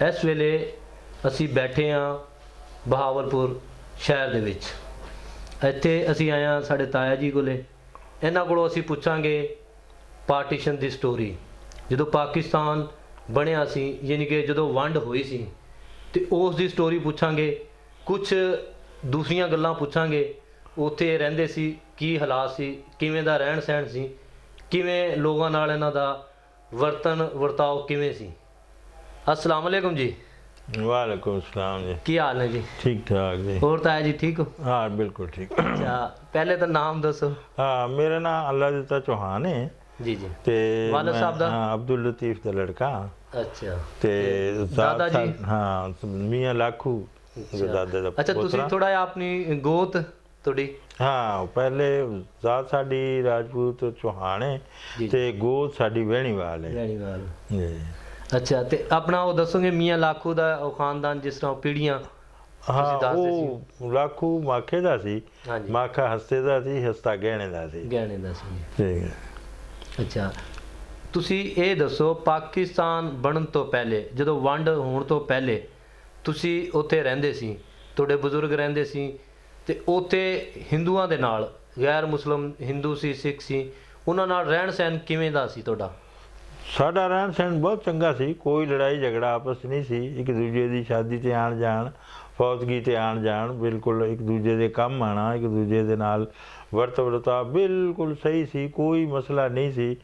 इस वेले असी बैठे हाँ बहावलपुर शहर दे विच। इत्थे असी आए हाँ साडे ताया जी कोले। इन्हां कोलों असी पुछांगे पार्टीशन दी स्टोरी, जदों पाकिस्तान बनिया सी, यानी कि जदों वंड होई सी, ते उस दी स्टोरी पुछांगे। कुछ दूसरियां गल्लां पुछांगे, उत्थे रहिंदे सी की हालात सी, किवें दा रहन सहन सी, किवें लोगां नाल इन्हां दा वर्तन वर्ताव किवें सी। अस्सलाम वालेकुम जी। वालेकुम सलाम जी। की हाल है जी? ठीक ठाक जी। और ताया जी ठीक हो? हाँ बिल्कुल ठीक। अच्छा, पहले तो नाम दसो। हाँ, मेरा नाम अल्लाह दिता चौहान है जी जी। ते वालिद साहब दा? हाँ, अब्दुल लतीफ दा लड़का। अच्छा। ते दादा जी? हाँ, मियाँ लाखू दे दादे दा अच्छा, तुसी थोड़ा जिहा अपनी गोत थोड़ी। हाँ, पहले जात साडी राजपूत चौहान है ते गोत साडी वेणीवाल है। वेणीवाल जी। अच्छा, ते अपना वो दसोगे मियाँ लाखू दा वो खानदान जिस तरह पीढ़ियां? हाँ, वो लाखू माखे दा सी। हाँ जी। माखा हस्ते दा सी, हस्ता गहने दा सी। गहने दा सी। ठीक है। अच्छा, ਤੁਸੀਂ ਇਹ ਦੱਸੋ ਪਾਕਿਸਤਾਨ ਬਣਨ ਤੋਂ ਪਹਿਲੇ, ਜਦੋਂ ਵੰਡ ਹੋਣ ਤੋਂ ਪਹਿਲੇ ਤੁਸੀਂ ਉੱਥੇ ਰਹਿੰਦੇ ਸੀ, ਤੁਹਾਡੇ ਬਜ਼ੁਰਗ ਰਹਿੰਦੇ ਸੀ, ਤੇ ਉੱਥੇ ਹਿੰਦੂਆਂ ਦੇ ਨਾਲ, ਗੈਰ ਮੁਸਲਮ ਹਿੰਦੂ ਸੀ, ਸਿੱਖ ਸੀ, ਉਹਨਾਂ ਨਾਲ ਰਹਿਣ ਸਹਿਣ ਕਿਵੇਂ ਦਾ ਸੀ ਤੁਹਾਡਾ? ਸਾਡਾ ਰਹਿਣ ਸਹਿਣ ਬਹੁਤ ਚੰਗਾ ਸੀ, ਕੋਈ ਲੜਾਈ ਝਗੜਾ ਆਪਸ ਨਹੀਂ ਸੀ। ਇੱਕ ਦੂਜੇ ਦੀ ਸ਼ਾਦੀ ਤੇ ਆਣ ਜਾਣ, ਫੌਤਗੀ ਤੇ ਆਣ ਜਾਣ, ਬਿਲਕੁਲ ਇੱਕ ਦੂਜੇ ਦੇ ਕੰਮ ਆਣਾ, ਇੱਕ ਦੂਜੇ ਦੇ ਨਾਲ ਵਰਤ ਵਰਤਾਅ ਬਿਲਕੁਲ ਸਹੀ ਸੀ, ਕੋਈ ਮਸਲਾ ਨਹੀਂ ਸੀ।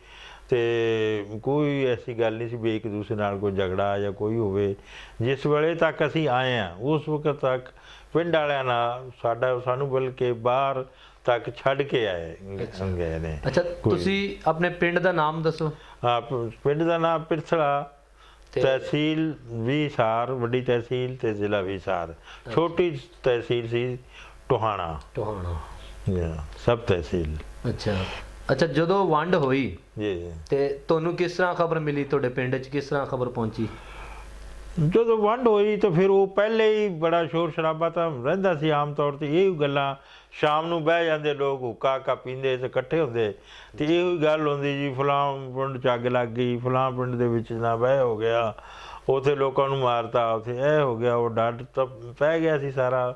ਤੇ ਕੋਈ ਐਸੀ ਗੱਲ ਨਹੀਂ ਸੀ ਵੀ ਇੱਕ ਦੂਸਰੇ ਨਾਲ ਕੋਈ ਝਗੜਾ ਜਾਂ ਕੋਈ ਹੋਵੇ। ਜਿਸ ਵੇਲੇ ਤੱਕ ਅਸੀਂ ਆਏ ਹਾਂ ਉਸ ਵਕਤ ਤੱਕ ਪਿੰਡ ਵਾਲਿਆਂ ਨਾਲ ਸਾਨੂੰ ਬਲਕਿ ਬਾਹਰ ਤੱਕ ਛੱਡ ਕੇ ਆਏ ਗਏ ਨੇ। ਅੱਛਾ, ਤੁਸੀਂ ਆਪਣੇ ਪਿੰਡ ਦਾ ਨਾਮ ਦੱਸੋ। ਹਾਂ, ਪਿੰਡ ਦਾ ਨਾਮ ਪਿਰਥਲਾ, ਤਹਿਸੀਲ ਵੀ ਹਿਸਾਰ, ਵੱਡੀ ਤਹਿਸੀਲ ਤੇ ਜ਼ਿਲ੍ਹਾ ਵੀ ਹਿਸਾਰ। ਛੋਟੀ ਤਹਿਸੀਲ ਸੀ ਟੋਹਾਣਾ। ਸਭ ਤਹਿਸੀਲ। ਅੱਛਾ ਅੱਛਾ, ਜਦੋਂ ਵੰਡ ਹੋਈ ਜੀ ਤੇ ਤੁਹਾਨੂੰ ਕਿਸ ਤਰ੍ਹਾਂ ਖਬਰ ਮਿਲੀ, ਤੁਹਾਡੇ ਪਿੰਡ 'ਚ ਕਿਸ ਤਰ੍ਹਾਂ ਖਬਰ ਪਹੁੰਚੀ? ਜਦੋਂ ਵੰਡ ਹੋਈ ਤਾਂ ਫਿਰ ਉਹ ਪਹਿਲੇ ਹੀ ਬੜਾ ਸ਼ੋਰ ਸ਼ਰਾਬਾ ਤਾਂ ਰਹਿੰਦਾ ਸੀ। ਆਮ ਤੌਰ 'ਤੇ ਇਹ ਗੱਲਾਂ ਸ਼ਾਮ ਨੂੰ ਬਹਿ ਜਾਂਦੇ ਲੋਕ, ਹੁੱਕਾ ਪੀਂਦੇ ਤੇ ਇਕੱਠੇ ਹੁੰਦੇ, ਤੇ ਇਹੋ ਗੱਲ ਹੁੰਦੀ ਜੀ ਫਲਾਂ ਪਿੰਡ 'ਚ ਅੱਗ ਲੱਗ ਗਈ, ਫਲਾਂ ਪਿੰਡ ਦੇ ਵਿੱਚ ਨਾ ਬਹਿ ਹੋ ਗਿਆ, ਉੱਥੇ ਲੋਕਾਂ ਨੂੰ ਮਾਰਤਾ, ਉੱਥੇ ਇਹ ਹੋ ਗਿਆ, ਉਹ ਡਰ ਤਾਂ ਪੈ ਗਿਆ ਸੀ ਸਾਰਾ।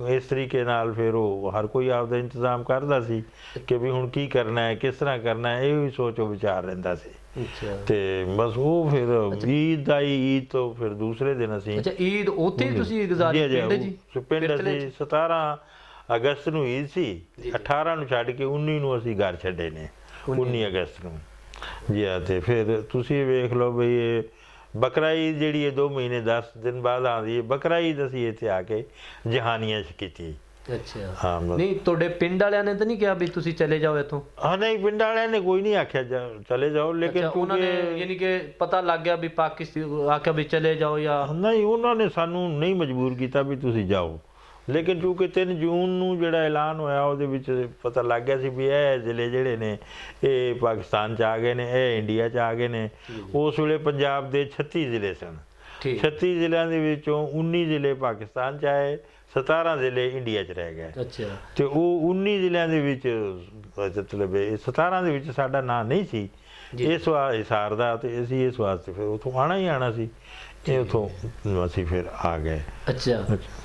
ਇਸ ਤਰੀਕੇ ਨਾਲ ਫਿਰ ਉਹ ਹਰ ਕੋਈ ਆਪਦਾ ਇੰਤਜ਼ਾਮ ਕਰਦਾ ਸੀ ਕਿ ਵੀ ਹੁਣ ਕੀ ਕਰਨਾ ਹੈ, ਕਿਸ ਤਰ੍ਹਾਂ ਕਰਨਾ ਹੈ, ਇਹੋ ਹੀ ਸੋਚੋ ਵਿਚਾਰ ਰਹਿੰਦਾ ਸੀ। ਤੇ ਬਸ ਉਹ ਫਿਰ ਈਦ ਆਈ, ਈਦ ਤੋਂ ਫਿਰ ਦੂਸਰੇ ਦਿਨ ਅਸੀਂ ਈਦ ਉੱਥੇ ਤੁਸੀਂ ਗੁਜ਼ਾਰੀ ਪਿੰਡ ਜੀ? ਪਿੰਡ ਅਸੀਂ 17 ਅਗਸਤ ਨੂੰ ਈਦ ਸੀ, 18 ਨੂੰ ਛੱਡ ਕੇ 19 ਨੂੰ ਅਸੀਂ ਘਰ ਛੱਡੇ ਨੇ, 19 ਅਗਸਤ ਨੂੰ ਜੀ। ਆ ਤੇ ਫਿਰ ਤੁਸੀਂ ਵੇਖ ਲਓ ਬਈ ਇਹ ਬਕਰਾ ਈਦ ਜਿਹੜੀ ਹੈ 2 ਮਹੀਨੇ 10 ਦਿਨ ਬਾਅਦ ਆਉਂਦੀ ਹੈ। ਬਕਰਾ ਈਦ ਅਸੀਂ ਇੱਥੇ ਆ ਕੇ ਜਹਾਨੀਆਂ 'ਚ ਕੀਤੀ। ਅੱਛਾ, ਹਾਂ। ਨਹੀਂ, ਤੁਹਾਡੇ ਪਿੰਡ ਵਾਲਿਆਂ ਨੇ ਤਾਂ ਨਹੀਂ ਕਿਹਾ ਵੀ ਤੁਸੀਂ ਚਲੇ ਜਾਓ ਇੱਥੋਂ? ਹਾਂ, ਨਹੀਂ, ਪਿੰਡ ਵਾਲਿਆਂ ਨੇ ਕੋਈ ਨਹੀਂ ਆਖਿਆ ਚਲੇ ਜਾਓ, ਲੇਕਿਨ ਉਹਨਾਂ ਨੇ ਯਾਨੀ ਕਿ ਪਤਾ ਲੱਗ ਗਿਆ ਵੀ ਪਾਕਿਸਤਾਨ ਆਖਿਆ ਵੀ ਚਲੇ ਜਾਓ ਜਾਂ ਨਹੀਂ? ਉਹਨਾਂ ਨੇ ਸਾਨੂੰ ਨਹੀਂ ਮਜਬੂਰ ਕੀਤਾ ਵੀ ਤੁਸੀਂ ਜਾਓ, ਲੇਕਿਨ ਚੂँਕਿ 3 ਜੂਨ ਨੂੰ ਜਿਹੜਾ ਐਲਾਨ ਹੋਇਆ ਉਹਦੇ ਵਿੱਚ ਪਤਾ ਲੱਗ ਗਿਆ ਸੀ ਵੀ ਇਹ ਜ਼ਿਲ੍ਹੇ ਜਿਹੜੇ ਨੇ ਇਹ ਪਾਕਿਸਤਾਨ 'ਚ ਆ ਗਏ ਨੇ, ਇਹ ਇੰਡੀਆ 'ਚ ਆ ਗਏ ਨੇ। ਉਸ ਵੇਲੇ ਪੰਜਾਬ ਦੇ 36 ਜ਼ਿਲ੍ਹੇ ਸਨ। 36 ਜ਼ਿਲ੍ਹਿਆਂ ਦੇ ਵਿੱਚੋਂ 19 ਜ਼ਿਲ੍ਹੇ ਪਾਕਿਸਤਾਨ 'ਚ ਆਏ, 17 ਜ਼ਿਲ੍ਹੇ ਇੰਡੀਆ 'ਚ ਰਹਿ ਗਏ। ਅੱਛਾ। ਤੇ ਉਹ 19 ਜ਼ਿਲ੍ਹਿਆਂ ਦੇ ਵਿੱਚ ਮਤਲਬ 17 ਦੇ ਵਿੱਚ ਸਾਡਾ ਨਾਂ ਨਹੀਂ ਸੀ ਇਸ ਹਿਸਾਰ ਦਾ, ਤੇ ਅਸੀਂ ਇਸ ਵਾਸਤੇ ਫਿਰ ਉੱਥੋਂ ਆਉਣਾ ਹੀ ਆਉਣਾ ਸੀ, ਇਹ ਉੱਥੋਂ ਅਸੀਂ ਫਿਰ ਆ ਗਏ। ਅੱਛਾ,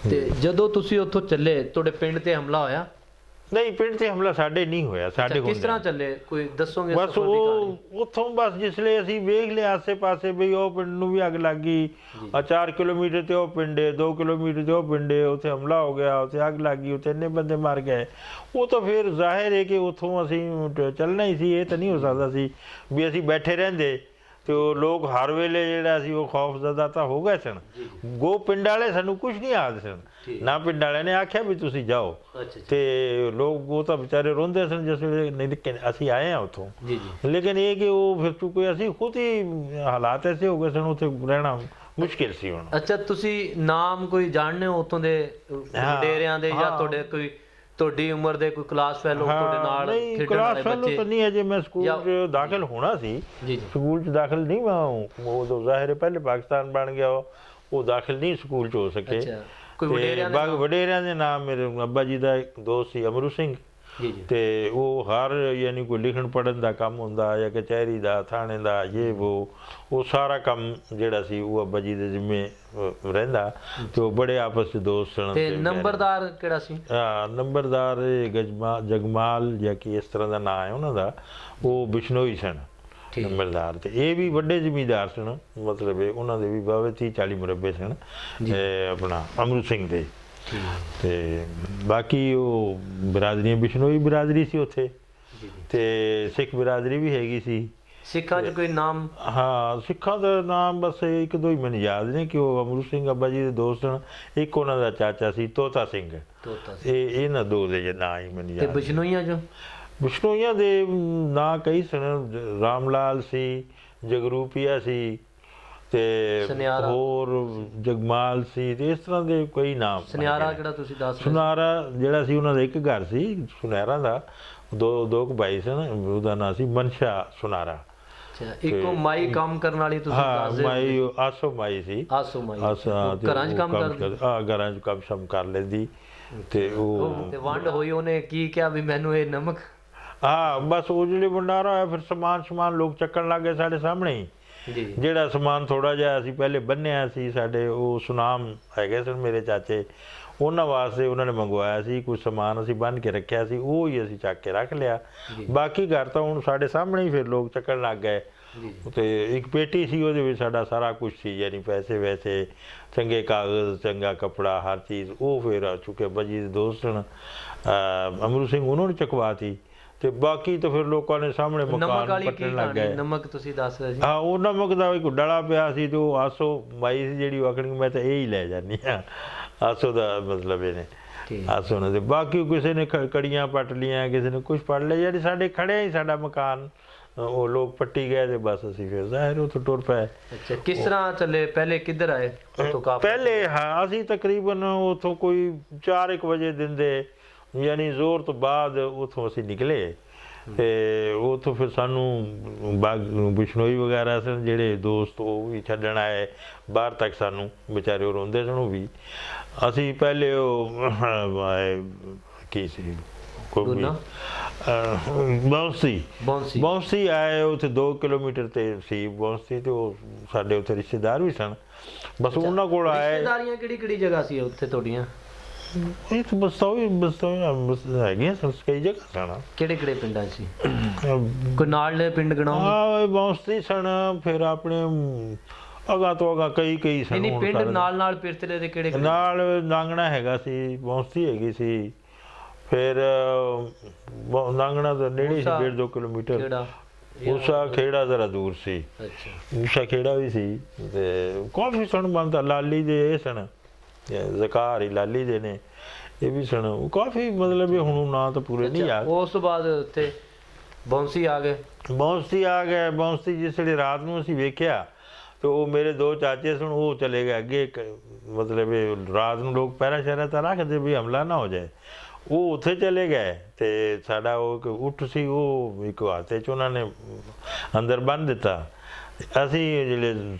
ਤੇ ਜਦੋਂ ਤੁਸੀਂ ਉੱਥੋਂ ਚੱਲੇ ਤੁਹਾਡੇ ਪਿੰਡ ਤੇ ਹਮਲਾ ਹੋਇਆ? ਨਹੀਂ, ਪਿੰਡ ਤੇ ਹਮਲਾ ਸਾਡੇ ਨਹੀਂ ਹੋਇਆ। ਸਾਡੇ ਕਿਸ ਤਰ੍ਹਾਂ ਚੱਲੇ ਕੋਈ ਦੱਸੋਗੇ? ਬਸ ਉਹ ਉੱਥੋਂ ਬਸ ਜਿਸਲੇ ਅਸੀਂ ਵੇਖ ਲਿਆ ਆਸੇ ਪਾਸੇ ਵੀ ਉਹ ਪਿੰਡ ਨੂੰ ਵੀ ਅੱਗ ਲੱਗ ਗਈ, 4 ਕਿਲੋਮੀਟਰ ਤੇ ਉਹ ਪਿੰਡ, 2 ਕਿਲੋਮੀਟਰ ਤੇ ਉਹ ਪਿੰਡ, ਉੱਥੇ ਹਮਲਾ ਹੋ ਗਿਆ, ਉੱਥੇ ਅੱਗ ਲੱਗ ਗਈ, ਉੱਥੇ ਇੰਨੇ ਬੰਦੇ ਮਰ ਗਏ। ਉਹ ਤਾਂ ਫਿਰ ਜ਼ਾਹਿਰ ਹੈ ਕਿ ਉੱਥੋਂ ਅਸੀਂ ਚੱਲਣਾ ਹੀ ਸੀ। ਇਹ ਤਾਂ ਨਹੀਂ ਹੋ ਸਕਦਾ ਸੀ ਵੀ ਅਸੀਂ ਬੈਠੇ ਰਹਿੰਦੇ, ਤੇ ਉਹ ਲੋਕ ਹਰ ਵੇਲੇ ਜਿਹੜਾ ਸੀ ਉਹ ਖੌਫਜ਼ਦਾ ਤਾਂ ਹੋ ਗਏ ਸਨ। ਗੋ ਪਿੰਡ ਵਾਲੇ ਸਾਨੂੰ ਕੁਛ ਨਹੀਂ ਆਖਦੇ ਸਨ, ਨਾ ਪਿੰਡ ਵਾਲਿਆਂ ਨੇ ਆਖਿਆ ਵੀ ਤੁਸੀਂ ਜਾਓ, ਤੇ ਲੋਕ ਉਹ ਤਾਂ ਵਿਚਾਰੇ ਰੋਂਦੇ ਸਨ ਜਿਸ ਵੇਲੇ ਨਹੀਂ ਅਸੀਂ ਆਏ ਹਾਂ ਉੱਥੋਂ। ਲੇਕਿਨ ਇਹ ਕਿ ਉਹ ਫਿਰ ਚੁੱਕੇ ਅਸੀਂ ਖੁਦ ਹੀ ਹਾਲਾਤ ਐਸੇ ਹੋ ਗਏ ਸਨ, ਉੱਥੇ ਰਹਿਣਾ ਮੁਸ਼ਕਿਲ ਸੀ ਹੁਣ। ਅੱਛਾ, ਤੁਸੀਂ ਨਾਮ ਕੋਈ ਜਾਣਦੇ ਹੋ ਉੱਥੋਂ ਦੇ ਡੇਰਿਆਂ ਦੇ, ਜਾਂ ਤੁਹਾਡੇ ਕੋਈ ਤੁਹਾਡੀ ਉਮਰ ਦੇ ਕੋਈ ਕਲਾਸ ਫੈਲੋ ਤੁਹਾਡੇ ਨਾਲ ਖੇਡਣ ਵਾਲੇ ਬੱਚੇ? ਕਲਾਸ ਤਾਂ ਨਹੀਂ, ਅਜੇ ਮੈਂ ਸਕੂਲ 'ਚ ਦਾਖਲ ਹੋਣਾ ਸੀ। ਸਕੂਲ 'ਚ ਦਾਖਲ ਨਹੀਂ ਮੈਂ ਉਦੋਂ, ਜ਼ਾਹਿਰ ਪਹਿਲੇ ਪਾਕਿਸਤਾਨ ਬਣ ਗਿਆ, ਉਹ ਦਾਖਲ ਨਹੀਂ ਸਕੂਲ 'ਚ ਹੋ ਸਕੇ। ਵਡੇਰਿਆਂ ਦੇ ਨਾਮ ਮੇਰੇ ਅੱਬਾ ਜੀ ਦਾ ਇੱਕ ਦੋਸਤ ਸੀ ਅਮਰੂ ਸਿੰਘ, ਜੀ ਜੀ ਤੇ ਉਹ ਹਰ ਯਾਨੀ ਕੋਈ ਲਿਖਣ ਪੜ੍ਹਨ ਦਾ ਕੰਮ ਹੁੰਦਾ ਜਾਂ ਕਚਹਿਰੀ ਦਾ ਥਾਣੇ ਦਾ ਉਹ ਸਾਰਾ ਕੰਮ ਜਿਹੜਾ ਸੀ ਉਹ ਅੱਬਾ ਜੀ ਦੇ ਜ਼ਿੰਮੇ ਰਹਿੰਦਾ ਤੇ ਉਹ ਬੜੇ ਆਪਸ ਚ ਦੋਸਤ ਸਨ ਤੇ ਨੰਬਰਦਾਰ ਕਿਹੜਾ ਸੀ? ਨੰਬਰਦਾਰ ਜਗਮਾਲ ਜਾਂ ਕਿ ਇਸ ਤਰ੍ਹਾਂ ਦਾ ਨਾਂ ਹੈ ਉਹਨਾਂ ਦਾ, ਉਹ ਬਿਸ਼ਨੋਈ ਸਨ ਨੰਬਰਦਾਰ। ਤੇ ਇਹ ਵੀ ਵੱਡੇ ਜ਼ਿਮੀਂਦਾਰ ਸਨ, ਮਤਲਬ ਉਹਨਾਂ ਦੇ ਵੀ ਬਾਵੇ 30-40 ਮੁਰੱਬੇ ਸਨ ਆਪਣਾ ਅਮਰੂ ਸਿੰਘ ਦੇ। ਤੇ ਬਾਕੀ ਉਹ ਬਰਾਦਰੀਆਂ ਬਿਸ਼ਨੋਈ ਬਰਾਦਰੀ ਸੀ ਉੱਥੇ, ਤੇ ਸਿੱਖ ਬਰਾਦਰੀ ਵੀ ਹੈਗੀ ਸੀ। ਸਿੱਖਾਂ 'ਚ ਕੋਈ ਨਾਮ? ਹਾਂ, ਸਿੱਖਾਂ ਦਾ ਨਾਮ ਬਸ ਇੱਕ ਦੋ ਹੀ ਮੈਨੂੰ ਯਾਦ ਨੇ ਕਿ ਉਹ ਅਮਰੂ ਸਿੰਘ ਅੱਬਾ ਜੀ ਦੇ ਦੋਸਤ ਸਨ। ਇੱਕ ਉਹਨਾਂ ਦਾ ਚਾਚਾ ਸੀ ਤੋਤਾ ਸਿੰਘ, ਇਹਨਾਂ ਦੋ ਦੇ ਨਾਂ ਹੀ ਮੈਨੂੰ ਯਾਦ। ਤੇ ਬਿਸ਼ਨੋਈਆਂ 'ਚੋਂ? ਬਿਸ਼ਨੋਈਆਂ ਦੇ ਨਾਂ ਕਈ ਸਨ, ਰਾਮ ਲਾਲ ਸੀ, ਜਗਰੂਪੀਆ ਸੀ, ਤੇ ਹੋਰ ਜਗਮਾਲ ਸੀ, ਤੇ ਇਸ ਤਰ੍ਹਾਂ ਦੇ ਕਈ ਨਾਮ। ਸੁਨਿਆਰਾ ਕਿਹੜਾ ਤੁਸੀਂ ਦੱਸ ਰਹੇ? ਸੁਨਿਆਰਾ ਜਿਹੜਾ ਸੀ ਉਹਨਾਂ ਦਾ ਇੱਕ ਘਰ ਸੀ ਸੁਨਿਆਰਾ ਦਾ, ਦੋ ਕੁ ਭਾਈ ਸਨ, ਉਹਦਾ ਨਾਂ ਸੀ ਮਨਸ਼ਾ ਸੁਨਾਰਾ। ਇੱਕੋ ਮਾਈ ਕੰਮ ਕਰਨ ਵਾਲੀ ਤੁਸੀਂ ਦੱਸਦੇ? ਮਾਈ ਆਸੋ ਮਾਈ ਸੀ। ਆਸੋ ਮਾਈ ਘਰਾਂ 'ਚ ਕੰਮ ਕਰਦੀ? ਘਰਾਂ 'ਚ ਕੰਮ ਕਰ ਲੈਂਦੀ। ਤੇ ਉਹ ਵੰਡ ਹੋਈ, ਉਹਨੇ ਕੀ ਕਿਹਾ ਵੀ ਮੈਨੂੰ ਇਹ ਨਮਕ? ਹਾਂ, ਬਸ ਉਹ ਜਿਹੜੇ ਵੰਡਾਰਾ ਹੋਇਆ ਫਿਰ ਸਮਾਨ ਲੋਕ ਚੱਕਣ ਲੱਗ ਗਏ ਸਾਡੇ ਸਾਹਮਣੇ ਹੀ। ਜਿਹੜਾ ਸਮਾਨ ਥੋੜਾ ਜਿਹਾ ਅਸੀਂ ਪਹਿਲੇ ਬੰਨਿਆ ਸੀ, ਸਾਡੇ ਉਹ ਸੁਨਾਮ ਹੈਗੇ ਸਨ ਮੇਰੇ ਚਾਚੇ, ਉਹਨਾਂ ਵਾਸਤੇ ਉਹਨਾਂ ਨੇ ਮੰਗਵਾਇਆ ਸੀ ਕੁਝ ਸਮਾਨ, ਅਸੀਂ ਬੰਨ੍ਹ ਕੇ ਰੱਖਿਆ ਸੀ, ਉਹ ਹੀ ਅਸੀਂ ਚੱਕ ਕੇ ਰੱਖ ਲਿਆ। ਬਾਕੀ ਘਰ ਤਾਂ ਹੁਣ ਸਾਡੇ ਸਾਹਮਣੇ ਹੀ ਫਿਰ ਲੋਕ ਚੱਕਣ ਲੱਗ ਗਏ। ਤੇ ਇੱਕ ਪੇਟੀ ਸੀ, ਉਹਦੇ ਵਿੱਚ ਸਾਡਾ ਸਾਰਾ ਕੁਝ ਸੀ, ਯਾਨੀ ਪੈਸੇ ਵੈਸੇ, ਚੰਗੇ ਕਾਗਜ਼, ਚੰਗਾ ਕੱਪੜਾ, ਹਰ ਚੀਜ਼। ਉਹ ਫਿਰ ਚੁੱਕੇ ਬੱਜੀ ਦੇ ਦੋਸਤ ਸਨ ਅਮਰੂ ਸਿੰਘ, ਉਹਨਾਂ ਨੂੰ ਚਕਵਾਤੀ। ਤੇ ਬਾਕੀ ਤਾਂ ਫਿਰ ਲੋਕਾਂ ਨੇ ਸਾਹਮਣੇ ਮਕਾਨ ਪੱਟਣ ਲੱਗ ਗਏ। ਨਮਕ ਤੁਸੀਂ ਦੱਸ ਰਹੇ ਸੀ? ਹਾਂ, ਉਹ ਨਮਕ ਦਾ ਇੱਕ ਡਲਾ ਪਿਆ ਸੀ, ਤੇ ਉਹ ਆਸੋ ਮਾਈ ਸੀ ਜਿਹੜੀ ਆਖਣੀ ਮੈਂ ਤਾਂ ਇਹ ਹੀ ਲੈ ਜਾਂਦੀ ਹਾਂ, ਆਸੋ ਦਾ ਮਤਲਬ ਇਹਨੇ ਆਸੋ ਨੇ। ਤੇ ਬਾਕੀ ਕਿਸੇ ਨੇ ਕੜੀਆਂ ਪੱਟ ਲੀਆਂ, ਕਿਸੇ ਨੇ ਕੁਛ ਪੱਟ ਲਿਆ, ਜਿਹੜੀ ਸਾਡੇ ਖੜਿਆ ਹੀ ਸਾਡਾ ਮਕਾਨ, ਉਹ ਲੋਕ ਪੱਟੀ ਗਏ ਤੇ ਬਸ ਅਸੀਂ ਫਿਰ ਜ਼ਾਹਿਰ ਉੱਥੋਂ ਟੁਰ ਪਏ। ਅੱਛਾ, ਕਿਸ ਤਰ੍ਹਾਂ ਚੱਲੇ? ਪਹਿਲੇ ਕਿੱਧਰ ਆਏ? ਪਹਿਲੇ ਹਾਂ, ਅਸੀਂ ਤਕਰੀਬਨ ਉੱਥੋਂ ਕੋਈ 4-1 ਵਜੇ ਦਿਨ ਦੇ ਯਾਨੀ ਜ਼ੋਰ ਤੋਂ ਬਾਅਦ ਉੱਥੋਂ ਅਸੀਂ ਨਿਕਲੇ। ਤੇ ਉੱਥੋਂ ਫਿਰ ਸਾਨੂੰ ਬਿਸ਼ਨੋਈ ਵਗੈਰਾ ਸਨ ਜਿਹੜੇ ਦੋਸਤ, ਉਹ ਵੀ ਛੱਡਣ ਆਏ ਬਾਹਰ ਤੱਕ ਸਾਨੂੰ, ਵਿਚਾਰੇ ਉਹ ਰੋਂਦੇ ਸਨ। ਉਹ ਵੀ ਅਸੀਂ ਪਹਿਲੇ ਉਹ ਕੀ ਸੀ ਬੌਂਸੀ ਆਏ, ਉੱਥੇ 2 ਕਿਲੋਮੀਟਰ ਤੇ ਸੀ ਬੌਂਸੀ, ਤੇ ਉਹ ਸਾਡੇ ਉੱਥੇ ਰਿਸ਼ਤੇਦਾਰ ਵੀ ਸਨ। ਬਸ ਉਹਨਾਂ ਕੋਲ ਆਏ। ਰਿਸ਼ਤੇਦਾਰੀਆਂ ਕਿਹੜੀ ਜਗ੍ਹਾ ਸੀ ਉੱਥੇ ਤੁਹਾਡੀਆਂ? ਇਹ ਤਾਂ ਬਸਤੌਈ ਹੈਗੀਆਂ ਸਨ, ਕਈ ਜਗ੍ਹਾ ਸਨ। ਕਿਹੜੇ ਪਿੰਡਾਂ ਸੀ? ਕੋਈ ਨਾਲ ਦੇ ਪਿੰਡ ਗਣਾਓ? ਬੌਂਸੀ ਸਨ, ਫਿਰ ਆਪਣੇ ਅਗਾ ਤੋਂ ਅਗਾ ਕਈ ਸਨ। ਨਹੀਂ, ਪਿੰਡ ਨਾਲ ਪਿਰਤਲੇ ਦੇ ਕਿਹੜੇ? ਨਾਲ ਨਾਂਗਣਾ ਹੈਗਾ ਸੀ, ਬੌਂਸੀ ਹੈਗੀ ਸੀ, ਫਿਰ ਨਾਂਗਣਾ ਦਾ ਨੇੜੇ ਸੀ 1.5-2 ਕਿਲੋਮੀਟਰ। ਊਸ਼ਾ ਖੇੜਾ ਜ਼ਰਾ ਦੂਰ ਸੀ। ਊਸ਼ਾ ਖੇੜਾ ਵੀ ਸੀ, ਤੇ ਕਾਫੀ ਸਨ ਬਣਦਾ। ਲਾਲੀ ਦੇ ਇਹ ਸਨ, ਜ਼ਕਾਰ ਹੀ ਲਾਲੀ ਦੇ ਨੇ, ਇਹ ਵੀ ਸਨ। ਕਾਫੀ ਮਤਲਬ ਹੁਣ ਨਾਂ ਤਾਂ ਪੂਰੇ ਨਹੀਂ ਯਾਦ। ਉਸ ਤੋਂ ਬਾਅਦ ਉੱਥੇ ਬੌਂਸੀ ਆ ਗਏ? ਬੌਂਸੀ ਜਿਸ ਵੇਲੇ ਰਾਤ ਨੂੰ ਅਸੀਂ ਵੇਖਿਆ, ਤੇ ਉਹ ਮੇਰੇ 2 ਚਾਚੇ ਸਨ, ਉਹ ਚਲੇ ਗਏ ਅੱਗੇ। ਮਤਲਬ ਰਾਤ ਨੂੰ ਲੋਕ ਪਹਿਰਾ ਸ਼ਹਿਰਾ ਤਾਂ ਰੱਖਦੇ ਵੀ ਹਮਲਾ ਨਾ ਹੋ ਜਾਏ, ਉਹ ਉੱਥੇ ਚਲੇ ਗਏ। ਤੇ ਸਾਡਾ ਉਹ ਇੱਕ ਉੱਠ ਸੀ, ਉਹ ਇੱਕ ਹਾਤੇ 'ਚ ਉਹਨਾਂ ਨੇ ਅੰਦਰ ਬੰਨ੍ਹ ਦਿੱਤਾ। ਅਸੀਂ ਜਿਹੜੇ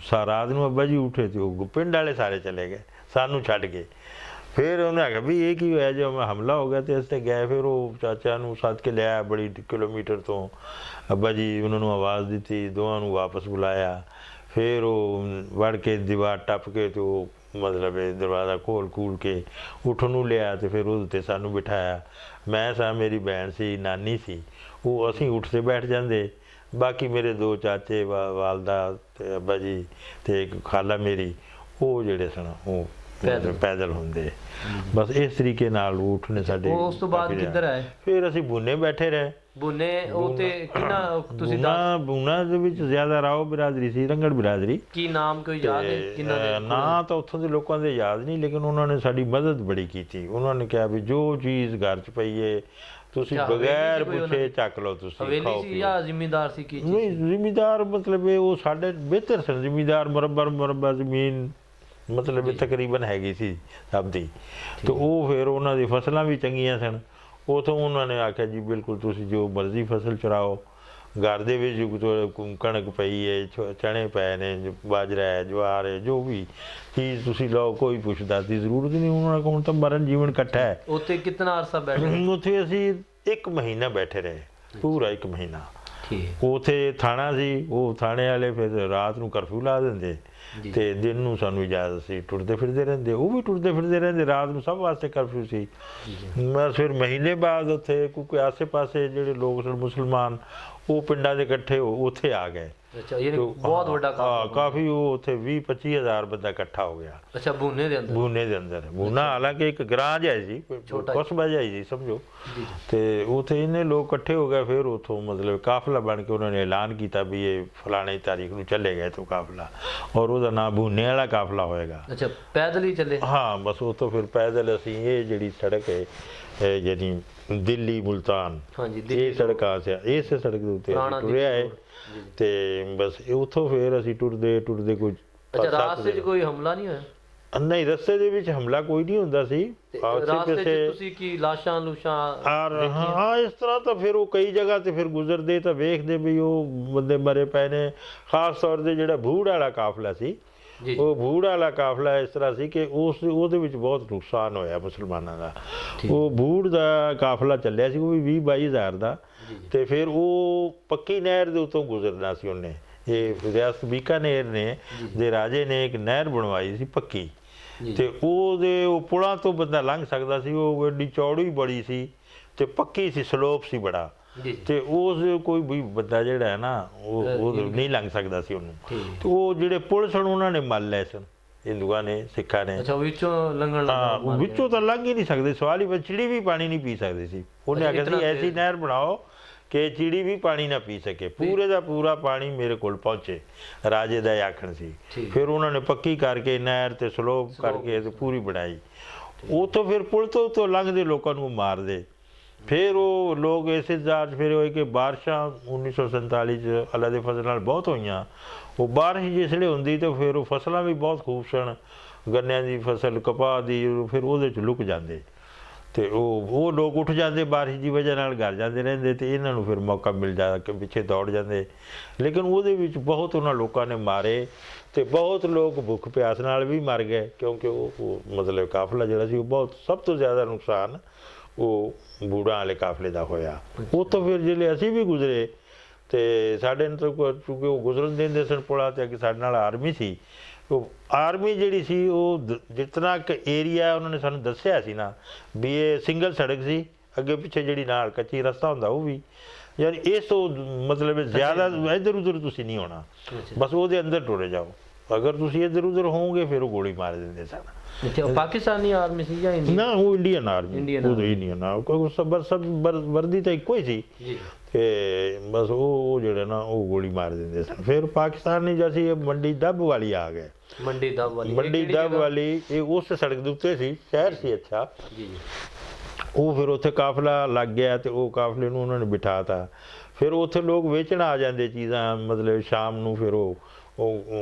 ਰਾਤ ਨੂੰ ਅੱਬਾ ਜੀ ਉੱਠੇ ਤੇ ਉਹ ਪਿੰਡ ਵਾਲੇ ਸਾਰੇ ਚਲੇ ਗਏ, ਸਾਨੂੰ ਛੱਡ ਕੇ। ਫਿਰ ਉਹਨੇ ਆਖਿਆ ਵੀ ਇਹ ਕੀ ਹੋਇਆ, ਜੋ ਹਮਲਾ ਹੋ ਗਿਆ ਤੇ ਅਸੀਂ ਗਏ। ਫਿਰ ਉਹ ਚਾਚਾ ਨੂੰ ਸੱਦ ਕੇ ਲਿਆਇਆ ਬੜੀ ਕਿਲੋਮੀਟਰ ਤੋਂ। ਅੱਬਾ ਜੀ ਉਹਨਾਂ ਨੂੰ ਆਵਾਜ਼ ਦਿੱਤੀ, ਦੋਵਾਂ ਨੂੰ ਵਾਪਸ ਬੁਲਾਇਆ। ਫਿਰ ਉਹ ਵੜ ਕੇ ਦੀਵਾਰ ਟੱਪ ਕੇ ਤੇ ਉਹ ਮਤਲਬ ਦਰਵਾਜ਼ਾ ਖੋਲ ਕੇ ਉੱਠ ਨੂੰ ਲਿਆ, ਤੇ ਫਿਰ ਉਹਦੇ 'ਤੇ ਸਾਨੂੰ ਬਿਠਾਇਆ। ਮੈਂ ਸਾਂ, ਮੇਰੀ ਭੈਣ ਸੀ, ਨਾਨੀ ਸੀ, ਉਹ ਅਸੀਂ ਉੱਠ 'ਤੇ ਬੈਠ ਜਾਂਦੇ। ਬਾਕੀ ਮੇਰੇ 2 ਚਾਚੇ, ਵਾਲਦਾ ਤੇ ਅੱਬਾ ਜੀ, ਤੇ ਇੱਕ ਖਾਲਾ ਮੇਰੀ, ਉਹ ਜਿਹੜੇ ਸਨ ਉਹ ਪੈਦਲ ਹੁੰਦੇ। ਬਸ ਇਸ ਤਰੀਕੇ ਨਾਲ ਊਠ ਨੇ ਸਾਡੇ। ਉਸ ਤੋਂ ਬਾਅਦ ਕਿੱਧਰ ਆਏ? ਫਿਰ ਅਸੀਂ ਬੂਨੇ ਬੈਠੇ ਰਹੇ। ਬੂਨੇ ਉਹ ਤੇ ਕਿੰਨਾ ਤੁਸੀਂ ਬੂਨਾ ਦੇ ਵਿੱਚ ਜ਼ਿਆਦਾ ਰਾਓ ਬਰਾਦਰੀ ਸੀ, ਰੰਗੜ ਬਰਾਦਰੀ। ਕੀ ਨਾਮ ਕੋਈ ਯਾਦ ਹੈ ਕਿੰਨਾ ਦੇ? ਨਾਂ ਤਾਂ ਉੱਥੋਂ ਦੇ ਲੋਕਾਂ ਦੇ ਯਾਦ ਨਹੀਂ, ਲੇਕਿਨ ਉਹਨਾਂ ਨੇ ਸਾਡੀ ਮਦਦ ਬੜੀ ਕੀਤੀ। ਉਹਨਾਂ ਨੇ ਕਿਹਾ ਵੀ ਜੋ ਚੀਜ਼ ਘਰ 'ਚ ਪਈ ਹੈ ਤੁਸੀਂ ਬਗੈਰ ਪੁੱਛੇ ਚੱਕ ਲਓ, ਤੁਸੀਂ ਖਾਓ ਪੀਓ। ਜਾਂ ਜ਼ਿਮੀਂਦਾਰ ਸੀ? ਕੀ ਨਹੀਂ, ਜ਼ਿਮੀਂਦਾਰ ਮਤਲਬ ਉਹ ਸਾਡੇ ਬਿਹਤਰ ਸਨ ਜ਼ਿਮੀਂਦਾਰ। ਮੁਰੱਬਾ ਜ਼ਮੀਨ ਮਤਲਬ ਤਕਰੀਬਨ ਹੈਗੀ ਸੀ ਸਭ ਦੀ। ਤੇ ਉਹ ਫਿਰ ਉਹਨਾਂ ਦੀ ਫਸਲਾਂ ਵੀ ਚੰਗੀਆਂ ਸਨ। ਉਥੋਂ ਉਹਨਾਂ ਨੇ ਆਖਿਆ ਜੀ ਬਿਲਕੁਲ ਤੁਸੀਂ ਜੋ ਮਰਜ਼ੀ ਫਸਲ ਚਰਾਓ, ਘਰ ਦੇ ਵਿੱਚ ਕਣਕ ਪਈ ਹੈ, ਚਣੇ ਪਏ ਨੇ, ਬਾਜਰਾ ਹੈ, ਜਵਾਰ ਹੈ, ਜੋ ਵੀ ਚੀਜ਼ ਤੁਸੀਂ ਲਓ, ਕੋਈ ਪੁੱਛਦਾ ਦੀ ਜ਼ਰੂਰਤ ਨਹੀਂ। ਉਹਨਾਂ ਕੋਲ ਤਾਂ ਮਰਨ ਜੀਵਨ ਇਕੱਠਾ ਹੈ। ਉੱਥੇ ਕਿੰਨਾ ਅਰਸਾ ਬੈਠੇ? ਉੱਥੇ ਅਸੀਂ 1 ਮਹੀਨਾ ਬੈਠੇ ਰਹੇ, ਪੂਰਾ 1 ਮਹੀਨਾ। ਠੀਕ। ਉੱਥੇ ਥਾਣਾ ਸੀ, ਉਹ ਥਾਣੇ ਵਾਲੇ ਫਿਰ ਰਾਤ ਨੂੰ ਕਰਫਿਊ ਲਾ ਦਿੰਦੇ ਤੇ ਦਿਨ ਨੂੰ ਸਾਨੂੰ ਇਜਾਜ਼ਤ ਸੀ, ਟੁਰਦੇ ਫਿਰਦੇ ਰਹਿੰਦੇ, ਉਹ ਵੀ ਟੁਰਦੇ ਫਿਰਦੇ ਰਹਿੰਦੇ, ਰਾਤ ਨੂੰ ਸਭ ਵਾਸਤੇ ਕਰਫਿਊ ਸੀ। ਬਸ ਫਿਰ ਮਹੀਨੇ ਬਾਅਦ ਉੱਥੇ ਕੋਈ ਆਸੇ ਪਾਸੇ ਜਿਹੜੇ ਲੋਕ ਸਨ ਮੁਸਲਮਾਨ, ਉਹ ਪਿੰਡਾਂ ਦੇ ਇਕੱਠੇ ਉੱਥੇ ਆ ਗਏ। ਅੱਛਾ, ਯਾਨੀ ਬਹੁਤ ਵੱਡਾ ਹਾਂ, ਕਾਫੀ ਉਹ ਉੱਥੇ 20-25 ਹਜ਼ਾਰ ਬੰਦਾ ਇਕੱਠਾ ਹੋ ਗਿਆ। ਅੱਛਾ, ਬੂਨੇ ਦੇ ਅੰਦਰ? ਬੂਨੇ ਦੇ ਅੰਦਰ। ਬੂਨਾ ਹਾਲਾਂਕਿ ਇੱਕ ਗ੍ਰਾਂ ਜਿਹਾ ਸੀ, ਕਸਬਾ ਜਿਹਾ ਸੀ ਸਮਝੋ, ਤੇ ਉੱਥੇ ਇੰਨੇ ਲੋਕ ਇਕੱਠੇ ਹੋ ਗਏ। ਫਿਰ ਉੱਥੋਂ ਮਤਲਬ ਕਾਫਲਾ ਬਣ ਕੇ ਉਹਨਾਂ ਨੇ ਐਲਾਨ ਕੀਤਾ ਵੀ ਇਹ ਫਲਾਣੀ ਤਾਰੀਖ ਨੂੰ ਚੱਲੇਗਾ ਇੱਥੋਂ ਕਾਫਲਾ, ਔਰ ਉਹਦਾ ਨਾਮ ਬੂਨੇ ਵਾਲਾ ਕਾਫਲਾ ਹੋਏਗਾ। ਅੱਛਾ, ਪੈਦਲ ਹੀ ਚੱਲੇ? ਹਾਂ, ਬਸ ਉੱਥੋਂ ਫਿਰ ਪੈਦਲ ਅਸੀਂ ਇਹ ਜਿਹੜੀ ਸੜਕ ਹੈ ਯਾਨੀ ਦਿੱਲੀ ਮੁਲਤਾਨ, ਇਹ ਸੜਕ ਇਸੇ ਸੜਕ ਦੇ ਉੱਤੇ ਟੁਰਿਆ ਹੈ ਤੇ ਬਸ ਉੱਥੋਂ ਫਿਰ ਅਸੀਂ ਟੁਰਦੇ ਕੋਈ। ਅੱਛਾ, ਰਾਸਤੇ 'ਚ ਕੋਈ ਹਮਲਾ ਨਹੀਂ ਹੋਇਆ? ਨਹੀਂ, ਰਸਤੇ ਦੇ ਵਿੱਚ ਹਮਲਾ ਕੋਈ ਨਹੀਂ ਹੁੰਦਾ ਸੀ। ਰਾਸਤੇ 'ਚ ਤੁਸੀਂ ਕੀ ਲਾਸ਼ਾਂ ਲੂਸ਼ਾਂ? ਹਾਂ, ਇਸ ਤਰ੍ਹਾਂ ਤਾਂ ਫਿਰ ਉਹ ਕਈ ਜਗ੍ਹਾ ਤੇ ਫਿਰ ਗੁਜ਼ਰਦੇ ਤਾਂ ਵੇਖਦੇ ਵੀ ਉਹ ਬੰਦੇ ਮਰੇ ਪਏ ਨੇ। ਖਾਸ ਤੌਰ ਤੇ ਜਿਹੜਾ ਭੂੜ ਵਾਲਾ ਕਾਫਲਾ ਸੀ, ਉਹ ਭੂੜ ਵਾਲਾ ਕਾਫਲਾ ਇਸ ਤਰ੍ਹਾਂ ਸੀ ਕਿ ਉਹਦੇ ਵਿੱਚ ਬਹੁਤ ਨੁਕਸਾਨ ਹੋਇਆ ਮੁਸਲਮਾਨਾਂ ਦਾ। ਉਹ ਭੂੜ ਦਾ ਕਾਫਲਾ ਚੱਲਿਆ ਸੀ, ਉਹ ਵੀ 20-22 ਹਜ਼ਾਰ ਦਾ, ਤੇ ਫਿਰ ਉਹ ਪੱਕੀ ਨਹਿਰ ਦੇ ਉੱਤੋਂ ਗੁਜ਼ਰਨਾ ਸੀ ਉਹਨੇ। ਇਹ ਰਿਆਸਤ ਬੀਕਾਨੇਰ ਨੇ ਦੇ ਰਾਜੇ ਨੇ ਇੱਕ ਨਹਿਰ ਬਣਵਾਈ ਸੀ ਪੱਕੀ, ਤੇ ਉਹਦੇ ਉਹ ਪੁਲਾਂ ਤੋਂ ਬੰਦਾ ਲੰਘ ਸਕਦਾ ਸੀ। ਉਹ ਐਡੀ ਚੌੜੀ ਬੜੀ ਸੀ ਤੇ ਪੱਕੀ ਸੀ, ਸਲੋਪ ਸੀ ਬੜਾ, ਤੇ ਉਸ ਕੋਈ ਵੀ ਬੰਦਾ ਜਿਹੜਾ ਹੈ ਨਾ ਉਹ ਨਹੀਂ ਲੰਘ ਸਕਦਾ ਸੀ ਉਹਨੂੰ। ਤੇ ਉਹ ਜਿਹੜੇ ਪੁਲ ਸਨ ਉਹਨਾਂ ਨੇ ਮੱਲ ਲਏ ਸਨ, ਹਿੰਦੂਆਂ ਨੇ, ਸਿੱਖਾਂ ਨੇ। ਅੱਛਾ, ਵਿੱਚੋਂ ਲੰਘਣ ਲੱਗਾ? ਵਿੱਚੋਂ ਤਾਂ ਲੰਘ ਹੀ ਨਹੀਂ ਸਕਦੇ, ਸਵਾਲ ਹੀ, ਚਿੜੀ ਵੀ ਪਾਣੀ ਨਹੀਂ ਪੀ ਸਕਦੀ ਸੀ। ਉਹਨੇ ਆਖਿਆ ਸੀ ਐਸੀ ਨਹਿਰ ਬਣਾਓ ਕਿ ਚਿੜੀ ਵੀ ਪਾਣੀ ਨਾ ਪੀ ਸਕੇ, ਪੂਰੇ ਦਾ ਪੂਰਾ ਪਾਣੀ ਮੇਰੇ ਕੋਲ ਪਹੁੰਚੇ, ਰਾਜੇ ਦਾ ਆਖਣ ਸੀ। ਫਿਰ ਉਹਨਾਂ ਨੇ ਪੱਕੀ ਕਰਕੇ ਨਹਿਰ ਤੇ ਸਲੋਪ ਕਰਕੇ ਤੇ ਪੂਰੀ ਬਣਾਈ। ਉੱਥੋਂ ਫਿਰ ਪੁਲ ਤੋਂ ਲੰਘਦੇ ਲੋਕਾਂ ਨੂੰ ਮਾਰਦੇ। ਫਿਰ ਉਹ ਲੋਕ ਇਸੇ ਜ਼ਾਰ ਫਿਰ ਹੋਏ ਕਿ ਬਾਰਿਸ਼ਾਂ 1947 'ਚ ਅੱਲਾ ਦੇ ਫਜ਼ਲ ਨਾਲ ਬਹੁਤ ਹੋਈਆਂ। ਉਹ ਬਾਰਿਸ਼ ਜਿਸ ਵੇਲੇ ਹੁੰਦੀ ਤਾਂ ਫਿਰ ਉਹ ਫਸਲਾਂ ਵੀ ਬਹੁਤ ਖੂਬ ਸਨ, ਗੰਨਿਆਂ ਦੀ ਫਸਲ, ਕਪਾਹ ਦੀ, ਫਿਰ ਉਹਦੇ 'ਚ ਲੁਕ ਜਾਂਦੇ ਤੇ ਉਹ ਲੋਕ ਉੱਠ ਜਾਂਦੇ, ਬਾਰਿਸ਼ ਦੀ ਵਜ੍ਹਾ ਨਾਲ ਘਰ ਜਾਂਦੇ ਰਹਿੰਦੇ, ਤੇ ਇਹਨਾਂ ਨੂੰ ਫਿਰ ਮੌਕਾ ਮਿਲ ਜਾ ਕੇ ਪਿੱਛੇ ਦੌੜ ਜਾਂਦੇ। ਲੇਕਿਨ ਉਹਦੇ ਵਿੱਚ ਬਹੁਤ ਉਹਨਾਂ ਲੋਕਾਂ ਨੇ ਮਾਰੇ ਤੇ ਬਹੁਤ ਲੋਕ ਭੁੱਖ ਪਿਆਸ ਨਾਲ ਵੀ ਮਰ ਗਏ, ਕਿਉਂਕਿ ਉਹ ਮਤਲਬ ਕਾਫਲਾ ਜਿਹੜਾ ਸੀ ਉਹ ਬਹੁਤ ਸਭ ਤੋਂ ਜ਼ਿਆਦਾ ਨੁਕਸਾਨ ਉਹ ਬੂੜਾਂ ਵਾਲੇ ਕਾਫਲੇ ਦਾ ਹੋਇਆ। ਉੱਥੋਂ ਫਿਰ ਜਿਹੜੇ ਅਸੀਂ ਵੀ ਗੁਜ਼ਰੇ ਤੇ ਸਾਡੇ ਨੂੰ ਤਾਂ ਕਿਉਂਕਿ ਉਹ ਗੁਜ਼ਰਨ ਦਿੰਦੇ ਸਨ ਪੁਲਾਂ ਤੇ, ਅੱਗੇ ਸਾਡੇ ਨਾਲ ਆਰਮੀ ਸੀ। ਉਹ ਆਰਮੀ ਜਿਹੜੀ ਸੀ ਉਹ ਜਿਤਨਾ ਕੁ ਏਰੀਆ ਉਹਨਾਂ ਨੇ ਸਾਨੂੰ ਦੱਸਿਆ ਸੀ ਨਾ ਵੀ ਇਹ ਸਿੰਗਲ ਸੜਕ ਸੀ, ਅੱਗੇ ਪਿੱਛੇ ਜਿਹੜੀ ਨਾਲ ਕੱਚੀ ਰਸਤਾ ਹੁੰਦਾ ਉਹ ਵੀ, ਯਾਨੀ ਇਸ ਤੋਂ ਮਤਲਬ ਜ਼ਿਆਦਾ ਇੱਧਰ ਉੱਧਰ ਤੁਸੀਂ ਨਹੀਂ ਹੋਣਾ, ਬਸ ਉਹਦੇ ਅੰਦਰ ਟੁਰੇ ਜਾਓ। ਅਗਰ ਤੁਸੀਂ ਇੱਧਰ ਉੱਧਰ ਹੋਵੋਗੇ ਫਿਰ ਉਹ ਗੋਲੀ ਮਾਰ ਦਿੰਦੇ ਸਨ। ਪਾਕਿਸਤਾਨੀ ਆਰਮੀ ਸੀ ਜਾਂ ਇੰਡੀਅਨ? ਨਾ, ਉਹ ਇੰਡੀਅਨ ਆਰਮੀ, ਉਹ ਇੰਡੀਅਨ ਵਰਦੀ ਤਾਂ ਇੱਕੋ ਹੀ ਸੀ ਤੇ ਬਸ ਉਹ ਜਿਹੜਾ ਨਾ ਉਹ ਗੋਲੀ ਮਾਰ ਦਿੰਦੇ ਸਨ। ਫਿਰ ਪਾਕਿਸਤਾਨ ਨੇ ਜੈਸੀ ਮੰਡੀ ਦੱਬ ਵਾਲੀ ਆ ਗਏ। ਮੰਡੀ ਦੱਬ ਵਾਲੀ ਇਹ ਉਸ ਸੜਕ ਦੇ ਉੱਤੇ ਸੀ, ਸ਼ਹਿਰ ਸੀ। ਅੱਛਾ, ਉਹ ਫਿਰ ਉੱਥੇ ਕਾਫਲਾ ਲੱਗ ਗਿਆ ਤੇ ਉਹ ਕਾਫਲੇ ਨੂੰ ਉਹਨਾਂ ਨੇ ਬਿਠਾਤਾ। ਫਿਰ ਉੱਥੇ ਲੋਕ ਵੇਚਣ ਆ ਜਾਂਦੇ ਚੀਜ਼ਾਂ, ਮਤਲਬ ਸ਼ਾਮ ਨੂੰ ਫਿਰ ਉਹ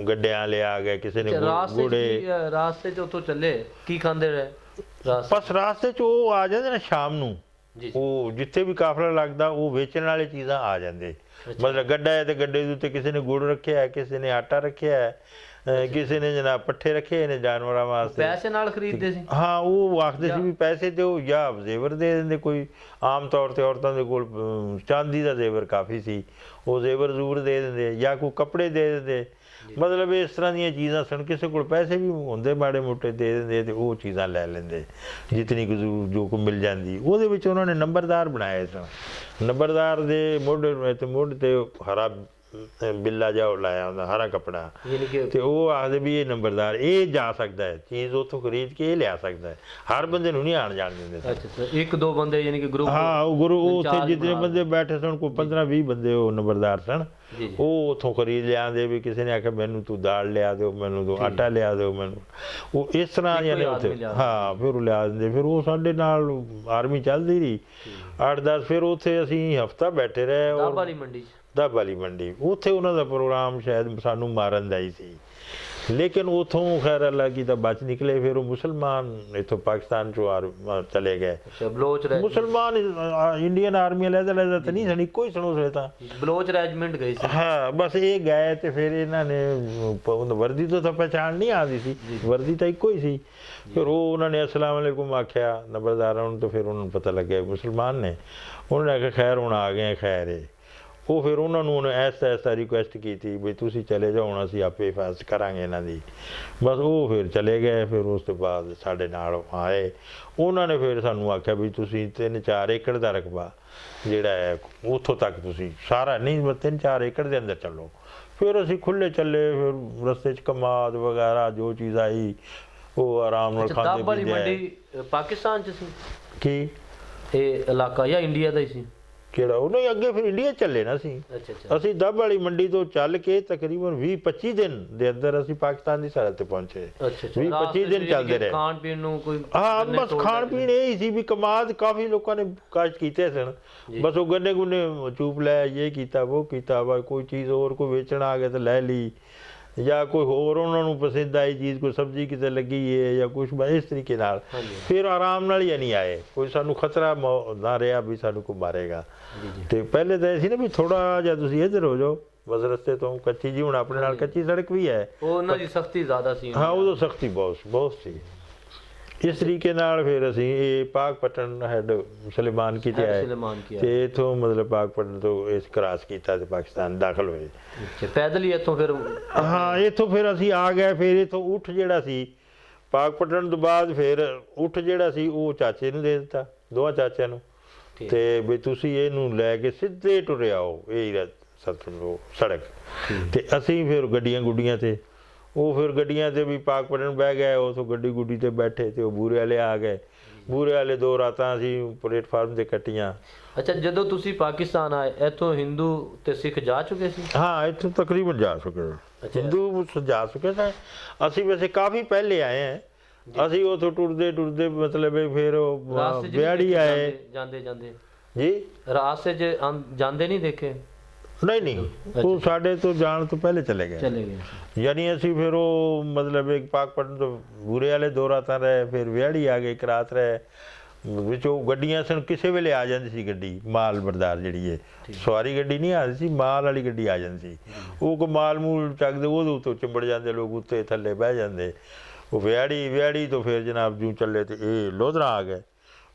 ਗੱਡਿਆਂ ਲਿਆ ਗਏ, ਕਿਸੇ ਨੇ ਘੋੜੇ। ਰਾਸਤੇ 'ਚ ਉੱਥੋਂ ਚੱਲੇ ਕੀ ਖਾਂਦੇ ਰਹੇ? ਬਸ ਰਾਸਤੇ 'ਚ ਉਹ ਆ ਜਾਂਦੇ ਨਾ ਸ਼ਾਮ ਨੂੰ, ਉਹ ਜਿੱਥੇ ਵੀ ਕਾਫਲਾ ਲੱਗਦਾ ਉਹ ਵੇਚਣ ਵਾਲੇ ਚੀਜ਼ਾਂ ਆ ਜਾਂਦੇ। ਮਤਲਬ ਗੱਡਾ ਹੈ ਤੇ ਗੱਡੇ ਦੇ ਉੱਤੇ ਕਿਸੇ ਨੇ ਗੁੜ ਰੱਖਿਆ ਹੈ, ਕਿਸੇ ਨੇ ਆਟਾ ਰੱਖਿਆ ਹੈ, ਕਿਸੇ ਨੇ ਜਨਾਬ ਪੱਠੇ ਰੱਖੇ ਨੇ ਜਾਨਵਰਾਂ ਵਾਸਤੇ। ਪੈਸੇ ਨਾਲ ਖਰੀਦਦੇ ਸੀ? ਹਾਂ, ਉਹ ਆਖਦੇ ਸੀ ਵੀ ਪੈਸੇ ਦਿਓ ਜਾਂ ਜ਼ੇਵਰ ਦੇ ਦਿੰਦੇ। ਕੋਈ ਆਮ ਤੌਰ ਤੇ ਔਰਤਾਂ ਦੇ ਕੋਲ ਚਾਂਦੀ ਦਾ ਜ਼ੇਵਰ ਕਾਫੀ ਸੀ, ਉਹ ਜ਼ੇਵਰ ਜ਼ੂਰ ਦੇ ਦਿੰਦੇ ਜਾਂ ਕੋਈ ਕੱਪੜੇ ਦੇ ਦਿੰਦੇ। ਮਤਲਬ ਇਸ ਤਰ੍ਹਾਂ ਦੀਆਂ ਚੀਜ਼ਾਂ ਸਨ। ਕਿਸੇ ਕੋਲ ਪੈਸੇ ਵੀ ਹੁੰਦੇ ਮਾੜੇ ਮੋਟੇ ਦੇ ਦਿੰਦੇ ਤੇ ਉਹ ਚੀਜ਼ਾਂ ਲੈ ਲੈਂਦੇ, ਜਿਤਨੀ ਕੁ ਜੋ ਕੋ ਮਿਲ ਜਾਂਦੀ। ਉਹਦੇ ਵਿੱਚ ਉਹਨਾਂ ਨੇ ਨੰਬਰਦਾਰ ਬਣਾਏ ਸਨ। ਨੰਬਰਦਾਰ ਦੇ ਮੋਢੇ ਤੇ ਹਰਾ ਬਿੱਲਾ ਜਿਹਾ ਲਾਇਆ ਹੁੰਦਾ, ਹਰਾ ਕੱਪੜਾ, ਤੇ ਉਹ ਆਖਦੇ ਵੀ ਇਹ ਨੰਬਰਦਾਰ, ਇਹ ਜਾ ਸਕਦਾ ਹੈ ਚੀਜ਼ ਉੱਥੋਂ ਖਰੀਦ ਕੇ ਇਹ ਲਿਆ ਸਕਦਾ ਹੈ। ਹਰ ਬੰਦੇ ਨੂੰ ਨਹੀਂ ਆਣ ਜਾਣ ਦਿੰਦੇ। ਇੱਕ ਦੋ ਬੰਦੇ ਯਾਨੀ ਕਿ ਗਰੁੱਪ? ਹਾਂ, ਉਹ ਉੱਥੇ ਜਿਤਨੇ ਬੰਦੇ ਬੈਠੇ ਸਨ, ਕੋਈ 15-20 ਬੰਦੇ ਉਹ ਨੰਬਰਦਾਰ ਸਨ। ਉਹ ਉੱਥੋਂ ਖਰੀਦ ਲਿਆਂਦੇ। ਵੀ ਕਿਸੇ ਨੇ ਆਖਿਆ ਮੈਨੂੰ ਤੂੰ ਦਾਲ ਲਿਆ ਦਿਓ, ਮੈਨੂੰ ਤੂੰ ਆਟਾ ਲਿਆ ਦਿਓ, ਮੈਨੂੰ ਉਹ ਇਸ ਤਰ੍ਹਾਂ ਯਾਨੀ ਉੱਥੇ। ਹਾਂ, ਫਿਰ ਉਹ ਲਿਆ ਦਿੰਦੇ। ਫਿਰ ਉਹ ਸਾਡੇ ਨਾਲ ਆਰਮੀ ਚੱਲਦੀ ਰਹੀ 8-10। ਫਿਰ ਉੱਥੇ ਅਸੀਂ ਹਫ਼ਤਾ ਬੈਠੇ ਰਹੇ ਦੱਬ ਵਾਲੀ ਮੰਡੀ। ਉੱਥੇ ਉਹਨਾਂ ਦਾ ਪ੍ਰੋਗਰਾਮ ਸ਼ਾਇਦ ਸਾਨੂੰ ਮਾਰਨ ਦਾ ਹੀ ਸੀ। ਲੇਕਿਨ ਉਥੋਂ ਖੈਰ ਅੱਲਾ ਕੀ ਤਾਂ ਬਚ ਨਿਕਲੇ। ਫਿਰ ਉਹ ਮੁਸਲਮਾਨ ਇਥੋਂ ਪਾਕਿਸਤਾਨ ਚੋਂ ਚਲੇ ਗਏ। ਬਲੋਚ ਮੁਸਲਮਾਨ ਇੰਡੀਅਨ ਆਰਮੀ अलग-अलग ਤਾਂ ਨਹੀਂ ਸਣੀ, ਕੋਈ ਸੁਣੋ ਸਲੇ ਤਾਂ ਬਲੋਚ ਰੈਜੀਮੈਂਟ ਗਏ ਸੀ। ਹਾਂ ਬਸ ਇਹ ਗਏ ਤੇ ਫਿਰ ਇਹਨਾਂ ਨੇ ਵਰਦੀ ਤੋਂ ਤਾਂ ਪਹਿਚਾਣ ਨਹੀਂ ਆਉਂਦੀ ਸੀ, ਵਰਦੀ ਤਾਂ ਇੱਕੋ ਹੀ ਸੀ। ਫਿਰ ਉਹ ਉਹਨਾਂ ਨੇ ਅਸਲਾਮ ਅਲੈਕੁਮ ਆਖਿਆ ਨੰਬਰਦਾਰਾਂ ਨੂੰ, ਤਾਂ ਫਿਰ ਉਹਨਾਂ ਨੂੰ ਪਤਾ ਲੱਗਿਆ ਮੁਸਲਮਾਨ ਨੇ। ਉਹਨਾਂ ਨੇ ਆਖਿਆ ਖੈਰ ਹੁਣ ਆ ਗਏ ਖੈਰ ਹੈ। ਉਹ ਫਿਰ ਉਹਨਾਂ ਨੂੰ ਐਸਾ ਰਿਕੁਐਸਟ ਕੀਤੀ ਵੀ ਤੁਸੀਂ ਚਲੇ ਜਾਓ, ਹੁਣ ਅਸੀਂ ਆਪੇ ਹਿਫਾਜ਼ਤ ਕਰਾਂਗੇ ਇਹਨਾਂ ਦੀ। ਬਸ ਉਹ ਫਿਰ ਚਲੇ ਗਏ। ਫਿਰ ਉਸ ਤੋਂ ਬਾਅਦ ਸਾਡੇ ਨਾਲ ਆਏ। ਉਹਨਾਂ ਨੇ ਫਿਰ ਸਾਨੂੰ ਆਖਿਆ ਵੀ ਤੁਸੀਂ 3-4 ਏਕੜ ਦਾ ਰਕਬਾ ਜਿਹੜਾ ਹੈ ਉੱਥੋਂ ਤੱਕ ਤੁਸੀਂ ਸਾਰਾ ਨਹੀਂ 3-4 ਏਕੜ ਦੇ ਅੰਦਰ ਚੱਲੋ। ਫਿਰ ਅਸੀਂ ਖੁੱਲ੍ਹੇ ਚੱਲੇ। ਫਿਰ ਰਸਤੇ 'ਚ ਕਮਾਦ ਵਗੈਰਾ ਜੋ ਚੀਜ਼ ਆਈ ਉਹ ਆਰਾਮ ਨਾਲ ਖਾਂਦੇ ਵਾਲੀ ਮੰਡੀ ਪਾਕਿਸਤਾਨ 'ਚ ਸੀ ਕੀ ਇਹ ਇਲਾਕਾ ਜਾਂ ਇੰਡੀਆ ਦਾ ਹੀ ਸੀ? ਕਿਹੜਾ ਉਹ ਨਹੀਂ ਅੱਗੇ ਫਿਰ ਇੰਡੀਆ ਚੱਲੇ ਨਾ ਅਸੀਂ। ਅਸੀਂ ਦੱਬ ਵਾਲੀ ਮੰਡੀ ਤੋਂ ਚੱਲ ਕੇ ਤਕਰੀਬਨ 20-25 ਦਿਨ ਦੇ ਅੰਦਰ ਅਸੀਂ ਪਾਕਿਸਤਾਨ ਦੀ ਸਰਹੱਦ ਤੇ ਪਹੁੰਚੇ। 20-25 ਦਿਨ ਚੱਲਦੇ ਰਹੇ। ਖਾਣ ਪੀਣ ਨੂੰ ਕੋਈ ਹਾਂ ਬਸ ਖਾਣ ਪੀਣ ਇਹ ਹੀ ਸੀ ਵੀ ਕਮਾਦ ਕਾਫੀ ਲੋਕਾਂ ਨੇ ਕਾਸ਼ਤ ਕੀਤੇ ਸਨ। ਬਸ ਉਹ ਗੰਨੇ ਗੁੰਨੇ ਚੂਪ ਲੈ ਇਹ ਕੀਤਾ ਉਹ ਕੀਤਾ ਵਾ, ਕੋਈ ਚੀਜ਼ ਹੋਰ ਕੋਈ ਵੇਚਣ ਆ ਗਿਆ ਤਾਂ ਲੈ ਲਈ, ਜਾਂ ਕੋਈ ਹੋਰ ਉਹਨਾਂ ਨੂੰ ਪਸੰਦ ਆਈ ਚੀਜ਼, ਕੋਈ ਸਬਜ਼ੀ ਕਿਤੇ ਲੱਗੀ ਹੈ ਜਾਂ ਕੁਛ ਇਸ ਤਰੀਕੇ ਨਾਲ। ਫਿਰ ਆਰਾਮ ਨਾਲ ਹੀ ਨਹੀਂ ਆਏ, ਕੋਈ ਸਾਨੂੰ ਖਤਰਾ ਨਾ ਰਿਹਾ ਵੀ ਸਾਨੂੰ ਕੋਈ ਮਾਰੇਗਾ। ਤੇ ਪਹਿਲੇ ਤਾਂ ਇਹ ਸੀ ਨਾ ਵੀ ਥੋੜਾ ਜਿਹਾ ਤੁਸੀਂ ਇੱਧਰ ਹੋ ਜਾਓ ਬਸ ਰਸਤੇ ਤੋਂ ਕੱਚੀ ਜੀ। ਹੁਣ ਆਪਣੇ ਨਾਲ ਕੱਚੀ ਸੜਕ ਵੀ ਹੈ, ਉਹਨਾਂ ਦੀ ਸਖਤੀ ਜ਼ਿਆਦਾ ਸੀ। ਹਾਂ ਉਦੋਂ ਸਖਤੀ ਬਹੁਤ ਸੀ। ਇਸ ਤਰੀਕੇ ਨਾਲ ਫਿਰ ਅਸੀਂ ਇਹ ਪਾਕਪਟਨ ਹੈਡ ਸੁਲੇਮਾਨ ਕੀ ਤੇ ਆਏ ਤੇ ਇਥੋਂ ਮਤਲਬ ਪਾਕਪਟਨ ਤੋਂ ਇਸ ਕ੍ਰਾਸ ਕੀਤਾ ਤੇ ਪਾਕਿਸਤਾਨ ਦਾਖਲ ਹੋਏ। ਪੈਦਲ ਹੀ ਇੱਥੋਂ ਫਿਰ? ਹਾਂ ਇੱਥੋਂ ਫਿਰ ਅਸੀਂ ਆ ਗਏ। ਫਿਰ ਇੱਥੋਂ ਉੱਠ ਜਿਹੜਾ ਸੀ ਪਾਕਪਟਨ ਤੋਂ ਬਾਅਦ ਫਿਰ ਉੱਠ ਜਿਹੜਾ ਸੀ ਉਹ ਚਾਚੇ ਨੂੰ ਦੇ ਦਿੱਤਾ, ਦੋਵਾਂ ਚਾਚਿਆਂ ਨੂੰ, ਤੇ ਵੀ ਤੁਸੀਂ ਇਹਨੂੰ ਲੈ ਕੇ ਸਿੱਧੇ ਟੁਰੇ ਆਓ ਇਹ ਸੜਕ ਤੇ। ਅਸੀਂ ਫਿਰ ਗੱਡੀਆਂ ਗੁੱਡੀਆਂ ਤੇ ਉਹ ਫਿਰ ਗੱਡੀਆਂ ਤੇ ਵੀ ਪਾਕਪਟਨ ਬਹਿ ਗਏ। ਉੱਥੋਂ ਗੱਡੀ ਗੁੱਡੀ ਤੇ ਬੈਠੇ ਤੇ ਉਹ ਬੂਰੇ ਵਾਲੇ ਆ ਗਏ। ਬੂਰੇ ਵਾਲੇ 2 ਰਾਤਾਂ ਅਸੀਂ ਪਲੇਟਫਾਰਮ ਤੇ ਕੱਟੀਆਂ। ਅੱਛਾ ਜਦੋਂ ਤੁਸੀਂ ਪਾਕਿਸਤਾਨ ਆਏ ਇੱਥੋਂ ਹਿੰਦੂ ਤੇ ਸਿੱਖ ਜਾ ਚੁੱਕੇ ਸੀ? ਹਾਂ ਇੱਥੋਂ ਤਕਰੀਬਨ ਜਾ ਚੁੱਕੇ, ਹਿੰਦੂ ਜਾ ਚੁੱਕੇ ਸਨ। ਅਸੀਂ ਵੈਸੇ ਕਾਫੀ ਪਹਿਲੇ ਆਏ ਹਾਂ। ਅਸੀਂ ਉੱਥੋਂ ਟੁਰਦੇ ਮਤਲਬ ਫਿਰ ਵਿਆੜੀ ਆਏ ਜਾਂਦੇ ਜੀ। ਰਾਸਤੇ 'ਚ ਜਾਂਦੇ ਨਹੀਂ ਦੇਖੇ? ਨਹੀਂ ਉਹ ਸਾਡੇ ਤੋਂ ਜਾਣ ਤੋਂ ਪਹਿਲੇ ਚਲੇ ਗਏ। ਯਾਨੀ ਅਸੀਂ ਫਿਰ ਉਹ ਮਤਲਬ ਇੱਕ ਪਾਕਪਟਨ ਤੋਂ ਬੂਰੇ ਵਾਲੇ 2 ਰਾਤਾਂ ਰਹੇ। ਫਿਰ ਵਿਆੜੀ ਆ ਗਏ, ਇੱਕ ਰਾਤ ਰਹੇ। ਵਿੱਚ ਉਹ ਗੱਡੀਆਂ ਸਨ, ਕਿਸੇ ਵੇਲੇ ਆ ਜਾਂਦੀ ਸੀ ਗੱਡੀ ਮਾਲ ਬਰਦਾਰ ਜਿਹੜੀ ਹੈ, ਸਵਾਰੀ ਗੱਡੀ ਨਹੀਂ ਆਉਂਦੀ ਸੀ, ਮਾਲ ਵਾਲੀ ਗੱਡੀ ਆ ਜਾਂਦੀ ਸੀ। ਉਹ ਕੋ ਮਾਲ ਮੂਲ ਚੱਕਦੇ ਉਹਦੇ ਉੱਤੋਂ ਚਿੰਬੜ ਜਾਂਦੇ ਲੋਕ, ਉੱਤੇ ਥੱਲੇ ਬਹਿ ਜਾਂਦੇ। ਉਹ ਵਿਆੜੀ ਤੋਂ ਫਿਰ ਜਨਾਬ ਜੂ ਚੱਲੇ ਤੇ ਇਹ ਲੋਧਰਾ ਆ ਗਏ।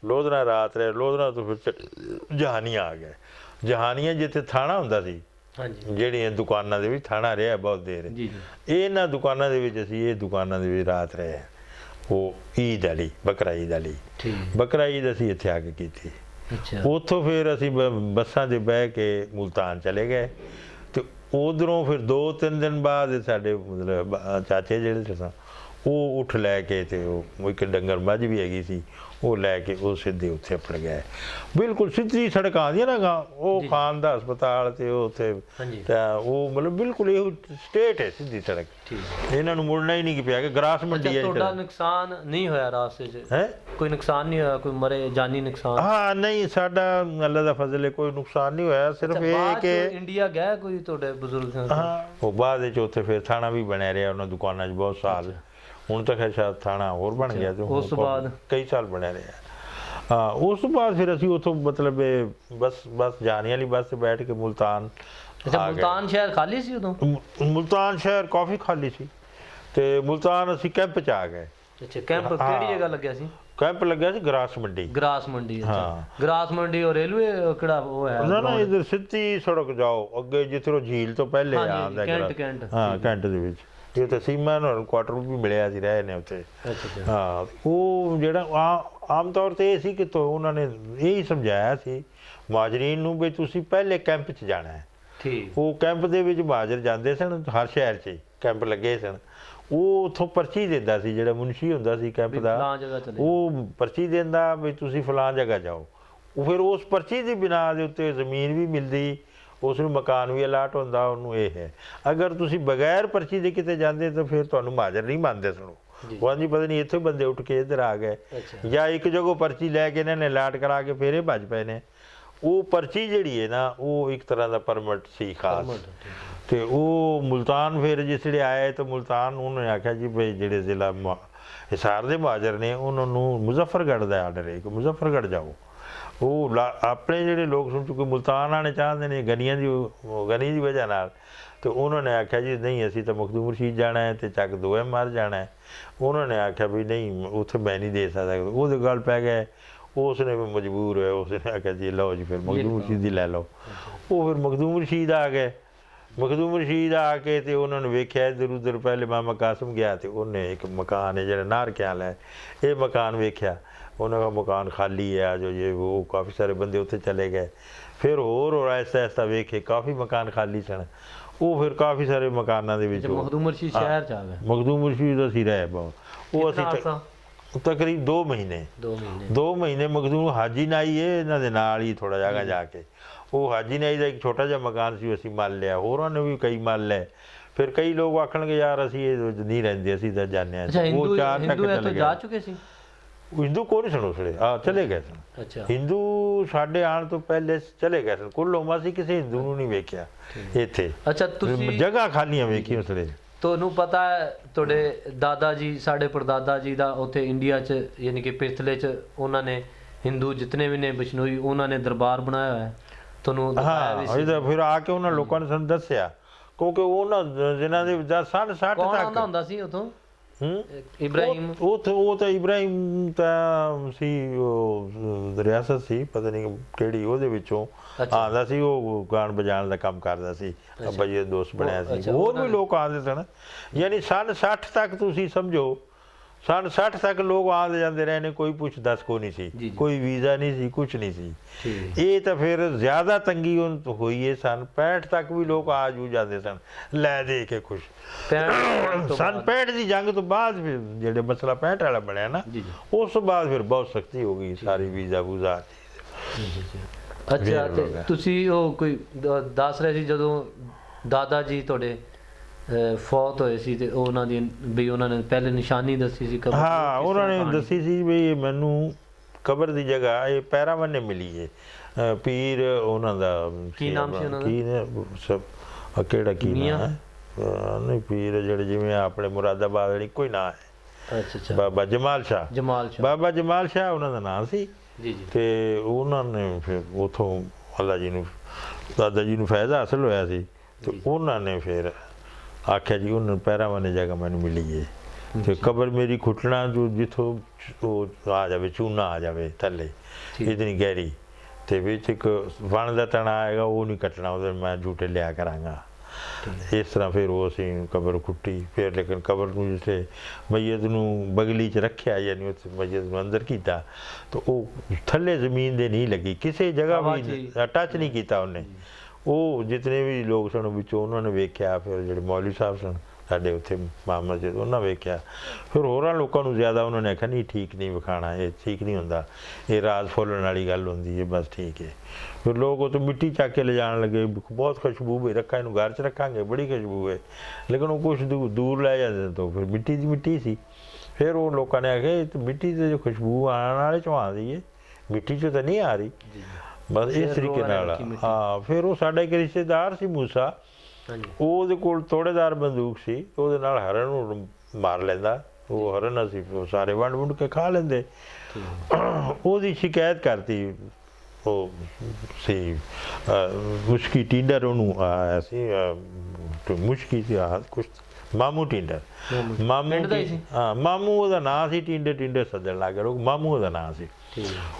ਲੋਧਰਾ ਰਾਤ ਰਹੇ। ਲੋਧਰਾ ਤੋਂ ਫਿਰ ਜਹਾਨੀਆਂ ਆ ਗਏ। ਜਹਾਨੀਆਂ ਜਿੱਥੇ ਥਾਣਾ ਹੁੰਦਾ ਸੀ, ਜਿਹੜੀਆਂ ਦੁਕਾਨਾਂ ਦੇ ਵਿੱਚ ਥਾਣਾ ਰਿਹਾ ਬਹੁਤ ਦੇਰ। ਇਹਨਾਂ ਦੁਕਾਨਾਂ ਦੇ ਵਿੱਚ ਅਸੀਂ ਇਹ ਦੁਕਾਨਾਂ ਦੇ ਵਿੱਚ ਰਾਤ ਰਹੇ। ਉਹ ਈਦ ਵਾਲੀ ਬਕਰਾ ਈਦ ਵਾਲੀ ਬਕਰਾ ਈਦ ਅਸੀਂ ਇੱਥੇ ਆ ਕੇ ਕੀਤੀ। ਉੱਥੋਂ ਫਿਰ ਅਸੀਂ ਬੱਸਾਂ 'ਤੇ ਬਹਿ ਕੇ ਮੁਲਤਾਨ ਚਲੇ ਗਏ। ਤੇ ਉਧਰੋਂ ਫਿਰ 2-3 ਦਿਨ ਬਾਅਦ ਸਾਡੇ ਮਤਲਬ ਚਾਚੇ ਜਿਹੜੇ ਸਨ ਉਹ ਉੱਠ ਲੈ ਕੇ ਤੇ ਉਹ ਇੱਕ ਡੰਗਰ ਮੱਝ ਵੀ ਹੈਗੀ ਸੀ ਉਹ ਲੈ ਕੇ ਉਹ ਸਿੱਧੇ ਉੱਥੇ ਆਪਣ ਗਏ। ਬਿਲਕੁਲ ਸਿੱਧੀ ਸੜਕ ਆਉਂਦੀਆਂ ਨਾ ਉਹ ਖਾਨ ਦਾ ਹਸਪਤਾਲ ਤੇ ਉਹ ਉੱਥੇ ਤਾਂ ਉਹ ਮਤਲਬ ਬਿਲਕੁਲ ਇਹ ਸਟੇਟ ਹੈ ਸਿੱਧੀ ਸੜਕ। ਇਹਨਾਂ ਨੂੰ ਮੁੜਨਾ ਹੀ ਨਹੀਂ ਪਿਆ ਕਿ ਗਰਾਸ ਮੰਡੀ ਹੈ। ਤੁਹਾਡਾ ਨੁਕਸਾਨ ਨਹੀਂ ਹੋਇਆ ਰਾਸਤੇ 'ਚ? ਹੈ ਕੋਈ ਨੁਕਸਾਨ ਨਹੀਂ ਹੋਇਆ? ਕੋਈ ਮਰੇ ਜਾਨੀ ਨੁਕਸਾਨ? ਹਾਂ ਨਹੀਂ ਸਾਡਾ ਅੱਲਾ ਦਾ ਫਜ਼ਲ ਹੈ ਕੋਈ ਨੁਕਸਾਨ ਨਹੀਂ ਹੋਇਆ। ਸਿਰਫ ਇਹ ਕਿ ਇੰਡੀਆ ਗਏ ਕੋਈ ਤੁਹਾਡੇ ਬਜ਼ੁਰਗ? ਹਾਂ ਉਹ ਬਾਅਦ ਵਿੱਚ ਉੱਥੇ ਫਿਰ ਥਾਣਾ ਵੀ ਬਣਿਆ ਰਿਹਾ ਉਹਨਾਂ ਦੁਕਾਨਾਂ 'ਚ ਬਹੁਤ ਸਾਲ। ਹੁਣ ਤਾਂ ਖੈਰ ਸ਼ਾਇਦ ਥਾਣਾ ਹੋਰ ਬਣ ਗਿਆ ਤੇ ਉਸ ਤੋਂ ਬਾਅਦ ਕਈ ਸਾਲ ਬਣਿਆ ਰਿਹਾ। ਹਾਂ ਉਸ ਤੋਂ ਬਾਅਦ ਫਿਰ ਅਸੀਂ ਉੱਥੋਂ ਮਤਲਬ ਬਸ ਜਾਣੇ ਵਾਲੀ ਬੱਸ 'ਤੇ ਬੈਠ ਕੇ ਮੁਲਤਾਨ। ਮੁਲਤਾਨ ਸ਼ਹਿਰ ਖਾਲੀ ਸੀ ਉਦੋਂ? ਮੁਲਤਾਨ ਸ਼ਹਿਰ ਕਾਫੀ ਖਾਲੀ ਸੀ ਤੇ ਮੁਲਤਾਨ ਅਸੀਂ ਕੈਂਪ 'ਚ ਆ ਗਏ। ਅੱਛਾ ਕੈਂਪ ਕਿਹੜੀ ਜਗ੍ਹਾ ਲੱਗਿਆ ਸੀ? ਕੈਂਪ ਲੱਗਿਆ ਸੀ ਗਰਾਸ ਮੰਡੀ। ਗਰਾਸ ਮੰਡੀ? ਹਾਂ ਗਰਾਸ ਮੰਡੀ। ਔਰ ਰੇਲਵੇ ਕਿਹੜਾ ਉਹ ਹੈ? ਨਾ ਇਧਰ ਸਿੱਧੀ ਸੜਕ ਜਾਓ ਅੱਗੇ ਜਿੱਥੇ ਝੀਲ ਤੋਂ ਪਹਿਲੇ ਆਉਂਦਾ ਕੈਂਟ। ਹਾਂ ਕੈਂਟ ਦੇ ਵਿੱਚ ਉੱਥੇ ਸੀਮਾ ਨੂੰ ਕੁਆਟਰ ਵੀ ਮਿਲਿਆ ਸੀ, ਰਹੇ ਨੇ ਉੱਥੇ। ਹਾਂ ਉਹ ਜਿਹੜਾ ਆਮ ਤੌਰ ਤੇ ਇਹ ਸੀ ਕਿ ਉਹਨਾਂ ਨੇ ਇਹੀ ਸਮਝਾਇਆ ਸੀ ਮੁਹਾਜਰੀਨ ਨੂੰ ਵੀ ਤੁਸੀਂ ਪਹਿਲੇ ਕੈਂਪ 'ਚ ਜਾਣਾ ਹੈ। ਉਹ ਕੈਂਪ ਦੇ ਵਿੱਚ ਮੁਹਾਜਰ ਜਾਂਦੇ ਸਨ, ਹਰ ਸ਼ਹਿਰ 'ਚ ਕੈਂਪ ਲੱਗੇ ਸਨ। ਉਹ ਉੱਥੋਂ ਪਰਚੀ ਦਿੰਦਾ ਸੀ, ਜਿਹੜਾ ਮੁਨਸ਼ੀ ਹੁੰਦਾ ਸੀ ਕੈਂਪ ਦਾ, ਉਹ ਪਰਚੀ ਦਿੰਦਾ ਵੀ ਤੁਸੀਂ ਫਲਾਂ ਜਗ੍ਹਾ ਜਾਓ। ਉਹ ਫਿਰ ਉਸ ਪਰਚੀ ਦੀ ਬਿਨਾਂ ਦੇ ਉੱਤੇ ਜ਼ਮੀਨ ਵੀ ਮਿਲਦੀ, ਉਸ ਨੂੰ ਮਕਾਨ ਵੀ ਅਲਾਟ ਹੁੰਦਾ ਉਹਨੂੰ। ਇਹ ਹੈ ਅਗਰ ਤੁਸੀਂ ਬਗੈਰ ਪਰਚੀ ਦੇ ਕਿਤੇ ਜਾਂਦੇ ਤਾਂ ਫਿਰ ਤੁਹਾਨੂੰ ਮੁਹਾਜਰ ਨਹੀਂ ਮੰਨਦੇ ਸੁਣੋ। ਉਹ ਜੀ ਪਤਾ ਨਹੀਂ ਇੱਥੋਂ ਬੰਦੇ ਉੱਠ ਕੇ ਇੱਧਰ ਆ ਗਏ ਜਾਂ ਇੱਕ ਜਗ੍ਹਾ ਪਰਚੀ ਲੈ ਕੇ ਇਹਨਾਂ ਨੇ ਅਲਾਟ ਕਰਾ ਕੇ ਫਿਰ ਇਹ ਭੱਜ ਪਏ ਨੇ। ਉਹ ਪਰਚੀ ਜਿਹੜੀ ਹੈ ਨਾ ਉਹ ਇੱਕ ਤਰ੍ਹਾਂ ਦਾ ਪਰਮਿਟ ਸੀ ਖਾਸ। ਤੇ ਉਹ ਮੁਲਤਾਨ ਫਿਰ ਜਿਸਲੇ ਆਏ ਤਾਂ ਮੁਲਤਾਨ ਉਹਨੇ ਆਖਿਆ ਜੀ ਭਈ ਜਿਹੜੇ ਜ਼ਿਲ੍ਹਾ ਹਿਸਾਰ ਦੇ ਮੁਹਾਜਰ ਨੇ ਉਹਨਾਂ ਨੂੰ ਮੁਜ਼ੱਫਰਗੜ੍ਹ ਦਾ ਆਰਡਰ ਹੈ ਕਿ ਮੁਜ਼ੱਫਰਗੜ੍ਹ ਜਾਓ। ਉਹ ਆਪਣੇ ਜਿਹੜੇ ਲੋਕ ਸੁਣ ਚੁੱਕੇ ਮੁਲਤਾਨ ਆਉਣੇ ਚਾਹੁੰਦੇ ਨੇ ਗਨੀ ਦੀ ਵਜ੍ਹਾ ਨਾਲ। ਤੇ ਉਹਨਾਂ ਨੇ ਆਖਿਆ ਜੀ ਨਹੀਂ ਅਸੀਂ ਤਾਂ ਮਖਦੂਮ ਰਸ਼ੀਦ ਜਾਣਾ ਹੈ ਤੇ ਚੱਕ ਦੋਏ ਮਾਰ ਜਾਣਾ ਹੈ। ਉਹਨਾਂ ਨੇ ਆਖਿਆ ਵੀ ਨਹੀਂ ਉੱਥੇ ਮੈਂ ਨਹੀਂ ਦੇ ਸਕਦਾ। ਉਹਦੇ ਗੱਲ ਪੈ ਗਏ। ਉਸਨੇ ਵੀ ਮਜਬੂਰ ਹੋਇਆ। ਉਸਨੇ ਆਖਿਆ ਜੀ ਲਓ ਜੀ ਫਿਰ ਮਖਦੂਮ ਰਸ਼ੀਦ ਦੀ ਲੈ ਲਓ। ਉਹ ਫਿਰ ਮਖਦੂਮ ਰਸ਼ੀਦ ਆ ਗਏ। ਮਖਦੂਮ ਰਸ਼ੀਦ ਆ ਕੇ ਤੇ ਉਹਨਾਂ ਨੂੰ ਵੇਖਿਆ ਇੱਧਰ ਉੱਧਰ। ਪਹਿਲੇ ਮਾਮਾ ਕਾਸਮ ਗਿਆ ਤੇ ਉਹਨੇ ਇੱਕ ਮਕਾਨ ਹੈ ਜਿਹੜਾ ਨਾਰ ਕਿਆਲ ਹੈ ਇਹ ਮਕਾਨ ਵੇਖਿਆ। ਉਹਨਾਂ ਦਾ ਮਕਾਨ ਖਾਲੀ ਹੈ ਜੋ ਇਹ ਉਹ ਕਾਫੀ ਸਾਰੇ ਬੰਦੇ ਉੱਥੇ ਚਲੇ ਗਏ। ਫਿਰ ਹੋਰ ਆਹਿਸਤਾ ਆਹਿਸਤਾ ਵੇਖੇ ਕਾਫੀ ਮਕਾਨ ਖਾਲੀ ਸਨ। ਉਹ ਫਿਰ ਕਾਫੀ ਸਾਰੇ ਮਕਾਨਾਂ ਦੇ ਵਿੱਚ ਮਖਦੂਮ ਰਸ਼ੀਦ ਸ਼ਹਿਰ ਚ ਆ ਗਏ। ਮਖਦੂਮ ਰਸ਼ੀਦ ਅਸੀਂ ਰਹੇ ਬਹੁਤ। ਉਹ ਅਸੀਂ ਤਕਰੀਬ 2 ਮਹੀਨੇ 2 ਮਹੀਨੇ ਮਖਦੂਮ ਹਾਜੀ ਨਾਈ ਹੈ ਇਹਨਾਂ ਦੇ ਨਾਲ ਹੀ ਥੋੜ੍ਹਾ ਜਗ੍ਹਾ ਜਾ ਕੇ। ਉਹ ਹਾਜੀ ਨਾਈ ਦਾ ਇੱਕ ਛੋਟਾ ਜਿਹਾ ਮਕਾਨ ਸੀ ਅਸੀਂ ਮੱਲ ਲਿਆ। ਹੋਰਾਂ ਨੇ ਵੀ ਕਈ ਮੱਲ ਲਏ। ਫਿਰ ਕਈ ਲੋਕ ਆਖਣਗੇ ਯਾਰ ਅਸੀਂ ਇਹ ਨਹੀਂ ਰਹਿੰਦੇ ਅਸੀਂ ਤਾਂ ਜਾਂਦੇ ਹਾਂ। ਉਹ 4 ਤੱਕ ਜਾ ਚੁੱਕੇ ਸੀ। ਹਿੰਦੂ ਕੋਈ ਨਹੀਂ ਸਨ ਉਸਲੇ ਚਲੇ ਗਏ ਸਨ। ਹਿੰਦੂ ਸਾਡੇ ਆਉਣ ਤੋਂ ਪਹਿਲੇ ਚਲੇ ਗਏ ਸਨ। ਕੁੱਲ ਹੋਮਾ ਸੀ ਕਿਸੇ ਹਿੰਦੂ ਨੂੰ ਨਹੀਂ ਵੇਖਿਆ ਇੱਥੇ। ਜਗ੍ਹਾ ਖਾਲੀਆਂ ਵੇਖੀ ਉਸਲੇ। ਤੁਹਾਨੂੰ ਪਤਾ ਹੈ ਤੁਹਾਡੇ ਦਾਦਾ ਜੀ ਸਾਡੇ ਪੜਦਾਦਾ ਜੀ ਦਾ ਉੱਥੇ ਇੰਡੀਆ 'ਚ ਯਾਨੀ ਕਿ ਪਿਛਲੇ 'ਚ ਉਹਨਾਂ ਨੇ ਹਿੰਦੂ ਜਿਤਨੇ ਵੀ ਨੇ ਬਿਸ਼ਨੋਈ ਉਹਨਾਂ ਨੇ ਦਰਬਾਰ ਬਣਾਇਆ ਹੋਇਆ ਤੁਹਾਨੂੰ। ਹਾਂ ਫਿਰ ਆ ਕੇ ਉਹਨਾਂ ਲੋਕਾਂ ਨੇ ਸਾਨੂੰ ਦੱਸਿਆ ਕਿਉਂਕਿ ਉਹਨਾਂ ਜਿਹਨਾਂ ਦੇ 60 ਤੱਕ ਹੁੰਦਾ ਸੀ ਉਥੋਂ ਇਬਰਾਹਿਮ। ਉਹ ਤਾਂ ਇਬਰਾਹਿਮ ਤਾਂ ਸੀ ਉਹ ਰਿਆਸਤ ਸੀ ਪਤਾ ਨਹੀਂ ਕਿਹੜੀ ਉਹਦੇ ਵਿੱਚੋਂ ਆਉਂਦਾ ਸੀ। ਉਹ ਗਾਣ ਵਜਾਉਣ ਦਾ ਕੰਮ ਕਰਦਾ ਸੀ। ਅੱਬਾ ਜੀ ਦਾ ਦੋਸਤ ਬਣਿਆ ਸੀ। ਹੋਰ ਵੀ ਲੋਕ ਆਉਂਦੇ ਸਨ। ਯਾਨੀ 60 ਤੱਕ ਤੁਸੀਂ ਸਮਝੋ 60 ਤੱਕ ਲੋਕ ਆਉਂਦੇ ਜਾਂਦੇ ਰਹੇ ਨੇ। ਕੋਈ ਪੁੱਛ ਦੱਸ ਕੋ ਨਹੀਂ ਸੀ। ਕੋਈ ਵੀਜ਼ਾ ਨਹੀਂ ਸੀ ਕੁਛ ਨਹੀਂ ਸੀ। ਇਹ ਤਾਂ ਫਿਰ ਜ਼ਿਆਦਾ ਤੰਗੀ ਹੋਈ ਹੈ। 65 ਤੱਕ ਵੀ ਲੋਕ ਆ ਜੂ ਜਾਂਦੇ ਸਨ ਲੈ ਦੇ ਕੇ ਖੁਸ਼। 65 ਦੀ ਜੰਗ ਤੋਂ ਬਾਅਦ ਫਿਰ ਜਿਹੜੇ ਮਸਲਾ 65 ਵਾਲਾ ਬਣਿਆ ਨਾ ਉਸ ਤੋਂ ਬਾਅਦ ਫਿਰ ਬਹੁਤ ਸਖਤੀ ਹੋ ਗਈ ਸਾਰੀ ਵੀਜ਼ਾ ਵੂਜ਼ਾ। ਅੱਛਾ ਤੇ ਤੁਸੀਂ ਉਹ ਕੋਈ ਦੱਸ ਰਹੇ ਸੀ ਜਦੋਂ ਦਾਦਾ ਜੀ ਤੁਹਾਡੇ ਫੌਤ ਹੋਏ ਸੀ ਤੇ ਉਹਨਾਂ ਦੀ ਵੀ ਉਹਨਾਂ ਨੇ ਪਹਿਲੇ ਨਿਸ਼ਾਨੀ ਦੱਸੀ ਸੀ। ਹਾਂ ਉਹਨਾਂ ਨੇ ਦੱਸੀ ਸੀ ਵੀ ਮੈਨੂੰ ਕਬਰ ਦੀ ਜਗ੍ਹਾ ਇਹ ਪੈਰਾਵਨ ਮਿਲੀ ਹੈ। ਪੀਰ ਉਹਨਾਂ ਦਾ ਕੀ ਨਾਮ ਸੀ ਉਹਨਾਂ ਦਾ? ਕੀ ਕਿਹੜਾ ਕੀ ਨਾਮ ਹੈ ਨਹੀਂ ਪੀਰ ਜਿਹੜੇ ਜਿਵੇਂ ਆਪਣੇ ਮੁਰਾਦਾਬਾਦ ਵਾਲੀ ਕੋਈ ਨਾਂ ਹੈ। ਅੱਛਾ ਬਾਬਾ ਜਮਾਲ ਸ਼ਾਹ। ਬਾਬਾ ਜਮਾਲ ਸ਼ਾਹ ਉਹਨਾਂ ਦਾ ਨਾਂ ਸੀ। ਤੇ ਉਹਨਾਂ ਨੇ ਫਿਰ ਉਥੋਂ ਅੱਲਾ ਜੀ ਨੂੰ ਦਾਦਾ ਜੀ ਨੂੰ ਫੈਜ਼ ਹਾਸਲ ਹੋਇਆ ਸੀ। ਤੇ ਉਹਨਾਂ ਨੇ ਫਿਰ ਆਖਿਆ ਜੀ ਉਹਨਾਂ ਪੈਰਾਵਾਂ ਜਗ੍ਹਾ ਮੈਨੂੰ ਮਿਲੀ ਹੈ ਤੇ ਕਬਰ ਮੇਰੀ ਘੁੱਟਣਾ ਜੋ ਜਿੱਥੋਂ ਉਹ ਆ ਜਾਵੇ ਚੂਨਾ ਆ ਜਾਵੇ ਥੱਲੇ ਇਤਨੀ ਗਹਿਰੀ ਤੇ ਵਿੱਚ ਇੱਕ ਵਣ ਦਾ ਤਣਾ ਆਏਗਾ ਉਹ ਨਹੀਂ ਕੱਟਣਾ ਉਹਦੇ ਮੈਂ ਝੂਟੇ ਲਿਆ ਕਰਾਂਗਾ। ਇਸ ਤਰ੍ਹਾਂ ਫਿਰ ਉਹ ਅਸੀਂ ਕਬਰ ਕੁੱਟੀ। ਫਿਰ ਲੇਕਿਨ ਕਬਰ ਨੂੰ ਜਿੱਥੇ ਮਈਅਤ ਨੂੰ ਬਗਲੀ 'ਚ ਰੱਖਿਆ ਯਾਨੀ ਉੱਥੇ ਮਈਅਤ ਨੂੰ ਅੰਦਰ ਕੀਤਾ ਤਾਂ ਉਹ ਥੱਲੇ ਜ਼ਮੀਨ ਦੇ ਨਹੀਂ ਲੱਗੀ ਕਿਸੇ ਜਗ੍ਹਾ ਵੀ ਟੱਚ ਨਹੀਂ ਕੀਤਾ ਉਹਨੇ। ਉਹ ਜਿਤਨੇ ਵੀ ਲੋਕ ਸਨ ਵਿੱਚੋਂ ਉਹਨਾਂ ਨੇ ਵੇਖਿਆ। ਫਿਰ ਜਿਹੜੇ ਮੌਲਵੀ ਸਾਹਿਬ ਸਨ ਸਾਡੇ ਉੱਥੇ ਮੁਹੰਮਦ ਜੀ ਉਹਨਾਂ ਵੇਖਿਆ। ਫਿਰ ਹੋਰਾਂ ਲੋਕਾਂ ਨੂੰ ਜ਼ਿਆਦਾ ਉਹਨਾਂ ਨੇ ਆਖਿਆ ਨਹੀਂ ਠੀਕ ਨਹੀਂ ਵਿਖਾਉਣਾ ਇਹ ਠੀਕ ਨਹੀਂ ਹੁੰਦਾ ਇਹ ਰਾਜ਼ ਫੋਲਣ ਵਾਲੀ ਗੱਲ ਹੁੰਦੀ ਹੈ ਬਸ ਠੀਕ ਹੈ। ਫਿਰ ਲੋਕ ਉਹ ਤੋਂ ਮਿੱਟੀ ਚੱਕ ਕੇ ਲਿਜਾਣ ਲੱਗੇ। ਬਹੁਤ ਖੁਸ਼ਬੂ ਹੈ ਰੱਖਾ ਇਹਨੂੰ ਘਰ 'ਚ ਰੱਖਾਂਗੇ ਬੜੀ ਖੁਸ਼ਬੂ ਹੈ ਲੇਕਿਨ ਉਹ ਕੁਛ ਦੂਰ ਲੈ ਜਾਂਦੇ ਤਾਂ ਫਿਰ ਮਿੱਟੀ ਦੀ ਮਿੱਟੀ ਸੀ। ਫਿਰ ਉਹ ਲੋਕਾਂ ਨੇ ਆਖਿਆ ਮਿੱਟੀ ਦੀ ਜੋ ਖੁਸ਼ਬੂ ਆਉਣ ਵਾਲੇ 'ਚੋਂ ਆਉਂਦੀ ਹੈ ਮਿੱਟੀ 'ਚੋਂ ਤਾਂ ਨਹੀਂ ਆ ਰਹੀ ਬਸ ਇਸ ਤਰੀਕੇ ਨਾਲ। ਹਾਂ ਫਿਰ ਉਹ ਸਾਡਾ ਇੱਕ ਰਿਸ਼ਤੇਦਾਰ ਸੀ ਮੂਸਾ ਉਹਦੇ ਕੋਲ ਤੋੜੇਦਾਰ ਬੰਦੂਕ ਸੀ ਉਹਦੇ ਨਾਲ ਹਰਨ ਨੂੰ ਮਾਰ ਲੈਂਦਾ। ਉਹ ਹਰਨ ਅਸੀਂ ਸਾਰੇ ਵੰਡ ਵੁੰਡ ਕੇ ਖਾ ਲੈਂਦੇ। ਉਹਦੀ ਸ਼ਿਕਾਇਤ ਕਰਤੀ ਉਹ ਸੀ ਮੁਸ਼ਕੀ ਟਿੰਡਰ ਉਹਨੂੰ ਆਇਆ ਸੀ ਮੁਸ਼ਕੀ ਸੀ ਕੁਛ ਮਾਮੂ ਟਿੰਡਰ ਮਾਮੂ। ਹਾਂ ਮਾਮੂ ਉਹਦਾ ਨਾਂ ਸੀ। ਟਿੰਡੇ ਸੱਦਣ ਲੱਗ ਗਏ ਮਾਮੂ ਉਹਦਾ ਨਾਂ ਸੀ।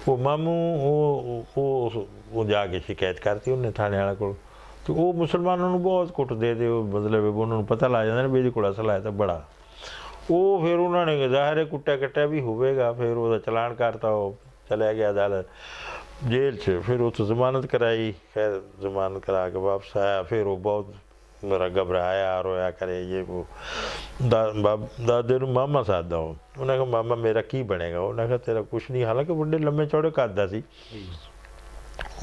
ਉਹ ਮਾਮੂ ਉਹ ਜਾ ਕੇ ਸ਼ਿਕਾਇਤ ਕਰਤੀ ਉਹਨੇ ਥਾਣੇ ਵਾਲੇ ਕੋਲ। ਤੇ ਉਹ ਮੁਸਲਮਾਨਾਂ ਨੂੰ ਬਹੁਤ ਕੁੱਟਦੇ ਤੇ ਉਹ ਮਤਲਬ ਉਹਨਾਂ ਨੂੰ ਪਤਾ ਲੱਗ ਜਾਂਦਾ ਵੀ ਇਹਦੇ ਕੋਲ ਅਸਲ ਹੈ ਤਾਂ ਬੜਾ। ਉਹ ਫਿਰ ਉਹਨਾਂ ਨੇ ਜ਼ਾਹਿਰ ਕੁੱਟਿਆ ਕੱਟਿਆ ਵੀ ਹੋਵੇਗਾ। ਫਿਰ ਉਹਦਾ ਚਲਾਨ ਕਰਤਾ ਉਹ ਚਲਿਆ ਗਿਆ ਅਦਾਲਤ ਜੇਲ੍ਹ 'ਚ। ਫਿਰ ਉੱਥੋਂ ਜ਼ਮਾਨਤ ਕਰਾਈ। ਖੈਰ ਜ਼ਮਾਨਤ ਕਰਾ ਕੇ ਵਾਪਸ ਆਇਆ। ਫਿਰ ਉਹ ਬਹੁਤ ਮੇਰਾ ਘਬਰਾਇਆ ਰੋਇਆ ਕਰੇ ਇਹ ਉਹ ਦਾਦੇ ਨੂੰ ਮਾਮਾ ਸਾਦਾ ਉਹਨਾਂ ਕਿਹਾ ਮਾਮਾ ਮੇਰਾ ਕੀ ਬਣੇਗਾ। ਉਹਨਾਂ ਕਿਹਾ ਤੇਰਾ ਕੁਛ ਨਹੀਂ। ਹਾਲਾਂਕਿ ਵੱਡੇ ਲੰਮੇ ਚੌੜੇ ਕਰਦਾ ਸੀ।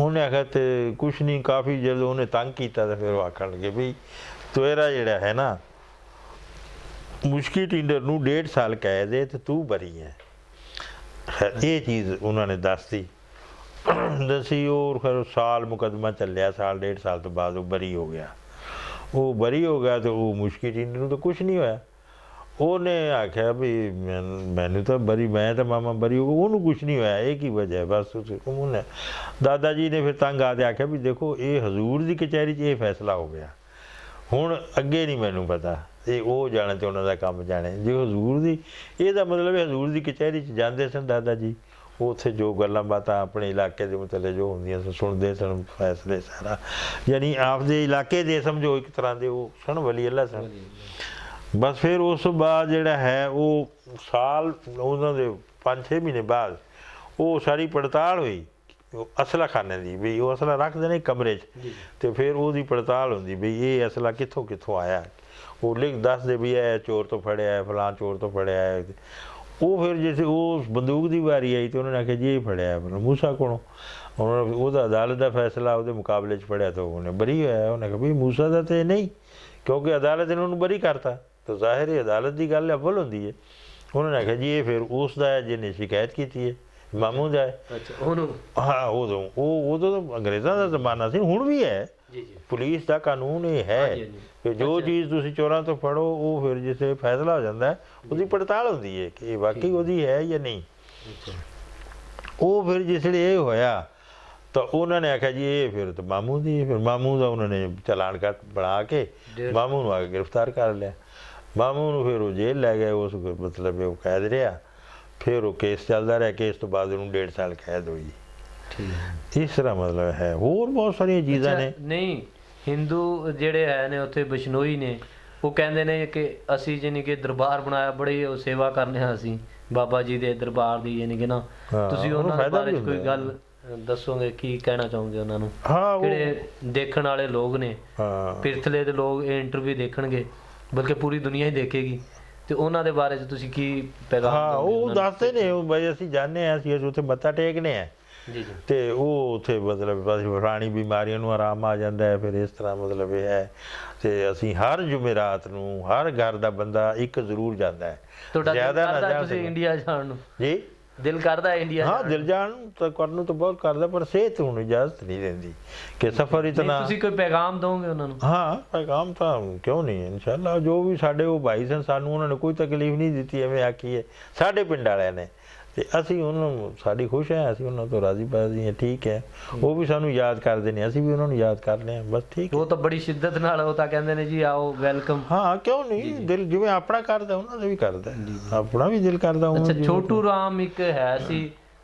ਉਹਨੇ ਆਖਿਆ ਤੇ ਕੁਛ ਨਹੀਂ ਕਾਫੀ ਜਦੋਂ ਉਹਨੇ ਤੰਗ ਕੀਤਾ ਤਾਂ ਫਿਰ ਉਹ ਆਖਣ ਲੱਗੇ ਵੀ ਤੇਰਾ ਜਿਹੜਾ ਹੈ ਨਾ ਮੁਸ਼ਕੀ ਟਿੰਡਰ ਨੂੰ 1.5 ਸਾਲ ਕੈਦ ਹੈ ਤੇ ਤੂੰ ਬਰੀ ਹੈ। ਇਹ ਚੀਜ਼ ਉਹਨਾਂ ਨੇ ਦੱਸਤੀ। ਦਸੀ ਉਹ ਫਿਰ ਸਾਲ ਮੁਕੱਦਮਾ ਚੱਲਿਆ, ਸਾਲ ਡੇਢ ਸਾਲ ਤੋਂ ਬਾਅਦ ਉਹ ਬਰੀ ਹੋ ਗਿਆ। ਉਹ ਬਰੀ ਹੋ ਗਿਆ ਤੇ ਉਹ ਮੁਸ਼ਕਿਲ ਨੂੰ ਤਾਂ ਕੁਛ ਨਹੀਂ ਹੋਇਆ। ਉਹਨੇ ਆਖਿਆ ਵੀ ਮੈਨੂੰ ਤਾਂ ਬਰੀ, ਮੈਂ ਤਾਂ ਮਾਮਾ ਬਰੀ ਹੋ ਗਿਆ, ਉਹਨੂੰ ਕੁਛ ਨਹੀਂ ਹੋਇਆ, ਇਹ ਕੀ ਵਜ੍ਹਾ ਹੈ? ਬਸ ਉਹਨੇ ਦਾਦਾ ਜੀ ਨੇ ਫਿਰ ਤੰਗ ਆ ਕੇ ਆਖਿਆ ਵੀ ਦੇਖੋ ਇਹ ਹਜ਼ੂਰ ਦੀ ਕਚਹਿਰੀ 'ਚ ਇਹ ਫੈਸਲਾ ਹੋ ਗਿਆ, ਹੁਣ ਅੱਗੇ ਨਹੀਂ ਮੈਨੂੰ ਪਤਾ, ਇਹ ਉਹ ਜਾਣੇ ਤੇ ਉਹਨਾਂ ਦਾ ਕੰਮ ਜਾਣੇ। ਜੇ ਹਜ਼ੂਰ ਦੀ, ਇਹਦਾ ਮਤਲਬ ਹਜ਼ੂਰ ਦੀ ਕਚਹਿਰੀ 'ਚ ਜਾਂਦੇ ਸਨ ਦਾਦਾ ਜੀ, ਉੱਥੇ ਜੋ ਗੱਲਾਂ ਬਾਤਾਂ ਆਪਣੇ ਇਲਾਕੇ ਦੇ ਮਤਲਬ ਜੋ ਹੁੰਦੀਆਂ ਸਨ ਸੁਣਦੇ ਸਨ, ਫੈਸਲੇ ਸਾਰਾ ਯਾਨੀ ਆਪਦੇ ਇਲਾਕੇ ਦੇ ਸਮਝੋ ਇੱਕ ਤਰ੍ਹਾਂ ਦੇ ਉਹ ਸਨ ਵਲੀ ਅੱਲਾ ਸਨ। ਬਸ ਫਿਰ ਉਸ ਤੋਂ ਬਾਅਦ ਜਿਹੜਾ ਹੈ ਉਹ ਸਾਲ, ਉਹਨਾਂ ਦੇ 5-6 ਮਹੀਨੇ ਬਾਅਦ ਉਹ ਸਾਰੀ ਪੜਤਾਲ ਹੋਈ ਅਸਲਾ ਖਾਨੇ ਦੀ, ਵੀ ਉਹ ਅਸਲਾ ਰੱਖਦੇ ਨੇ ਕਮਰੇ 'ਚ, ਤੇ ਫਿਰ ਉਹਦੀ ਪੜਤਾਲ ਹੁੰਦੀ ਵੀ ਇਹ ਅਸਲਾ ਕਿੱਥੋਂ ਕਿੱਥੋਂ ਆਇਆ। ਉਹ ਲਿਖ ਦੱਸਦੇ ਵੀ ਇਹ ਚੋਰ ਤੋਂ ਫੜਿਆ ਹੈ, ਫਲਾਂ ਚੋਰ ਤੋਂ ਫੜਿਆ ਹੈ। ਉਹ ਫਿਰ ਜਿਸ ਉਹ ਬੰਦੂਕ ਦੀ ਵਾਰੀ ਆਈ ਤੇ ਉਹਨਾਂ ਨੇ ਆਖਿਆ ਜੀ ਇਹ ਫੜਿਆ ਮੂਸਾ ਕੋਲੋਂ। ਉਹਨਾਂ ਨੇ ਉਹਦਾ ਅਦਾਲਤ ਦਾ ਫੈਸਲਾ ਉਹਦੇ ਮੁਕਾਬਲੇ 'ਚ ਪੜਿਆ ਤਾਂ ਉਹਨੇ ਬਰੀ ਹੋਇਆ। ਉਹਨੇ ਕਿਹਾ ਵੀ ਮੂਸਾ ਦਾ ਤਾਂ ਨਹੀਂ, ਕਿਉਂਕਿ ਅਦਾਲਤ ਨੇ ਉਹਨੂੰ ਬਰੀ ਕਰਤਾ, ਤਾਂ ਜ਼ਾਹਿਰ ਹੈ ਅਦਾਲਤ ਦੀ ਗੱਲ ਅਵਲ ਹੁੰਦੀ ਹੈ। ਉਹਨਾਂ ਨੇ ਆਖਿਆ ਜੀ ਇਹ ਫਿਰ ਉਸ ਦਾ ਹੈ ਜਿਹਨੇ ਸ਼ਿਕਾਇਤ ਕੀਤੀ ਹੈ, ਮਾਮੂ ਦਾ ਹੈ। ਉਹਨੂੰ ਹਾਂ ਉਦੋਂ ਤਾਂ ਅੰਗਰੇਜ਼ਾਂ ਦਾ ਜ਼ਮਾਨਾ ਸੀ, ਹੁਣ ਵੀ ਹੈ, ਪੁਲਿਸ ਦਾ ਕਾਨੂੰਨ ਇਹ ਹੈ ਕਿ ਜੋ ਚੀਜ਼ ਤੁਸੀਂ ਚੋਰਾਂ ਤੋਂ ਫੜੋ ਉਹ ਫਿਰ ਜਿਸੇ ਫੈਸਲਾ ਹੋ ਜਾਂਦਾ ਹੈ ਉਹਦੀ ਪੜਤਾਲ ਹੁੰਦੀ ਹੈ ਕਿ ਵਾਕਈ ਉਹਦੀ ਹੈ ਜਾਂ ਨਹੀਂ। ਉਹ ਫਿਰ ਜਿਸ ਵੇਲੇ ਇਹ ਹੋਇਆ ਤਾਂ ਉਹਨਾਂ ਨੇ ਆਖਿਆ ਜੀ ਇਹ ਫਿਰ ਤਾਂ ਮਾਮੂ ਦੀ, ਫਿਰ ਮਾਮੂ ਦਾ ਉਹਨਾਂ ਨੇ ਚਲਾਨ ਬਣਾ ਕੇ ਮਾਮੂ ਨੂੰ ਆ ਕੇ ਗ੍ਰਿਫਤਾਰ ਕਰ ਲਿਆ। ਮਾਮੂ ਨੂੰ ਫਿਰ ਉਹ ਜੇਲ੍ਹ ਲੈ ਗਏ, ਉਸ ਮਤਲਬ ਉਹ ਕੈਦ ਰਿਹਾ। ਫਿਰ ਉਹ ਕੇਸ ਚੱਲਦਾ ਰਿਹਾ, ਕੇਸ ਤੋਂ ਬਾਅਦ ਉਹਨੂੰ 1.5 ਸਾਲ ਕੈਦ ਹੋਈ। ਇਸ ਤਰ੍ਹਾਂ ਮਤਲਬ ਹੈ, ਹੋਰ ਬਹੁਤ ਸਾਰੀਆਂ ਚੀਜ਼ਾਂ ਨੇ। ਨਹੀਂ, ਹਿੰਦੂ ਜਿਹੜੇ ਹੈ ਨੇ ਉੱਥੇ ਬਿਸ਼ਨੋਈ ਨੇ, ਉਹ ਕਹਿੰਦੇ ਨੇ ਕਿ ਅਸੀਂ ਜਾਨੀ ਕਿ ਦਰਬਾਰ ਬਣਾਇਆ, ਬੜੀ ਉਹ ਸੇਵਾ ਕਰਨੇ ਹਾਂ ਅਸੀਂ ਬਾਬਾ ਜੀ ਦੇ ਦਰਬਾਰ ਦੀ, ਯਾਨੀ ਕਿ ਨਾ ਤੁਸੀਂ ਉਹਨਾਂ ਦੇ ਬਾਰੇ ਕੋਈ ਗੱਲ ਦੱਸੋਗੇ, ਕੀ ਕਹਿਣਾ ਚਾਹੋਗੇ ਉਹਨਾਂ ਨੂੰ? ਜਿਹੜੇ ਦੇਖਣ ਵਾਲੇ ਲੋਕ ਨੇ, ਪਿਰਥਲੇ ਦੇ ਲੋਕ ਇਹ ਇੰਟਰਵਿਊ ਦੇਖਣਗੇ, ਬਲਕਿ ਪੂਰੀ ਦੁਨੀਆ ਹੀ ਦੇਖੇਗੀ, ਤੇ ਉਹਨਾਂ ਦੇ ਬਾਰੇ 'ਚ ਤੁਸੀਂ ਕੀ ਪੈਗਾਮ? ਉਹ ਦੱਸਦੇ ਨੇ ਬਈ ਅਸੀਂ ਜਾਂਦੇ ਹਾਂ, ਅਸੀਂ ਉੱਥੇ ਮੱਥਾ ਟੇਕਨੇ ਆ ਤੇ ਉਹ ਉੱਥੇ ਮਤਲਬ ਪੁਰਾਣੀ ਬਿਮਾਰੀਆਂ ਨੂੰ ਆਰਾਮ ਆ ਜਾਂਦਾ ਹੈ। ਫਿਰ ਇਸ ਤਰ੍ਹਾਂ ਮਤਲਬ ਇਹ ਹੈ, ਤੇ ਅਸੀਂ ਹਰ ਜੁਮੇਰਾਤ ਨੂੰ ਹਰ ਘਰ ਦਾ ਬੰਦਾ ਇੱਕ ਜ਼ਰੂਰ ਜਾਂਦਾ ਹੈ। ਜ਼ਿਆਦਾ ਨਾ ਜਾਣ, ਤੁਸੀਂ ਇੰਡੀਆ ਜਾਣ ਨੂੰ ਜੀ ਦਿਲ ਕਰਦਾ ਹੈ? ਇੰਡੀਆ ਹਾਂ, ਦਿਲ ਜਾਣ ਤਾਂ ਕਰਨ ਨੂੰ ਤਾਂ ਬਹੁਤ ਕਰਦਾ, ਪਰ ਸਿਹਤ ਹੁਣ ਇਜਾਜ਼ਤ ਨਹੀਂ ਦਿੰਦੀ ਕਿ ਸਫ਼ਰ ਇਤਨਾ। ਤੁਸੀਂ ਕੋਈ ਪੈਗਾਮ ਦੋਗੇ ਉਹਨਾਂ ਨੂੰ? ਹਾਂ, ਪੈਗਾਮ ਤਾਂ ਕਿਉਂ ਨਹੀਂ, ਇਨਸ਼ਾਅੱਲਾ। ਜੋ ਵੀ ਸਾਡੇ ਉਹ ਭਾਈ ਸਨ, ਸਾਨੂੰ ਉਹਨਾਂ ਨੇ ਕੋਈ ਤਕਲੀਫ ਨਹੀਂ ਦਿੱਤੀ, ਐਵੇਂ ਆਖੀਏ ਸਾਡੇ ਪਿੰਡ ਵਾਲਿਆਂ ਨੇ, ਤੇ ਅਸੀਂ ਉਹਨਾਂ ਨੂੰ, ਸਾਡੀ ਖੁਸ਼ ਹੈ, ਅਸੀਂ ਉਹਨਾਂ ਤੋਂ ਰਾਜ਼ੀ ਬਾਜ਼ੀ ਹਾਂ, ਠੀਕ ਹੈ। ਉਹ ਵੀ ਸਾਨੂੰ ਯਾਦ ਕਰਦੇ ਨੇ, ਅਸੀਂ ਵੀ ਉਹਨਾਂ ਨੂੰ ਯਾਦ ਕਰਦੇ ਹਾਂ, ਬਸ ਠੀਕ। ਉਹ ਤਾਂ ਬੜੀ ਸ਼ਿੱਦਤ ਨਾਲ, ਉਹ ਤਾਂ ਕਹਿੰਦੇ ਨੇ ਜੀ ਆਓ, ਵੈਲਕਮ। ਹਾਂ, ਕਿਉਂ ਨਹੀਂ, ਦਿਲ ਜਿਵੇਂ ਆਪਣਾ ਕਰਦਾ ਉਹਨਾਂ ਦਾ ਵੀ ਕਰਦਾ, ਆਪਣਾ ਵੀ ਦਿਲ ਕਰਦਾ। ਅੱਛਾ, ਛੋਟੂ ਰਾਮ ਇੱਕ ਹੈ ਸੀ,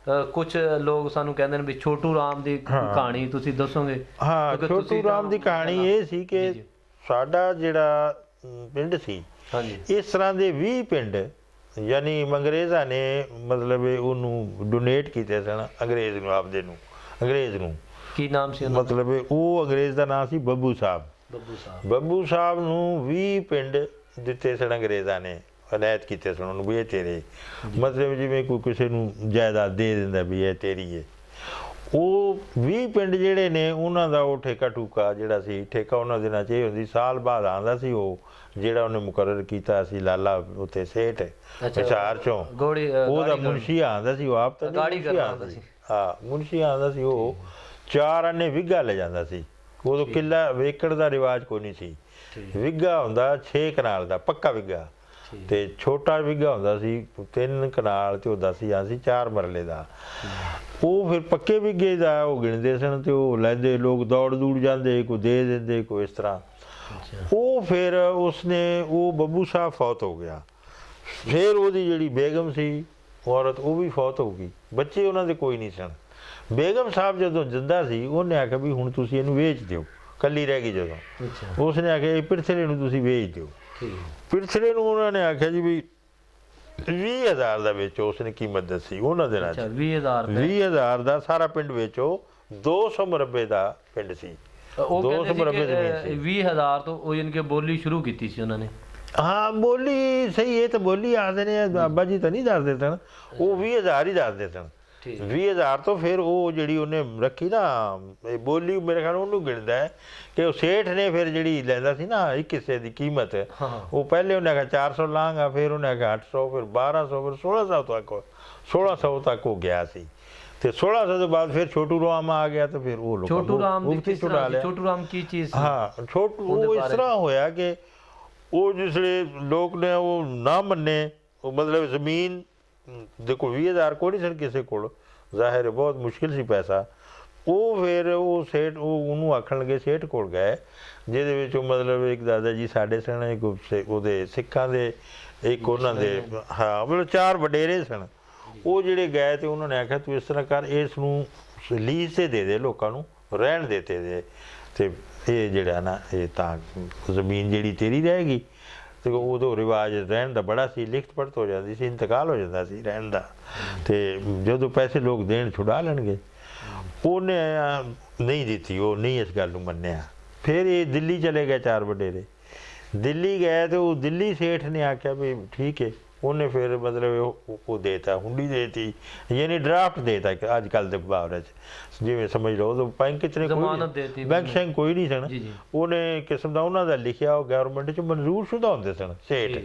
ਕੁਝ ਲੋਕ ਸਾਨੂੰ ਕਹਿੰਦੇ ਨੇ ਵੀ ਛੋਟੂ ਰਾਮ ਦੀ ਕਹਾਣੀ ਤੁਸੀਂ ਦੱਸੋਗੇ? ਹਾਂ, ਛੋਟੂ ਰਾਮ ਦੀ ਕਹਾਣੀ ਇਹ ਸੀ ਕਿ ਸਾਡਾ ਜਿਹੜਾ ਪਿੰਡ ਸੀ, ਇਸ ਤਰ੍ਹਾਂ ਦੇ 20 ਪਿੰਡ ਯਾਨੀ ਅੰਗਰੇਜ਼ਾਂ ਨੇ ਮਤਲਬ ਉਹਨੂੰ ਡੋਨੇਟ ਕੀਤੇ ਸਨ ਅੰਗਰੇਜ਼ ਨੂੰ, ਆਪਦੇ ਨੂੰ, ਅੰਗਰੇਜ਼ ਨੂੰ। ਕੀ ਨਾਮ ਸੀ ਮਤਲਬ ਉਹ ਅੰਗਰੇਜ਼ ਦਾ ਨਾਮ ਸੀ ਬੱਬੂ ਸਾਹਿਬ। ਬੱਬੂ ਸਾਹਿਬ ਨੂੰ 20 ਪਿੰਡ ਦਿੱਤੇ ਸਨ ਅੰਗਰੇਜ਼ਾਂ ਨੇ, ਅਨਾਇਤ ਕੀਤੇ ਸਨ ਉਹਨੂੰ ਵੀ ਇਹ ਤੇਰੇ, ਮਤਲਬ ਜਿਵੇਂ ਕੋਈ ਕਿਸੇ ਨੂੰ ਜਾਇਦਾਦ ਦੇ ਦਿੰਦਾ ਵੀ ਇਹ ਤੇਰੀ ਹੈ। ਉਹ 20 ਪਿੰਡ ਜਿਹੜੇ ਨੇ ਉਹਨਾਂ ਦਾ ਉਹ ਠੇਕਾ ਠੂਕਾ ਜਿਹੜਾ ਸੀ, ਠੇਕਾ ਉਹਨਾਂ ਦਿਨਾਂ 'ਚ ਇਹ ਹੁੰਦੀ, ਸਾਲ ਬਾਅਦ ਆਉਂਦਾ ਸੀ ਉਹ ਜਿਹੜਾ ਉਹਨੇ ਮੁਕਰਰ ਕੀਤਾ ਸੀ ਲਾਲਾ ਉੱਥੇ ਸੇਠ ਹਿਸਾਰ ਚੋਂ, ਉਹਦਾ ਮੁਨਸ਼ੀ ਆਉਂਦਾ ਸੀ, ਉਹ ਆਪ ਤਾਂ ਆਉਂਦਾ ਸੀ। ਹਾਂ, ਮੁਨਸ਼ੀ ਆਉਂਦਾ ਸੀ, ਉਹ 4 ਆਨੇ ਵਿੱਘਾ ਲੈ ਜਾਂਦਾ ਸੀ। ਉਦੋਂ ਕਿੱਲਾ ਵੇਕੜ ਦਾ ਰਿਵਾਜ ਕੋਈ ਨਹੀਂ ਸੀ, ਵਿੱਘਾ ਹੁੰਦਾ 6 ਕਨਾਲ ਦਾ ਪੱਕਾ ਵਿੱਘਾ, ਤੇ ਛੋਟਾ ਵਿੱਘਾ ਹੁੰਦਾ ਸੀ 3 ਕਨਾਲ ਤੇ ਹੁੰਦਾ ਸੀ 4 ਮਰਲੇ ਦਾ। ਉਹ ਫਿਰ ਪੱਕੇ ਵਿੱਘੇ ਦਾ ਉਹ ਗਿਣਦੇ ਸਨ ਤੇ ਉਹ ਲੈਂਦੇ ਲੋਕ, ਦੌੜ ਦੂੜ ਜਾਂਦੇ, ਕੋਈ ਦੇ ਦਿੰਦੇ, ਕੋਈ ਇਸ ਤਰ੍ਹਾਂ। ਉਹ ਫਿਰ ਉਸਨੇ, ਉਹ ਬੱਬੂ ਸਾਹਿਬ ਫੌਤ ਹੋ ਗਿਆ। ਫਿਰ ਉਹਦੀ ਜਿਹੜੀ ਬੇਗਮ ਸੀ ਔਰਤ, ਉਹ ਵੀ ਫੌਤ ਹੋ ਗਈ, ਬੱਚੇ ਉਹਨਾਂ ਦੇ ਕੋਈ ਨਹੀਂ ਸਨ। ਬੇਗਮ ਸਾਹਿਬ ਜਦੋਂ ਜਿੰਦਾ ਸੀ, ਉਹਨੇ ਆਖਿਆ ਵੀ ਹੁਣ ਤੁਸੀਂ ਇਹਨੂੰ ਵੇਚ ਦਿਓ, ਕੱਲੀ ਰਹਿ ਗਈ ਜਦੋਂ। ਉਸਨੇ ਆਖਿਆ ਇਹ ਪਿਰਥਲੇ ਨੂੰ ਤੁਸੀਂ ਵੇਚ ਦਿਓ। ਪਿਰਥਲੇ ਨੂੰ ਉਹਨਾਂ ਨੇ ਆਖਿਆ ਜੀ ਵੀ 20,000 ਦਾ ਵੇਚੋ। ਉਸਨੇ ਕੀਮਤ ਦੱਸੀ ਉਹਨਾਂ ਦੇ ਨਾਲ, 20,000 ਦਾ ਸਾਰਾ ਪਿੰਡ ਵੇਚੋ। 200 ਮੁਰੱਬੇ ਦਾ ਪਿੰਡ ਸੀ, 200 ਮੁਰੱਬੇ ਜ਼ਮੀਨ ਸੀ। 20,000 ਤੋਂ ਉਹ ਯਾਨੀ ਕਿ ਬੋਲੀ ਸ਼ੁਰੂ ਕੀਤੀ ਸੀ ਉਹਨਾਂ ਨੇ। ਹਾਂ, ਬੋਲੀ ਸਹੀ, ਇਹ ਤਾਂ ਬੋਲੀ ਆਖਦੇ ਨੇ, ਬਾਬਾ ਜੀ ਤਾਂ ਨਹੀਂ ਦੱਸਦੇ ਸਨ, ਉਹ 20,000 ਹੀ ਦੱਸਦੇ ਸਨ। 20,000 ਤੋਂ ਫਿਰ ਉਹ ਜਿਹੜੀ ਉਹਨੇ ਰੱਖੀ ਨਾ ਬੋਲੀ, ਮੇਰੇ ਖਿਆਲ ਉਹਨੂੰ ਗਿਣਦਾ ਹੈ ਕਿ ਉਹ ਸੇਠ ਨੇ ਫਿਰ ਜਿਹੜੀ ਲੈਂਦਾ ਸੀ ਨਾ ਇੱਕ ਹਿੱਸੇ ਦੀ ਕੀਮਤ, ਉਹ ਪਹਿਲੇ ਉਹਨੇ ਆਖਿਆ 400 ਲਾਂਗਾ, ਫਿਰ ਉਹਨੇ ਆਖਿਆ 800, ਫਿਰ 1200, ਫਿਰ 1600 ਤੱਕ, 1600 ਤੱਕ ਉਹ ਗਿਆ ਸੀ। ਤੇ 1600 ਤੋਂ ਬਾਅਦ ਫਿਰ ਛੋਟੂ ਰਾਮ ਆ ਗਿਆ, ਤੇ ਫਿਰ ਉਹ ਲੋਕਾਂ ਛੋਟੂ ਰਾਮ ਦੀ ਮੁਫਤੀ ਕਿਸ ਤਰ੍ਹਾਂ ਸੀ? ਛੋਟੂ ਰਾਮ ਕੀ ਚੀਜ਼ ਸੀ? ਹਾਂ ਛੋਟੂ ਉਹ ਇਸ ਤਰ੍ਹਾਂ ਹੋਇਆ ਕਿ ਉਹ ਜਿਸਲੇ ਲੋਕ ਨੇ ਉਹ ਨਾ ਮੰਨੇ, ਉਹ ਮਤਲਬ ਜ਼ਮੀਨ ਦੇਖੋ 20,000 ਕੋਈ ਨਹੀਂ ਸਨ ਕਿਸੇ ਕੋਲ, ਜ਼ਾਹਿਰ ਹੈ ਬਹੁਤ ਮੁਸ਼ਕਿਲ ਸੀ ਪੈਸਾ। ਉਹ ਫਿਰ ਉਹ ਸੇਠ ਉਹਨੂੰ ਆਖਣ ਲੱਗੇ, ਸੇਠ ਕੋਲ ਗਏ ਜਿਹਦੇ ਵਿੱਚ ਉਹ ਮਤਲਬ ਇੱਕ ਦਾਦਾ ਜੀ ਸਾਡੇ ਸਨ, ਇੱਕ ਉਹਦੇ ਸਿੱਖਾਂ ਦੇ, ਇੱਕ ਉਹਨਾਂ ਦੇ, ਹਾਂ ਮਤਲਬ 4 ਵਡੇਰੇ ਸਨ। ਉਹ ਜਿਹੜੇ ਗਏ ਤੇ ਉਹਨਾਂ ਨੇ ਆਖਿਆ ਤੂੰ ਇਸ ਤਰ੍ਹਾਂ ਕਰ, ਇਸ ਨੂੰ ਲੀਜ਼ ਤੇ ਦੇ ਲੋਕਾਂ ਨੂੰ ਰਹਿਣ ਦੇ ਤੇ ਇਹ ਜਿਹੜਾ ਨਾ ਇਹ ਤਾਂ ਜ਼ਮੀਨ ਜਿਹੜੀ ਤੇਰੀ ਰਹੇਗੀ। ਤੇ ਉਦੋਂ ਰਿਵਾਜ ਰਹਿਣ ਦਾ ਬੜਾ ਸੀ, ਲਿਖਤ ਪੜਤ ਹੋ ਜਾਂਦੀ ਸੀ, ਇੰਤਕਾਲ ਹੋ ਜਾਂਦਾ ਸੀ ਰਹਿਣ ਦਾ, ਤੇ ਜਦੋਂ ਪੈਸੇ ਲੋਕ ਦੇਣ ਛੁਡਾ ਲੈਣਗੇ। ਉਹਨੇ ਨਹੀਂ ਦਿੱਤੀ, ਉਹ ਨਹੀਂ ਇਸ ਗੱਲ ਨੂੰ ਮੰਨਿਆ। ਫਿਰ ਇਹ ਦਿੱਲੀ ਚਲੇ ਗਏ 4 ਵਡੇਰੇ, ਦਿੱਲੀ ਗਏ ਤੇ ਉਹ ਦਿੱਲੀ ਸੇਠ ਨੇ ਆਖਿਆ ਵੀ ਠੀਕ ਹੈ। ਉਹਨੇ ਫਿਰ ਮਤਲਬ ਉਹ ਦੇਤਾ, ਹੁੰਡੀ ਦੇਤੀ, ਯਾਨੀ ਡਰਾਫਟ ਦੇਤਾ ਅੱਜ ਕੱਲ੍ਹ ਦੇ ਮੁਕਾਬਲੇ 'ਚ, ਜਿਵੇਂ ਸਮਝ ਲਓ ਉਦੋਂ ਬੈਂਕ 'ਚ ਕੋਈ ਬੈਂਕ ਸ਼ੈਂਕ ਕੋਈ ਨਹੀਂ ਸਨ। ਉਹਨੇ ਕਿਸਮ ਦਾ ਉਹਨਾਂ ਦਾ ਲਿਖਿਆ, ਉਹ ਗਵਰਨਮੈਂਟ 'ਚ ਮਨਜ਼ੂਰ ਸ਼ੁਦਾ ਹੁੰਦੇ ਸਨ ਸੇਠ,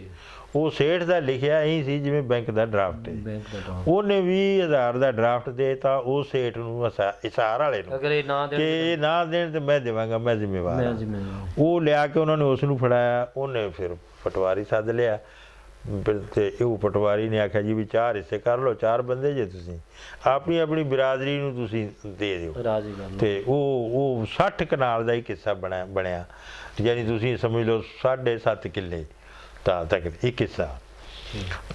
ਉਹ ਸੇਠ ਦਾ ਲਿਖਿਆ ਇਹੀ ਸੀ ਜਿਵੇਂ ਬੈਂਕ ਦਾ ਡਰਾਫਟ ਹੈ। ਉਹਨੇ 20,000 ਦਾ ਡਰਾਫਟ ਦੇਤਾ ਉਹ ਸੇਠ ਨੂੰ, ਇਸਾਰ ਵਾਲੇ ਨੂੰ, ਕਿ ਇਹ ਨਾ ਦੇਣ ਤੇ ਮੈਂ ਦੇਵਾਂਗਾ, ਮੈਂ ਜ਼ਿੰਮੇਵਾਰ। ਉਹ ਲਿਆ ਕੇ ਉਹਨਾਂ ਨੇ ਉਸ ਨੂੰ ਫੜਾਇਆ। ਉਹਨੇ ਫਿਰ ਪਟਵਾਰੀ ਸੱਦ ਲਿਆ, ਤੇ ਉਹ ਪਟਵਾਰੀ ਨੇ ਆਖਿਆ ਜੀ ਵੀ 4 ਹਿੱਸੇ ਕਰ ਲਓ, 4 ਬੰਦੇ ਜੇ ਤੁਸੀਂ, ਆਪਣੀ ਆਪਣੀ ਬਿਰਾਦਰੀ ਨੂੰ ਤੁਸੀਂ ਦੇ ਦਿਓ। ਤੇ ਉਹ 60 ਕਨਾਲ ਦਾ ਹੀ ਕਿੱਸਾ ਬਣਿਆ, ਯਾਨੀ ਤੁਸੀਂ ਸਮਝ ਲਓ 7.5 ਕਿੱਲੇ ਤਾਂ ਤੱਕ ਇੱਕ ਹਿੱਸਾ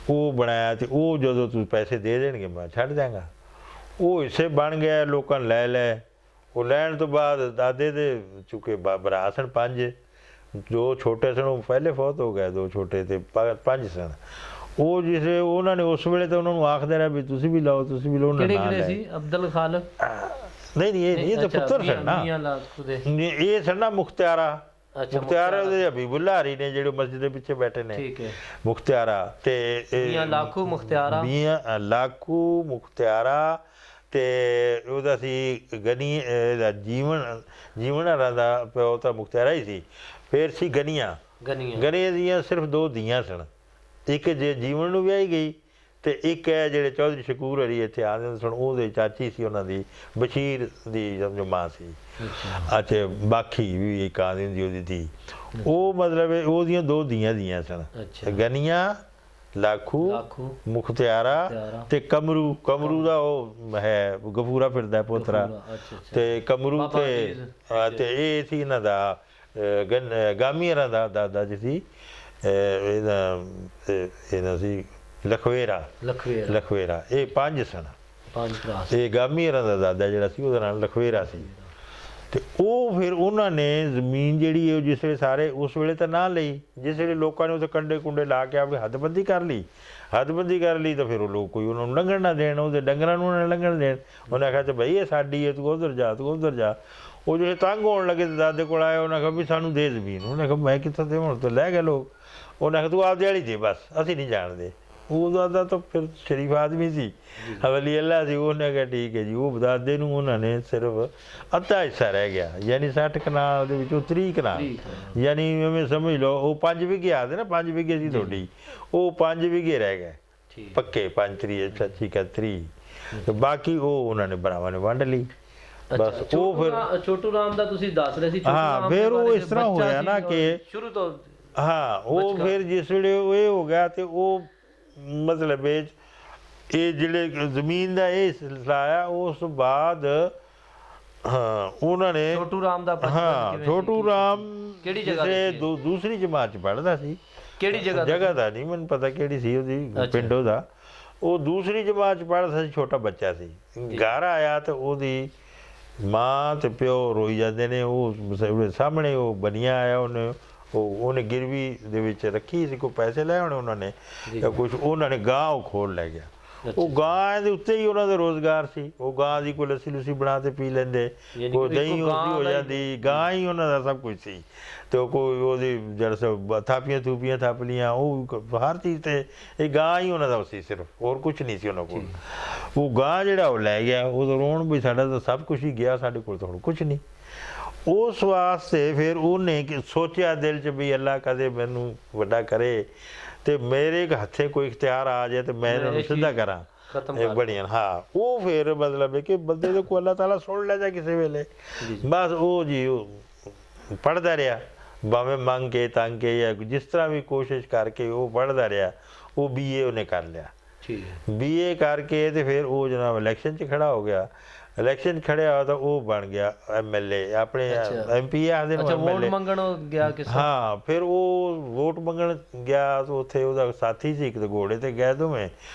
ਉਹ ਬਣਾਇਆ। ਤੇ ਉਹ ਜਦੋਂ ਤੁਸੀਂ ਪੈਸੇ ਦੇ ਦੇਣਗੇ ਮੈਂ ਛੱਡ ਦਿਆਂਗਾ। ਉਹ ਹਿੱਸੇ ਬਣ ਗਿਆ, ਲੋਕਾਂ ਨੇ ਲੈ। ਉਹ ਲੈਣ ਤੋਂ ਬਾਅਦ ਦਾਦੇ ਦੇ ਚੁੱਕੇ ਭਰਾ ਸਨ 5, 2 ਛੋਟੇ ਸਨ, ਉਹ ਪਹਿਲੇ ਫੌਤ ਹੋ ਗਏ, 2 ਛੋਟੇ ਤੇ 5 ਸਨ। ਉਹ ਜਿਸ ਉਹਨਾਂ ਨੇ ਉਸ ਵੇਲੇ ਤਾਂ ਉਹਨਾਂ ਨੂੰ ਆਖਦੇ ਰਿਹਾ ਵੀ ਤੁਸੀਂ ਵੀ ਲਾਓ, ਤੁਸੀਂ ਵੀ ਲਾਓ। ਕਿਹੜੇ ਸੀ? ਅਬਦੁਲ ਖਾਲਕ ਨਹੀਂ, ਇਹ ਤਾਂ ਪੁੱਤਰ ਸਨ ਨਾ, ਇਹ ਸਨ ਨਾ ਮੁਖਤਿਆਰਾ। ਮੁਖਤਿਆਰਾ ਉਹਦੇ ਹਬੀਬੁੱਲਾ ਹਰੀ ਨੇ ਜਿਹੜੇ ਮਸਜਿਦ ਦੇ ਪਿੱਛੇ ਬੈਠੇ ਨੇ, ਮੁਖਤਿਆਰਾ ਤੇ ਮੀਆਂ ਲਾਖੂ ਮੁਖਤਿਆਰਾ ਤੇ ਉਹਦਾ ਸੀ ਗਨੀ ਦਾ ਜੀਵਨ ਹਰਾਂ ਦਾ ਪਿਓ ਤਾਂ ਮੁਖਤਿਆਰਾ ਹੀ ਸੀ। ਫਿਰ ਸੀ ਗਨੀਆਂ ਦੀਆਂ ਸਿਰਫ 2 ਧੀਆਂ ਸਨ, ਇੱਕ ਜੇ ਜੀਵਨ ਨੂੰ ਵਿਆਹੀ ਗਈ ਤੇ ਇੱਕ ਹੈ ਜਿਹੜੇ ਚੌਧਰੀ ਸ਼ਕੂਰ ਹਰੀ ਇੱਥੇ ਆਉਂਦੇ ਸਨ, ਉਹਦੇ ਚਾਚੀ ਸੀ ਉਹਨਾਂ ਦੀ, ਬਸ਼ੀਰ ਦੀ ਜੋ ਮਾਂ ਸੀ। ਅੱਛਾ ਬਾਕੀ ਵੀ ਇੱਕ ਆਉਂਦੀ ਹੁੰਦੀ ਉਹਦੀ ਧੀ, ਉਹ ਮਤਲਬ ਉਹਦੀਆਂ 2 ਧੀਆਂ ਸਨ, ਗਨੀਆਂ ਲਾਖੂ ਮੁਖਤਿਆਰਾ ਤੇ ਕਮਰੂ ਦਾ ਉਹ ਹੈ ਗਫੂਰਾ ਫਿਰਦਾ ਪੋਤਰਾ, ਤੇ ਕਮਰੂ ਤੇ ਇਹ ਸੀ ਇਹਨਾਂ ਦਾ ਗਾਮੀਆਂ ਦਾ ਦਾਦਾ ਜੀ ਸੀ, ਇਹਨਾਂ ਸੀ ਲਖਵੇਰਾ। ਇਹ 5 ਸਨ, ਇਹ ਗਾਮੀਆਂ ਦਾ ਦਾਦਾ ਜਿਹੜਾ ਸੀ ਉਹਦਾ ਨਾਮ ਲਖਵੇਰਾ ਸੀ। ਤੇ ਉਹ ਫਿਰ ਉਹਨਾਂ ਨੇ ਜ਼ਮੀਨ ਜਿਹੜੀ ਹੈ ਜਿਸ ਵੇਲੇ ਸਾਰੇ ਉਸ ਵੇਲੇ ਤਾਂ ਨਾ ਲਈ, ਜਿਸ ਵੇਲੇ ਲੋਕਾਂ ਨੇ ਉਹਦੇ ਕੰਡੇ ਕੁੰਡੇ ਲਾ ਕੇ ਆਪਣੀ ਹੱਦਬੰਦੀ ਕਰ ਲਈ ਤਾਂ ਫਿਰ ਉਹ ਲੋਕ ਕੋਈ ਉਹਨਾਂ ਨੂੰ ਲੰਘਣ ਨਾ ਦੇਣ, ਉਹਦੇ ਡੰਗਰਾਂ ਨੂੰ ਉਹਨਾਂ ਨੇ ਲੰਘਣ ਦੇਣ। ਉਹਨੇ ਆਖਿਆ ਤੇ ਬਈ ਇਹ ਸਾਡੀ ਹੈ, ਤੂੰ ਉੱਧਰ ਜਾ। ਉਹ ਜਿਹੜੇ ਤੰਗ ਹੋਣ ਲੱਗੇ ਤੇ ਦਾਦੇ ਕੋਲ ਆਏ, ਉਹਨਾਂ ਕਿਹਾ ਵੀ ਸਾਨੂੰ ਦੇ ਜ਼ਮੀਨ। ਉਹਨੇ ਕਿਹਾ ਮੈਂ ਕਿੱਥੋਂ ਦੇਵਾਂ, ਹੁਣ ਤਾਂ ਲੈ ਗਏ ਲੋਕ। ਉਹਨੇ ਕਿਹਾ ਤੂੰ ਆਪਦੇ ਵਾਲੀ ਦੇ, ਬਸ ਅਸੀਂ ਨਹੀਂ ਜਾਣਦੇ। ਉਹ ਦਾਦਾ ਤਾਂ ਫਿਰ ਸ਼ਰੀਫ ਆਦਮੀ ਸੀ, ਹਵਲੀ ਅੱਲਾ ਸੀ। ਉਹਨੇ ਕਿਹਾ ਠੀਕ ਹੈ ਜੀ। ਉਹ ਦਾਦੇ ਨੂੰ ਉਹਨਾਂ ਨੇ ਸਿਰਫ ਅੱਧਾ ਹਿੱਸਾ ਰਹਿ ਗਿਆ, ਯਾਨੀ 60 ਕਨਾਲ ਦੇ ਵਿੱਚੋਂ 30 ਕਨਾਲ, ਯਾਨੀ ਐਵੇਂ ਸਮਝ ਲਓ ਉਹ 5 ਵਿਗੇ ਆਦੇ ਨਾ, 5 ਵਿਗੇ ਸੀ ਤੁਹਾਡੀ, ਉਹ 5 ਵਿਗੇ ਰਹਿ ਗਏ ਪੱਕੇ, 5 ਬਾਕੀ ਉਹ ਉਹਨਾਂ ਨੇ ਭਰਾਵਾਂ ਨੇ ਵੰਡ ਲਈ। ਬਸ ਉਹ ਫਿਰ ਛੋਟੂ ਰਾਮ ਦਾ ਤੁਸੀਂ ਦੱਸ ਰਹੇ ਸੀ। ਹਾਂ ਫਿਰ ਉਹ ਇਸ ਤਰ੍ਹਾਂ ਹੋਇਆ ਨਾ ਕਿ ਸ਼ੁਰੂ ਤੋਂ, ਹਾਂ ਉਹ ਫਿਰ ਜਿਸ ਵੇਲੇ ਇਹ ਹੋ ਗਿਆ ਤੇ ਉਹ ਮਤਲਬ ਇਹ ਜਿਹੜੇ ਜ਼ਮੀਨ ਦਾ ਇਹ ਸਿਲਸਿਲਾ ਆਇਆ, ਉਸ ਤੋਂ ਬਾਅਦ ਹਾਂ ਉਹਨਾਂ ਨੇ ਛੋਟੂ ਰਾਮ ਦਾ, ਛੋਟੂ ਰਾਮ ਕਿਹੜੀ ਜਗ੍ਹਾ ਦੂਸਰੀ ਜਮਾਤ 'ਚ ਪੜ੍ਹਦਾ ਸੀ। ਕਿਹੜੀ ਜਗ੍ਹਾ ਦਾ ਨਹੀਂ ਮੈਨੂੰ ਪਤਾ ਕਿਹੜੀ ਸੀ ਉਹਦੀ, ਪਿੰਡ ਉਹਦਾ। ਉਹ ਦੂਸਰੀ ਜਮਾਤ 'ਚ ਪੜ੍ਹਦਾ ਸੀ, ਛੋਟਾ ਬੱਚਾ ਸੀ। ਘਰ ਆਇਆ ਤੇ ਉਹਦੀ ਮਾਂ ਤੇ ਪਿਓ ਰੋਈ ਜਾਂਦੇ ਨੇ। ਉਹ ਸਾਹਮਣੇ ਉਹ ਬਣਿਆ ਆਇਆ, ਉਹਨੇ ਗਿਰਵੀ ਦੇ ਵਿੱਚ ਰੱਖੀ ਸੀ, ਕੋਈ ਪੈਸੇ ਲੈ ਆਉਣੇ ਉਹਨਾਂ ਨੇ ਜਾਂ ਕੁਛ, ਉਹਨਾਂ ਨੇ ਗਾਂ ਉਹ ਖੋਲ ਲੈ ਗਿਆ। ਉਹ ਗਾਂ ਦੇ ਉੱਤੇ ਹੀ ਉਹਨਾਂ ਦਾ ਰੋਜ਼ਗਾਰ ਸੀ। ਉਹ ਗਾਂ ਦੀ ਕੋਈ ਲੱਸੀ ਲੁੱਸੀ ਬਣਾ ਕੇ ਪੀ ਲੈਂਦੇ, ਕੋਈ ਦਹੀਂ ਉਹਦੀ ਹੋ ਜਾਂਦੀ, ਗਾਂ ਹੀ ਉਹਨਾਂ ਦਾ ਸਭ ਕੁਝ ਸੀ। ਤੇ ਉਹ ਕੋਈ ਉਹਦੀ ਜਿਹੜਾ ਥਾਪੀਆਂ ਥੂਪੀਆਂ ਥਾਪ ਲੀਆਂ, ਉਹ ਹਰ ਚੀਜ਼ ਤੇ ਇਹ ਗਾਂ ਹੀ ਉਹਨਾਂ ਦਾ ਸੀ, ਸਿਰਫ ਹੋਰ ਕੁਛ ਨਹੀਂ ਸੀ ਉਹਨਾਂ ਕੋਲ। ਉਹ ਗਾਂ ਜਿਹੜਾ ਉਹ ਲੈ ਗਿਆ, ਉਦੋਂ ਰੋਣ ਵੀ ਸਾਡਾ ਤਾਂ ਸਭ ਕੁਛ ਹੀ ਗਿਆ, ਸਾਡੇ ਕੋਲ ਤਾਂ ਹੁਣ ਕੁਛ ਨਹੀਂ। ਉਸ ਵਾਸਤੇ ਫਿਰ ਉਹਨੇ ਸੋਚਿਆ ਦਿਲ 'ਚ ਵੀ ਅੱਲਾ ਕਦੇ ਮੈਨੂੰ ਵੱਡਾ ਕਰੇ ਤੇ ਮੇਰੇ ਹੱਥੇ ਕੋਈ ਇਖਤਿਆਰ ਆ ਜਾਏ ਤੇ ਮੈਂ ਇਹਨਾਂ ਨੂੰ ਸਿੱਧਾ ਕਰਾਂ। ਖਤਮ ਇਹ ਬੜੀਆਂ ਹਾਂ ਉਹ ਫਿਰ ਮਤਲਬ ਹੈ ਕਿ ਬੰਦੇ ਦੇ ਕੋ ਅੱਲਾਹ ਤਾਲਾ ਸੁਣ ਲੈ ਜਾ ਕਿਸੇ ਵੇਲੇ ਬਸ ਉਹ ਜੀ ਉਹ ਪੜ੍ਹਦਾ ਰਿਹਾ ਭਾਵੇਂ ਮੰਗ ਕੇ ਤੰਗ ਕੇ ਜਾਂ ਜਿਸ ਤਰ੍ਹਾਂ ਵੀ ਕੋਸ਼ਿਸ਼ ਕਰਕੇ ਉਹ ਪੜ੍ਹਦਾ ਰਿਹਾ ਉਹ BA ਉਹਨੇ ਕਰ ਲਿਆ ਠੀਕ ਹੈ BA ਕਰਕੇ ਤੇ ਫਿਰ ਉਹ ਜਨਾਬ ਇਲੈਕਸ਼ਨ 'ਚ ਖੜਾ ਹੋ ਗਿਆ ਇਲੈਕਸ਼ਨ ਖੜਿਆ ਹੋਇਆ ਤਾਂ ਉਹ ਬਣ ਗਿਆ MLA ਆਪਣੇ MP ਆਖਦੇ ਨੇ ਵੋਟ ਮੰਗਣ ਗਿਆ ਕਿਸ ਹਾਂ ਫਿਰ ਉਹ ਵੋਟ ਮੰਗਣ ਗਿਆ ਤਾਂ ਉੱਥੇ ਉਹਦਾ ਸਾਥੀ ਸੀ ਇੱਕ ਤੇ ਘੋੜੇ ਤੇ ਗਏ ਦੋਵੇਂ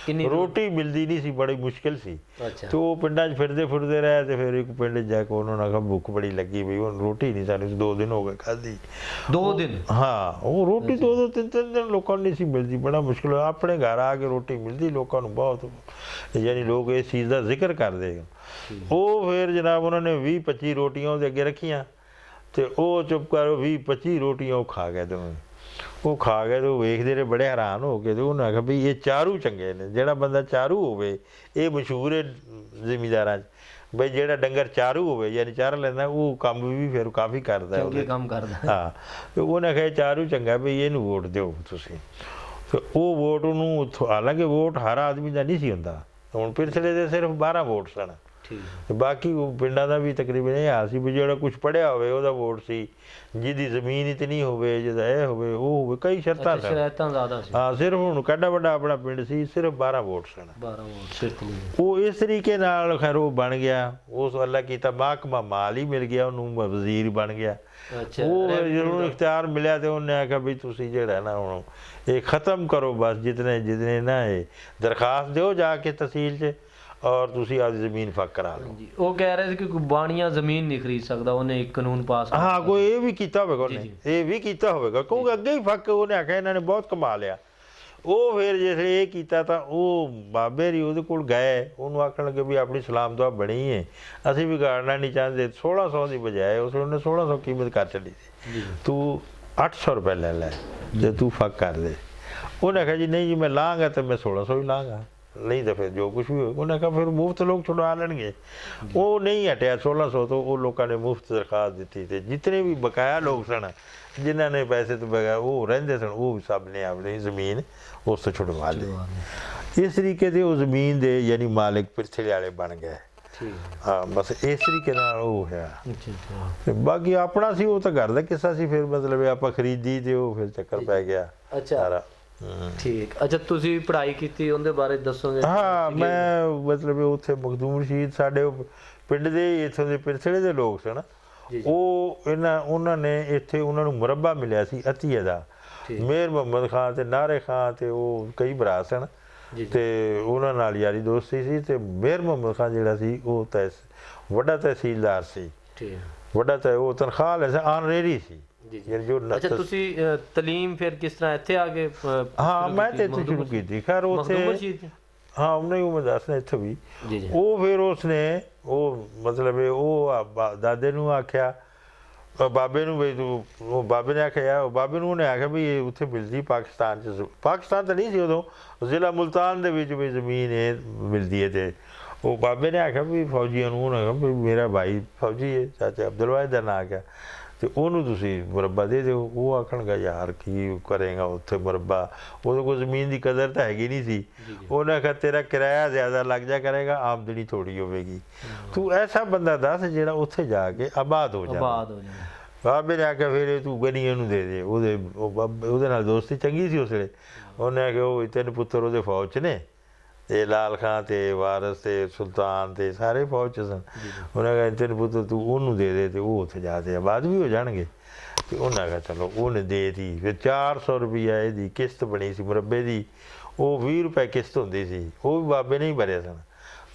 ਰੋਟੀ ਮਿਲਦੀ ਨਹੀਂ ਸੀ ਬੜੀ ਮੁਸ਼ਕਿਲ ਸੀ ਤੇ ਉਹ ਪਿੰਡਾਂ 'ਚ ਫਿਰਦੇ ਰਹੇ ਤੇ ਫਿਰ ਇੱਕ ਪਿੰਡ 'ਚ ਜਾ ਕੇ ਉਹਨਾਂ ਨੇ ਕਿਹਾ ਭੁੱਖ ਬੜੀ ਲੱਗੀ ਬਈ ਹੁਣ ਰੋਟੀ ਨਹੀਂ ਸਾਨੂੰ 2 ਦਿਨ ਹੋ ਗਏ ਖਾਧੀ 2 ਦਿਨ ਹਾਂ ਉਹ ਰੋਟੀ 2 3 ਦਿਨ ਲੋਕਾਂ ਨੂੰ ਨਹੀਂ ਸੀ ਮਿਲਦੀ ਬੜਾ ਮੁਸ਼ਕਿਲ ਆਪਣੇ ਘਰ ਆ ਕੇ ਰੋਟੀ ਮਿਲਦੀ ਲੋਕਾਂ ਨੂੰ ਬਹੁਤ ਯਾਨੀ ਲੋਕ ਇਸ ਚੀਜ਼ ਦਾ ਜ਼ਿਕਰ ਕਰਦੇ ਉਹ ਫਿਰ ਜਨਾਬ ਉਹਨਾਂ ਨੇ 20-25 ਰੋਟੀਆਂ ਉਹਦੇ ਅੱਗੇ ਰੱਖੀਆਂ ਤੇ ਉਹ ਚੁੱਪ ਕਰ 20-25 ਰੋਟੀਆਂ ਉਹ ਖਾ ਗਏ ਦੋਵੇਂ ਉਹ ਖਾ ਗਏ ਤੇ ਉਹ ਵੇਖਦੇ ਰਹੇ ਬੜੇ ਹੈਰਾਨ ਹੋ ਕੇ ਤੇ ਉਹਨਾਂ ਆਖਿਆ ਵੀ ਇਹ ਚਾਰੂ ਚੰਗੇ ਨੇ ਜਿਹੜਾ ਬੰਦਾ ਚਾਰੂ ਹੋਵੇ ਇਹ ਮਸ਼ਹੂਰ ਹੈ ਜ਼ਿਮੀਂਦਾਰਾਂ 'ਚ ਬਈ ਜਿਹੜਾ ਡੰਗਰ ਚਾਰੂ ਹੋਵੇ ਯਾਨੀ ਚਾਰ ਲੈਂਦਾ ਉਹ ਕੰਮ ਵੀ ਫਿਰ ਕਾਫੀ ਕਰਦਾ ਉਹਦੇ ਕੰਮ ਕਰਦਾ ਹਾਂ ਤੇ ਉਹਨੇ ਆਖਿਆ ਚਾਰੂ ਚੰਗਾ ਬਈ ਇਹਨੂੰ ਵੋਟ ਦਿਓ ਤੁਸੀਂ ਤੇ ਉਹ ਵੋਟ ਉਹਨੂੰ ਹਾਲਾਂਕਿ ਵੋਟ ਹਰ ਆਦਮੀ ਦਾ ਨਹੀਂ ਸੀ ਹੁੰਦਾ ਹੁਣ ਪਿਛਲੇ ਦੇ ਸਿਰਫ 12 ਵੋਟ ਸਨ ਬਾਕੀ ਪਿੰਡਾਂ ਦਾ ਵੀ ਤਕਰੀਬਨ ਇਹ ਹਾਲ ਸੀ ਵੀ ਜਿਹੜਾ ਕੁਛ ਪੜ੍ਹਿਆ ਹੋਵੇ ਉਹਦਾ ਵੋਟ ਸੀ ਜਿਹਦੀ ਜ਼ਮੀਨ ਇਤਨੀ ਹੋਵੇ ਜਿਹਦਾ ਇਹ ਹੋਵੇ ਉਹ ਹੋਵੇ ਕਈ ਸ਼ਰਤਾਂ ਸਨ ਹਾਂ ਸਿਰਫ ਹੁਣ ਕੱਡਾ ਵੱਡਾ ਆਪਣਾ ਪਿੰਡ ਸੀ ਸਿਰਫ 12 ਵੋਟ ਸਨ 12 ਵੋਟ ਉਹ ਇਸ ਤਰੀਕੇ ਨਾਲ ਖੈਰ ਉਹ ਬਣ ਗਿਆ ਉਸ ਅੱਲਾ ਕੀਤਾ ਮਹਿਕਮਾ ਮਾਲ ਹੀ ਮਿਲ ਗਿਆ ਉਹਨੂੰ ਵਜ਼ੀਰ ਬਣ ਗਿਆ ਉਹ ਜਦੋਂ ਇਖਤਿਆਰ ਮਿਲਿਆ ਤੇ ਉਹਨੇ ਆਖਿਆ ਵੀ ਤੁਸੀਂ ਜਿਹੜਾ ਨਾ ਹੁਣ ਇਹ ਖਤਮ ਕਰੋ ਬਸ ਜਿਤਨੇ ਨਾ ਇਹ ਦਰਖਾਸਤ ਦਿਓ ਜਾ ਕੇ ਤਹਿਸੀਲ 'ਚ ਔਰ ਤੁਸੀਂ ਆਪਦੀ ਜ਼ਮੀਨ ਫੱਕ ਕਰਾ ਲਓ ਉਹ ਕਹਿ ਰਹੇ ਸੀ ਕਿ ਕੋਈ ਬਾਣੀਆ ਜ਼ਮੀਨ ਨਹੀਂ ਖਰੀਦ ਸਕਦਾ ਉਹਨੇ ਇੱਕ ਕਾਨੂੰਨ ਪਾਸ ਹਾਂ ਕੋਈ ਇਹ ਵੀ ਕੀਤਾ ਹੋਵੇਗਾ ਉਹਨੇ ਇਹ ਵੀ ਕੀਤਾ ਹੋਵੇਗਾ ਕਿਉਂਕਿ ਅੱਗੇ ਹੀ ਫੱਕ ਉਹਨੇ ਆਖਿਆ ਇਹਨਾਂ ਨੇ ਬਹੁਤ ਕਮਾ ਲਿਆ ਉਹ ਫਿਰ ਜੇ ਇਹ ਕੀਤਾ ਤਾਂ ਉਹ ਬਾਬੇ ਰੀ ਉਹਦੇ ਕੋਲ ਗਏ ਉਹਨੂੰ ਆਖਣ ਲੱਗੇ ਵੀ ਆਪਣੀ ਸਲਾਮ ਦੁਆ ਬਣੀ ਹੈ ਅਸੀਂ ਵਿਗਾੜਨਾ ਨਹੀਂ ਚਾਹੁੰਦੇ 1600 ਦੀ ਬਜਾਏ ਉਸ ਉਹਨੇ 1600 ਕੀਮਤ ਕਰ ਚੱਲੀ ਸੀ ਤੂੰ 800 ਰੁਪਏ ਲੈ ਲੈ ਜੇ ਤੂੰ ਫੱਕ ਕਰ ਦੇ ਉਹਨੇ ਆਖਿਆ ਜੀ ਨਹੀਂ ਜੀ ਮੈਂ ਲਾਂਗਾ ਤਾਂ ਮੈਂ 1600 ਹੀ ਲਾਂਗਾ ਨਹੀਂ ਤਾਂ ਫਿਰ ਜੋ ਕੁਛ ਵੀ ਹੋਏ ਉਹਨੇ ਕਿਹਾ ਫਿਰ ਮੁਫਤ ਲੋਕ ਛੁਡਵਾ ਲੈਣਗੇ ਉਹ ਨਹੀਂ ਹਟਿਆ 1600 ਤੋਂ ਉਹ ਲੋਕਾਂ ਨੇ ਮੁਫਤ ਦਰਖਾਸਤ ਦਿੱਤੀ ਤੇ ਜਿਤਨੇ ਵੀ ਬਕਾਇਆ ਲੋਕ ਸਨ ਜਿਨ੍ਹਾਂ ਨੇ ਪੈਸੇ ਤੋਂ ਬਗੈਰ ਉਹ ਰਹਿੰਦੇ ਸਨ ਉਹ ਸਭ ਨੇ ਆਪਣੀ ਜ਼ਮੀਨ ਉਸ ਤੋਂ ਛੁਡਵਾ ਲਈ ਇਸ ਤਰੀਕੇ ਦੇ ਉਹ ਜ਼ਮੀਨ ਦੇ ਯਾਨੀ ਮਾਲਿਕ ਪਿਰਥਲੇ ਵਾਲੇ ਬਣ ਗਏ ਹਾਂ ਬਸ ਇਸ ਤਰੀਕੇ ਨਾਲ ਉਹ ਹੋਇਆ ਤੇ ਬਾਕੀ ਆਪਣਾ ਸੀ ਉਹ ਤਾਂ ਘਰ ਦਾ ਕਿੱਸਾ ਸੀ ਫਿਰ ਮਤਲਬ ਆਪਾਂ ਖਰੀਦੀ ਤੇ ਉਹ ਫਿਰ ਚੱਕਰ ਪੈ ਗਿਆ ਸਾਰਾ ਠੀਕ ਅੱਛਾ ਤੁਸੀਂ ਪੜ੍ਹਾਈ ਕੀਤੀ ਉਹਦੇ ਬਾਰੇ ਦੱਸੋਗੇ ਹਾਂ ਮੈਂ ਮਤਲਬ ਉੱਥੇ ਮਖਦੂਮ ਰਸ਼ੀਦ ਸਾਡੇ ਪਿੰਡ ਦੇ ਇੱਥੋਂ ਦੇ ਪਿਰਥਲੇ ਦੇ ਲੋਕ ਸਨ ਉਹ ਉਹਨਾਂ ਨੇ ਇੱਥੇ ਉਹਨਾਂ ਨੂੰ ਮੁਰੱਬਾ ਮਿਲਿਆ ਸੀ ਅਤੀਏ ਦਾ ਮੇਰ ਮੁਹੰਮਦ ਖਾਨ ਤੇ ਨਾਰੇ ਖਾਨ ਤੇ ਉਹ ਕਈ ਭਰਾ ਸਨ ਤੇ ਉਹਨਾਂ ਨਾਲ ਯਾਰੀ ਦੋਸਤੀ ਸੀ ਤੇ ਮੇਰ ਮੁਹੰਮਦ ਖਾਨ ਜਿਹੜਾ ਸੀ ਉਹ ਵੱਡਾ ਤਹਿਸੀਲਦਾਰ ਸੀ ਵੱਡਾ ਤਾਂ ਉਹ ਤਨਖਾਹ ਲੈ ਸੀ ਆਨਰੇਰੀ ਸੀ ਅੱਛਾ ਤੁਸੀਂ ਤਾਲੀਮ ਫਿਰ ਕਿਸ ਤਰ੍ਹਾਂ ਇੱਥੇ ਆ ਕੇ ਹਾਂ ਮੈਂ ਤੇ ਇੱਥੇ ਸ਼ੁਰੂ ਕੀਤੀ ਖੈਰ ਉੱਥੇ ਹਾਂ ਉਹਨੇ ਉਹ ਮੈਂ ਦੱਸਣਾ ਇੱਥੇ ਵੀ ਉਹ ਫਿਰ ਉਸਨੇ ਉਹ ਮਤਲਬ ਉਹ ਦਾਦੇ ਨੂੰ ਆਖਿਆ ਬਾਬੇ ਨੂੰ ਵੀ ਤੂੰ ਉਹ ਬਾਬੇ ਨੇ ਆਖਿਆ ਬਾਬੇ ਨੂੰ ਉਹਨੇ ਆਖਿਆ ਵੀ ਉੱਥੇ ਮਿਲਦੀ ਪਾਕਿਸਤਾਨ 'ਚ ਪਾਕਿਸਤਾਨ ਤਾਂ ਨਹੀਂ ਸੀ ਉਦੋਂ ਜ਼ਿਲ੍ਹਾ ਮੁਲਤਾਨ ਦੇ ਵਿੱਚ ਵੀ ਜ਼ਮੀਨ ਮਿਲਦੀ ਹੈ ਤੇ ਉਹ ਬਾਬੇ ਨੇ ਆਖਿਆ ਵੀ ਫੌਜੀਆਂ ਨੂੰ ਉਹਨੇ ਕਿਹਾ ਵੀ ਮੇਰਾ ਭਾਈ ਫੌਜੀ ਹੈ ਚਾਚਾ ਅਬਦੁਲਵਾਹਿਦ ਦਾ ਨਾਂ ਆਖਿਆ ਤੇ ਉਹਨੂੰ ਤੁਸੀਂ ਮੁਰੱਬਾ ਦੇ ਦਿਓ ਉਹ ਆਖਣਗਾ ਯਾਰ ਕੀ ਕਰੇਗਾ ਉੱਥੇ ਮੁਰੱਬਾ ਉਹਦੇ ਕੋਲ ਜ਼ਮੀਨ ਦੀ ਕਦਰ ਤਾਂ ਹੈਗੀ ਨਹੀਂ ਸੀ ਉਹਨੇ ਆਖਿਆ ਤੇਰਾ ਕਿਰਾਇਆ ਜ਼ਿਆਦਾ ਲੱਗ ਜਾ ਕਰੇਗਾ ਆਮਦਨੀ ਥੋੜੀ ਹੋਵੇਗੀ ਤੂੰ ਐਸਾ ਬੰਦਾ ਦੱਸ ਜਿਹੜਾ ਉੱਥੇ ਜਾ ਕੇ ਆਬਾਦ ਹੋ ਜਾਵੇ ਬਾਬੇ ਨੇ ਆਖਿਆ ਫਿਰ ਤੂੰ ਗਨੀਆਂ ਨੂੰ ਦੇ ਦੇ ਉਹਦੇ ਨਾਲ ਦੋਸਤੀ ਚੰਗੀ ਸੀ ਉਸ ਵੇਲੇ ਉਹਨੇ ਆਖਿਆ ਉਹ 3 ਪੁੱਤਰ ਉਹਦੇ ਫੌਜ 'ਚ ਨੇ ਤੇ ਲਾਲ ਖਾਂ ਤੇ ਵਾਰਿਸ ਤੇ ਸੁਲਤਾਨ ਤੇ ਸਾਰੇ ਫੌਜ 'ਚ ਸਨ ਉਹਨਾਂ ਕਹਿੰਦੇ 3 ਪੁੱਤਰ ਤੂੰ ਉਹਨੂੰ ਦੇ ਦੇ ਤੇ ਉਹ ਉੱਥੇ ਜਾ ਕੇ ਆਬਾਦ ਵੀ ਹੋ ਜਾਣਗੇ ਤੇ ਉਹਨਾਂ ਕਿਹਾ ਚਲੋ ਉਹਨੇ ਦੇ ਦਿੱਤੀ ਫਿਰ 400 ਰੁਪਈਆ ਇਹਦੀ ਕਿਸ਼ਤ ਬਣੀ ਸੀ ਮੁਰੱਬੇ ਦੀ ਉਹ 20 ਰੁਪਏ ਕਿਸ਼ਤ ਹੁੰਦੀ ਸੀ ਉਹ ਵੀ ਬਾਬੇ ਨੇ ਹੀ ਭਰੇ ਸਨ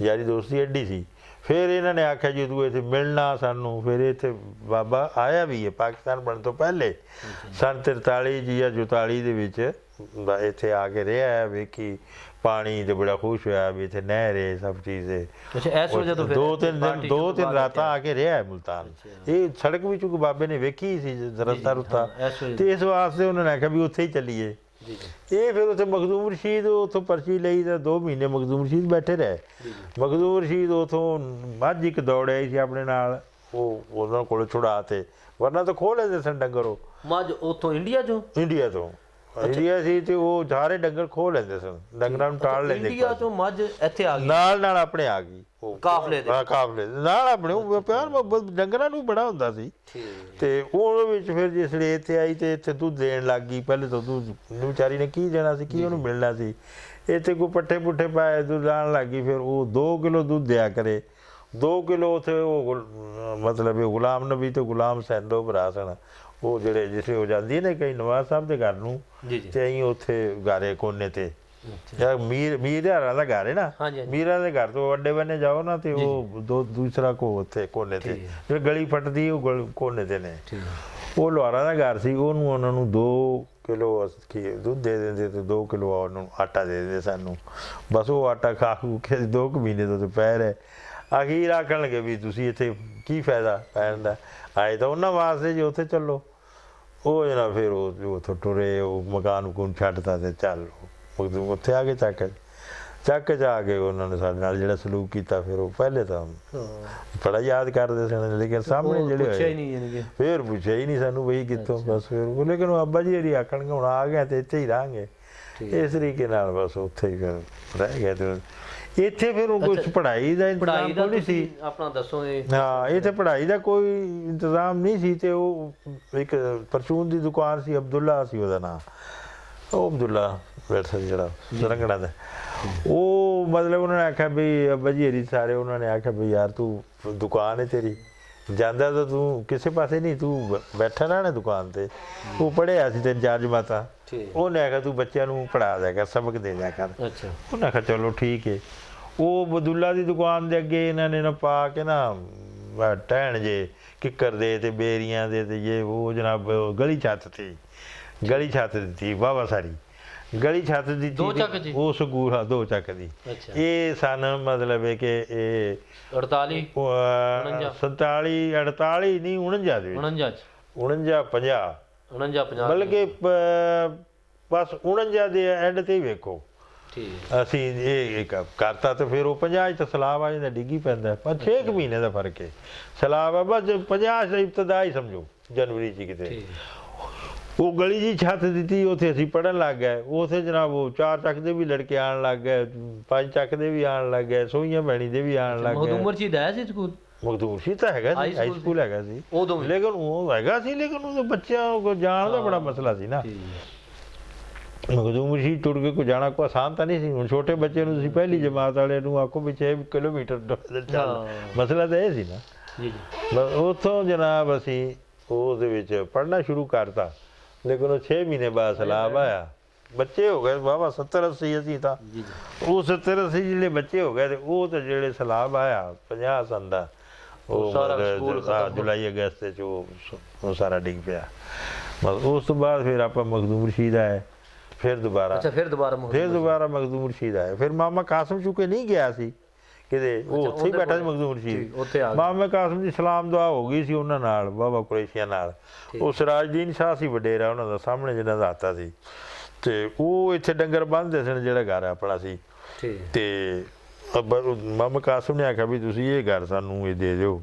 ਯਾਰੀ ਦੋਸਤੀ ਐਡੀ ਸੀ ਫਿਰ ਇਹਨਾਂ ਨੇ ਆਖਿਆ ਜੀ ਤੂੰ ਇੱਥੇ ਮਿਲਣਾ ਸਾਨੂੰ ਫਿਰ ਇੱਥੇ ਬਾਬਾ ਆਇਆ ਵੀ ਹੈ ਪਾਕਿਸਤਾਨ ਬਣਨ ਤੋਂ ਪਹਿਲੇ ਸੰਨ 43 ਜਾਂ 44 ਦੇ ਵਿੱਚ ਇੱਥੇ ਆ ਕੇ ਰਿਹਾ ਵੇਖੀ ਪਾਣੀ ਤੇ ਬੜਾ ਖੁਸ਼ ਹੋਇਆ ਵੀ ਇੱਥੇ ਨਹਿਰ ਹੈ ਸਭ ਚੀਜ਼ ਹੈ ਦੋ ਤਿੰਨ ਰਾਤਾਂ ਆ ਕੇ ਰਿਹਾ ਹੈ ਮੁਲਤਾਨ ਇਹ ਸੜਕ ਵੀ ਚੁੱਕ ਬਾਬੇ ਨੇ ਵੇਖੀ ਸੀ ਰਸਤਾ ਰੁੱਤਾ ਤੇ ਇਸ ਵਾਸਤੇ ਉਹਨਾਂ ਨੇ ਆਖਿਆ ਵੀ ਉੱਥੇ ਹੀ ਚੱਲੀਏ ਇਹ ਫਿਰ ਉੱਥੇ ਮਖਦੂਮ ਰਸ਼ੀਦ ਉੱਥੋਂ ਪਰਚੀ ਲਈ ਤਾਂ 2 ਮਹੀਨੇ ਮਖਦੂਮ ਰਸ਼ੀਦ ਬੈਠੇ ਰਹੇ ਮਖਦੂਮ ਰਸ਼ੀਦ ਉੱਥੋਂ ਮੱਝ ਇੱਕ ਦੌੜ ਆਈ ਸੀ ਆਪਣੇ ਨਾਲ ਉਹ ਉਹਨਾਂ ਕੋਲ ਛੁਡਾ ਤੇ ਵਰਨਾ ਤਾਂ ਖੋਹ ਲੈਂਦੇ ਸਨ ਡੰਗਰ ਉਹ ਮੱਝ ਉੱਥੋਂ ਇੰਡੀਆ ਤੋਂ ਏਰੀਆ ਸੀ ਤੇ ਉਹ ਸਾਰੇ ਡੰਗਰ ਖੋਹ ਲੈਂਦੇ ਸਨ, ਡੰਗਰਾਂ ਨੂੰ ਟਾਲ ਲੈਂਦੇ। ਇੰਡੀਆ ਤੋਂ ਮੱਝ ਇੱਥੇ ਆ ਗਈ ਨਾਲ ਆਪਣੇ ਆ ਗਈ ਉਹ ਕਾਫਲੇ ਦੇ। ਹਾਂ ਕਾਫਲੇ ਦੇ ਨਾਲ ਆਪਣੇ ਉਹ ਪਿਆਰ ਮੁਹੱਬਤ ਡੰਗਰਾਂ ਨੂੰ ਬੜਾ ਹੁੰਦਾ ਸੀ। ਤੇ ਉਹਦੇ ਵਿੱਚ ਫਿਰ ਜਿਸ ਵੇਲੇ ਇੱਥੇ ਆਈ ਤੇ ਇੱਥੇ ਦੁੱਧ ਦੇਣ ਲੱਗ ਗਈ। ਪਹਿਲੇ ਤਾਂ ਦੁੱਧ ਨੂੰ ਵਿਚਾਰੀ ਨੇ ਕੀ ਦੇਣਾ ਸੀ, ਕੀ ਉਹਨੂੰ ਮਿਲਣਾ ਸੀ। ਇੱਥੇ ਕੋਈ ਪੱਠੇ ਪੁੱਠੇ ਪਾਏ ਦੁੱਧ ਲਾਣ ਲੱਗ ਗਈ। ਫਿਰ ਉਹ 2 ਕਿਲੋ ਦੁੱਧ ਦਿਆ ਕਰੇ। 2 ਕਿਲੋ ਉੱਥੇ ਉਹ ਮਤਲਬ ਇਹ ਗੁਲਾਮ ਨਬੀ ਤੇ ਗੁਲਾਮ ਹੁਸੈਨ ਦੋ ਭਰਾ ਸਨ। ਉਹ ਜਿਹੜੇ ਜਿਸੇ ਹੋ ਜਾਂਦੀ ਨੇ ਕਈ ਨਵਾਜ਼ ਸਾਹਿਬ ਦੇ ਘਰ ਨੂੰ ਤੇ ਅਸੀਂ ਉੱਥੇ ਗਾਰੇ ਕੋਨੇ ਤੇ ਮੀਰ ਹਾਰਾਂ ਦਾ ਘਰ ਹੈ ਨਾ, ਮੀਰਾਂ ਦੇ ਘਰ ਤੋਂ ਵੱਡੇ ਬੰਨੇ ਜਾਓ ਨਾ ਤੇ ਉਹ ਦੂਸਰਾ ਕੋ ਉੱਥੇ ਕੋਨੇ ਤੇ ਜਿਹੜੀ ਗਲੀ ਫਟਦੀ ਉਹ ਕੋਨੇ ਤੇ ਨੇ। ਉਹ ਲੋਹਾਰਾਂ ਦਾ ਘਰ ਸੀ। ਉਹਨੂੰ ਉਹਨਾਂ ਨੂੰ 2 ਕਿਲੋ ਦੁੱਧ ਦੇ ਦਿੰਦੇ ਤੇ 2 ਕਿਲੋ ਉਹਨਾਂ ਨੂੰ ਆਟਾ ਦੇ ਦਿੰਦੇ ਸਾਨੂੰ। ਬਸ ਉਹ ਆਟਾ ਖਾ ਖੂ ਕੇ 2 ਮਹੀਨੇ ਤੋਂ ਪੈ ਰਹੇ। ਅਖੀਰ ਆਖਣ ਲੱਗੇ ਵੀ ਤੁਸੀਂ ਇੱਥੇ ਕੀ ਫਾਇਦਾ ਪੈਣ ਦਾ, ਆਏ ਤਾਂ ਉਹਨਾਂ ਵਾਸਤੇ ਜੇ ਉੱਥੇ ਚੱਲੋ। ਉਹ ਜਨਾਬ ਫਿਰ ਉਹ ਉੱਥੋਂ ਟੁਰੇ, ਉਹ ਮਕਾਨ ਮਕੂਨ ਛੱਡਤਾ ਤੇ ਚੱਲ ਉੱਥੇ ਆ ਕੇ ਚੱਕ ਜਾ ਕੇ ਉਹਨਾਂ ਨੇ ਸਾਡੇ ਨਾਲ ਜਿਹੜਾ ਸਲੂਕ ਕੀਤਾ। ਫਿਰ ਉਹ ਪਹਿਲੇ ਤਾਂ ਬੜਾ ਯਾਦ ਕਰਦੇ ਸਨ, ਲੇਕਿਨ ਸਾਹਮਣੇ ਜਿਹੜੇ ਹੋਏ ਫਿਰ ਪੁੱਛਿਆ ਹੀ ਨਹੀਂ ਸਾਨੂੰ ਬਈ ਕਿੱਥੋਂ। ਬਸ ਫਿਰ ਲੇਕਿਨ ਉਹ ਅੱਬਾ ਜੀ ਇਹਦੀ ਆਖਣਗੇ ਹੁਣ ਆ ਗਏ ਤੇ ਇੱਥੇ ਹੀ ਰਹਾਂਗੇ। ਇਸ ਤਰੀਕੇ ਨਾਲ ਬਸ ਉੱਥੇ ਹੀ ਫਿਰ ਰਹਿ ਗਏ। ਤੇ ਇੱਥੇ ਫਿਰ ਕੁਛ ਪੜ੍ਹਾਈ ਦਾ ਇੰਤਜ਼ਾਮ ਕੋਈ ਨਹੀਂ ਸੀ ਆਪਣਾ ਦੱਸੋ। ਹਾਂ ਇੱਥੇ ਪੜ੍ਹਾਈ ਦਾ ਕੋਈ ਇੰਤਜ਼ਾਮ ਨਹੀਂ ਸੀ। ਤੇ ਉਹ ਇੱਕ ਪਰਚੂਨ ਦੀ ਦੁਕਾਨ ਸੀ, ਅਬਦੁੱਲਾ ਸੀ ਉਹਦਾ ਨਾਂ। ਉਹ ਅਬਦੁੱਲਾ ਬੈਠਾ ਜਿਹੜਾ ਸਰੰਗੜਾ ਦਾ, ਉਹ ਮਤਲਬ ਉਹਨਾਂ ਨੇ ਆਖਿਆ ਵੀ ਅੱਬਾ ਜੀ ਹਰੀ ਸਾਰੇ ਉਹਨਾਂ ਨੇ ਆਖਿਆ ਵੀ ਯਾਰ ਤੂੰ ਦੁਕਾਨ ਹੈ ਤੇਰੀ, ਜਾਂਦਾ ਤਾਂ ਤੂੰ ਕਿਸੇ ਪਾਸੇ ਨਹੀਂ, ਤੂੰ ਬੈਠਾ ਰਹਿਣਾ ਦੁਕਾਨ ਤੇ। ਉਹ ਪੜ੍ਹਿਆ ਸੀ 3-4 ਜਮਾਤਾਂ। ਉਹਨੇ ਆਖਿਆ ਤੂੰ ਬੱਚਿਆਂ ਨੂੰ ਪੜ੍ਹਾ ਦਿਆ ਕਰ, ਸਬਕ ਦੇ ਦਿਆ ਕਰ। ਉਹਨੇ ਆਖਿਆ ਚਲੋ ਠੀਕ ਹੈ। ਉਹ ਅਬਦੁੱਲਾ ਦੀ ਦੁਕਾਨ ਦੇ ਅੱਗੇ ਇਹਨਾਂ ਨੇ ਨਾ ਪਾ ਕੇ ਨਾ ਟਹਿਣ ਜੇ ਕਿੱਕਰ ਦੇ ਤੇ ਬੇਰੀਆਂ ਦੇ ਤੇ ਜੇ ਉਹ ਜਨਾਬ ਗਲੀ ਛੱਤ ਦਿੱਤੀ ਵਾਹਵਾ ਸਾਰੀ ਗਲੀ ਛੱਤ ਦਿੱਤੀ। ਉਹ ਸਕੂਲ ਹਾਂ 2 ਚੱਕ ਦੀ। ਇਹ ਸਨ ਮਤਲਬ ਹੈ ਕਿ ਇਹ 48 47 48 ਨਹੀਂ 49 ਦੇ 49 ਬਲਕਿ ਬਸ 49 ਦੇ ਐਂਡ ਤੇ ਹੀ ਵੇਖੋ। ਅਸੀਂ ਇਹ ਕਰਤਾ ਤੇ ਫਿਰ ਉਹ 50 ਤਾਂ ਸਲਾਬ ਆ ਜਾਂਦਾ, ਡਿੱਗੀ ਪੈਂਦਾ। ਪਰ 6 ਮਹੀਨੇ ਦਾ ਫਰਕ ਹੈ ਸਲਾਬ ਆ। ਬਸ 50 ਦਾ ਇਬਤਦਾ ਹੀ ਸਮਝੋ ਜਨਵਰੀ 'ਚ ਕਿਤੇ। ਉਹ ਗਲੀ ਜੀ ਛੱਤ ਦਿੱਤੀ, ਉੱਥੇ ਅਸੀਂ ਪੜ੍ਹਨ ਲੱਗ ਗਏ। ਉੱਥੇ ਜਨਾਬ ਉਹ 4 ਚੱਕ ਦੇ ਵੀ ਲੜਕੇ ਆਉਣ ਲੱਗ ਗਏ, 5 ਚੱਕ ਦੇ ਵੀ ਆਉਣ ਲੱਗ ਗਏ, ਸੋਈਆਂ ਭੈਣੀ ਦੇ ਵੀ ਆਉਣ ਲੱਗ ਗਏ। ਮਖਦੂਮ ਰਸ਼ੀਦ ਹੈ ਸੀ ਸਕੂਲ? ਮਖਦੂਮ ਰਸ਼ੀਦ ਤਾਂ ਹੈਗਾ ਸੀ, ਹਾਈ ਸਕੂਲ ਹੈਗਾ ਸੀ ਲੇਕਿਨ ਉਹ ਹੈਗਾ ਸੀ, ਲੇਕਿਨ ਉਹ ਬੱਚਿਆਂ ਨੂੰ ਜਾਣ ਦਾ ਬੜਾ ਮਸਲਾ ਸੀ ਨਾ। ਮਖਦੂਮ ਰਸ਼ੀਦ ਤੁਰ ਕੇ ਕੋ ਜਾਣਾ ਕੋਈ ਆਸਾਨ ਤਾਂ ਨਹੀਂ ਸੀ। ਹੁਣ ਛੋਟੇ ਬੱਚੇ ਨੂੰ ਤੁਸੀਂ ਪਹਿਲੀ ਜਮਾਤ ਵਾਲੇ ਨੂੰ ਆਖੋ ਵੀ 6 ਕਿਲੋਮੀਟਰ ਚੱਲ, ਮਸਲਾ ਤਾਂ ਇਹ ਸੀ ਨਾ। ਉੱਥੋਂ ਜਨਾਬ ਅਸੀਂ ਉਹਦੇ ਵਿੱਚ ਪੜ੍ਹਨਾ ਸ਼ੁਰੂ ਕਰਤਾ। ਲੇਕਿਨ ਉਹ 6 ਮਹੀਨੇ ਬਾਅਦ ਸਲਾਬ ਆਇਆ। ਬੱਚੇ ਹੋ ਗਏ ਵਾਹਵਾ 70-80 ਅਸੀਂ ਤਾਂ। ਉਹ 70-80 ਜਿਹੜੇ ਬੱਚੇ ਹੋ ਗਏ ਤੇ ਉਹ ਤਾਂ ਜਿਹੜੇ ਸਲਾਬ ਆਇਆ 50 ਸਨ ਦਾ ਉਹ ਜੁਲਾਈ ਅਗਸਤ 'ਚ ਉਹ ਸਾਰਾ ਡਿੱਗ ਪਿਆ। ਬਸ ਉਸ ਤੋਂ ਬਾਅਦ ਫਿਰ ਆਪਾਂ ਮਖਦੂਮ ਰਸ਼ੀਦ ਆਏ। ਫਿਰ ਦੁਬਾਰਾ ਮਖਦੂਮ ਰਸ਼ੀਦ ਆਏ। ਫਿਰ ਮਾਮਾ ਕਾਸਮ ਚੁੱਕੇ ਨਹੀਂ ਗਿਆ ਸੀ ਕਿਤੇ, ਉਹ ਉੱਥੇ ਹੀ ਬੈਠਾ ਸੀ ਮਖਦੂਮ ਰਸ਼ੀਦ। ਮਾਮਾ ਕਾਸਮ ਦੀ ਸਲਾਮ ਦੁਆ ਹੋ ਗਈ ਸੀ ਉਹਨਾਂ ਨਾਲ, ਬਾਬਾ ਕੁਰੈਸ਼ੀਆਂ ਨਾਲ। ਉਹ ਸਿਰਾਜਦੀਨ ਸ਼ਾਹ ਸੀ ਵਡੇਰਾ ਉਹਨਾਂ ਦਾ, ਸਾਹਮਣੇ ਜਿਹਨਾਂ ਦਾ ਹਾਤਾ ਸੀ। ਤੇ ਉਹ ਇੱਥੇ ਡੰਗਰ ਬੰਨ੍ਹਦੇ ਸਨ ਜਿਹੜਾ ਘਰ ਆਪਣਾ ਸੀ। ਤੇ ਮਾਮਾ ਕਾਸਮ ਨੇ ਆਖਿਆ ਵੀ ਤੁਸੀਂ ਇਹ ਘਰ ਸਾਨੂੰ ਇਹ ਦੇ ਦਿਓ,